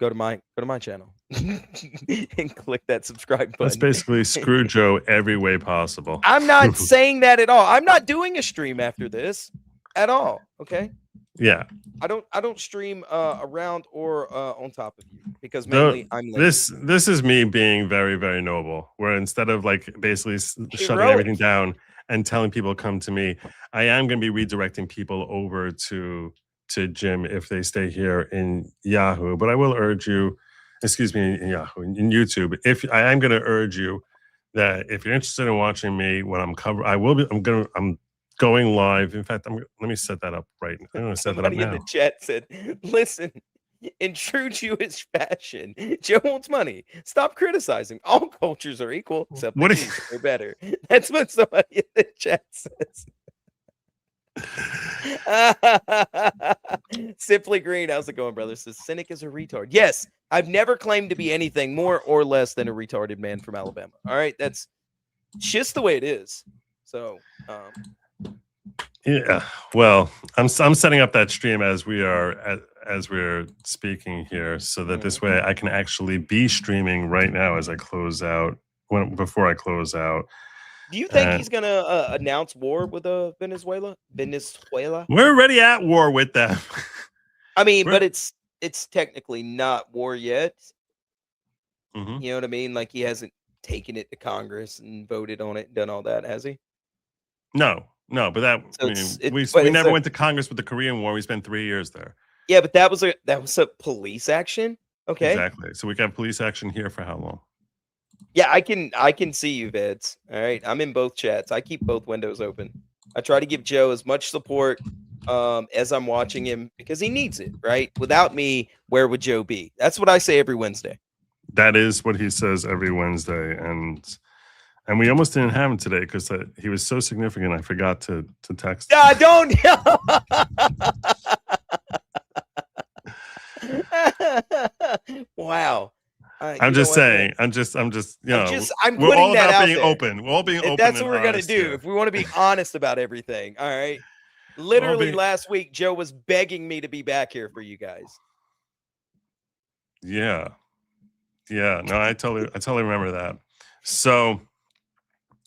S3: go to my channel. and click that subscribe button.
S2: That's basically screw Joe every way possible.
S3: I'm not saying that at all. I'm not doing a stream after this at all. Okay.
S2: Yeah.
S3: I don't stream around or on top of you because mainly I'm lazy.
S2: This is me being very, very noble, where instead of like basically shutting
S3: Heroic.
S2: everything down and telling people come to me, I am going to be redirecting people over to Jim if they stay here in Yahoo. But I will urge you, excuse me, in Yahoo, in YouTube, if I am going to urge you that if you're interested in watching me when I'm I'm going live. In fact, let me set that up right now. I'm going to set that up
S3: Somebody
S2: now.
S3: in the chat said, listen, in true Jewish fashion, Joe wants money. Stop criticizing. All cultures are equal, except the Jews are better. That's what somebody in the chat says. Simply Green, how's it going, brother? Says Cynic is a retard. Yes, I've never claimed to be anything more or less than a retarded man from Alabama. All right, that's just the way it is. So,
S2: yeah, well, I'm setting up that stream as we're speaking here, so that this way I can actually be streaming right now as I close out. Before I close out.
S3: Do you think he's gonna announce war with Venezuela?
S2: We're already at war with them.
S3: I mean, but it's technically not war yet.
S2: Mm-hmm.
S3: You know what I mean? Like he hasn't taken it to Congress and voted on it, and done all that, has he?
S2: No, but that
S3: So
S2: we never went to Congress with the Korean War. We spent 3 years there.
S3: Yeah, but that was a police action. Okay,
S2: exactly. So we can have police action here for how long?
S3: Yeah, I can see you, Veds. All right, I'm in both chats. I keep both windows open. I try to give Joe as much support as I'm watching him because he needs it. Right? Without me, where would Joe be? That's what I say every Wednesday.
S2: That is what he says every Wednesday, and we almost didn't have him today because he was so significant. I forgot to text.
S3: Don't. Wow.
S2: I'm just saying. I'm just. You know.
S3: I'm
S2: we're
S3: putting
S2: all
S3: that
S2: about
S3: out
S2: being
S3: there.
S2: open. We're all being open.
S3: That's
S2: and
S3: what we're gonna
S2: honest
S3: do.
S2: here.
S3: If we want to be honest about everything, all right. Literally last week, Joe was begging me to be back here for you guys.
S2: Yeah. No, I totally remember that. So,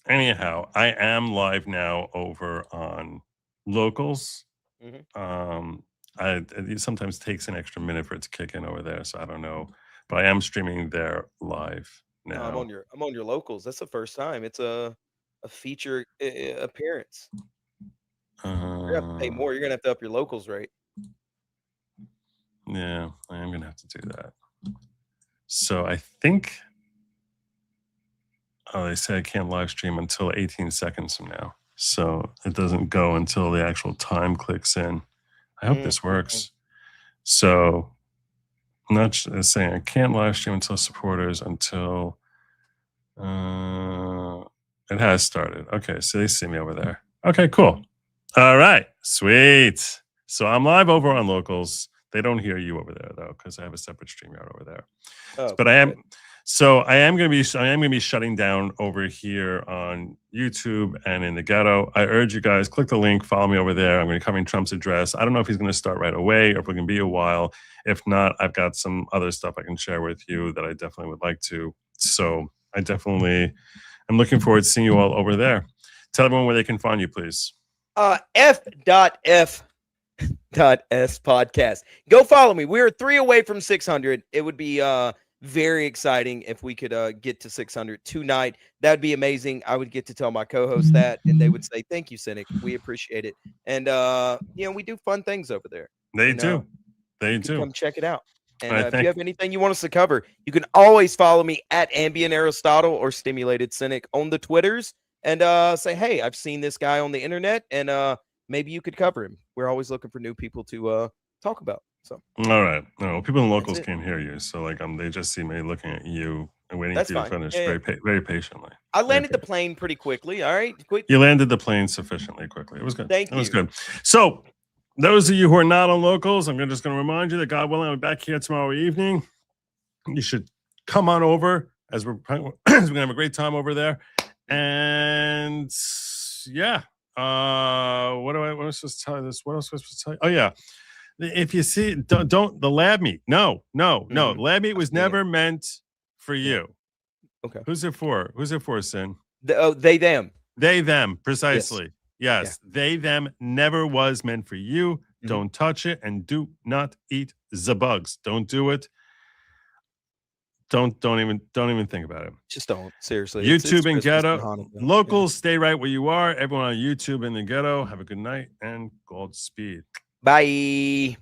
S2: anyhow, I am live now over on Locals.
S3: Mm-hmm.
S2: It sometimes takes an extra minute for it to kick in over there, so I don't know. But I am streaming there live now.
S3: No, I'm on your Locals. That's the first time. It's a feature appearance. You're gonna have to pay more. You're gonna have to up your Locals rate.
S2: Yeah, I am gonna have to do that. So I think they say I can't live stream until 18 seconds from now. So it doesn't go until the actual time clicks in. I hope this works. So I'm not saying I can't live stream until supporters until it has started. Okay, so they see me over there. Okay, cool. All right, sweet. So I'm live over on Locals. They don't hear you over there though, because I have a separate StreamYard over there.
S3: Oh,
S2: but I am. So I am going to be shutting down over here on YouTube and in the ghetto. I urge you guys, click the link, follow me over there. I'm going to be covering Trump's address. I don't know if he's going to start right away or if we're going to be a while. If not, I've got some other stuff I can share with you that I definitely would like to. So I definitely am looking forward to seeing you all over there. Tell everyone where they can find you, please.
S3: F.S podcast. Go follow me. We're 3 away from 600. It would be very exciting if we could get to 600 tonight. That'd be amazing. I would get to tell my co-host that, and they would say, "Thank you, Cynic. We appreciate it." And we do fun things over there.
S2: They do.
S3: Come check it out. And if you have anything you want us to cover, you can always follow me at Ambient Aristotle or Stimulated Cynic on the Twitters, and say, "Hey, I've seen this guy on the internet, and maybe you could cover him." We're always looking for new people to talk about. So
S2: all right. No, people in Locals can't hear you, so they just see me looking at you and waiting for you to finish very patiently.
S3: I landed the plane pretty quickly. All right,
S2: you landed the plane sufficiently quickly. It was good.
S3: Thank you.
S2: It was good. So those of you who are not on Locals, I'm just going to remind you that God willing, I'll be back here tomorrow evening. You should come on over as we're going to have a great time over there. And yeah. What am I supposed to tell you this? What else was I supposed to tell you? Oh yeah. If you see, don't the lab meat. No. Lab meat was never meant for you.
S3: Okay.
S2: Who's it for? Who's it for, Sin?
S3: They, them.
S2: They, them, precisely. Yes. They, them never was meant for you. Don't touch it and do not eat the bugs. Don't do it. Don't even think about it.
S3: Just don't. Seriously.
S2: YouTube
S3: it's
S2: and
S3: Christmas
S2: ghetto.
S3: and Hanukkah.
S2: Locals, stay right where you are. Everyone on YouTube in the ghetto, have a good night and Godspeed.
S3: Bye.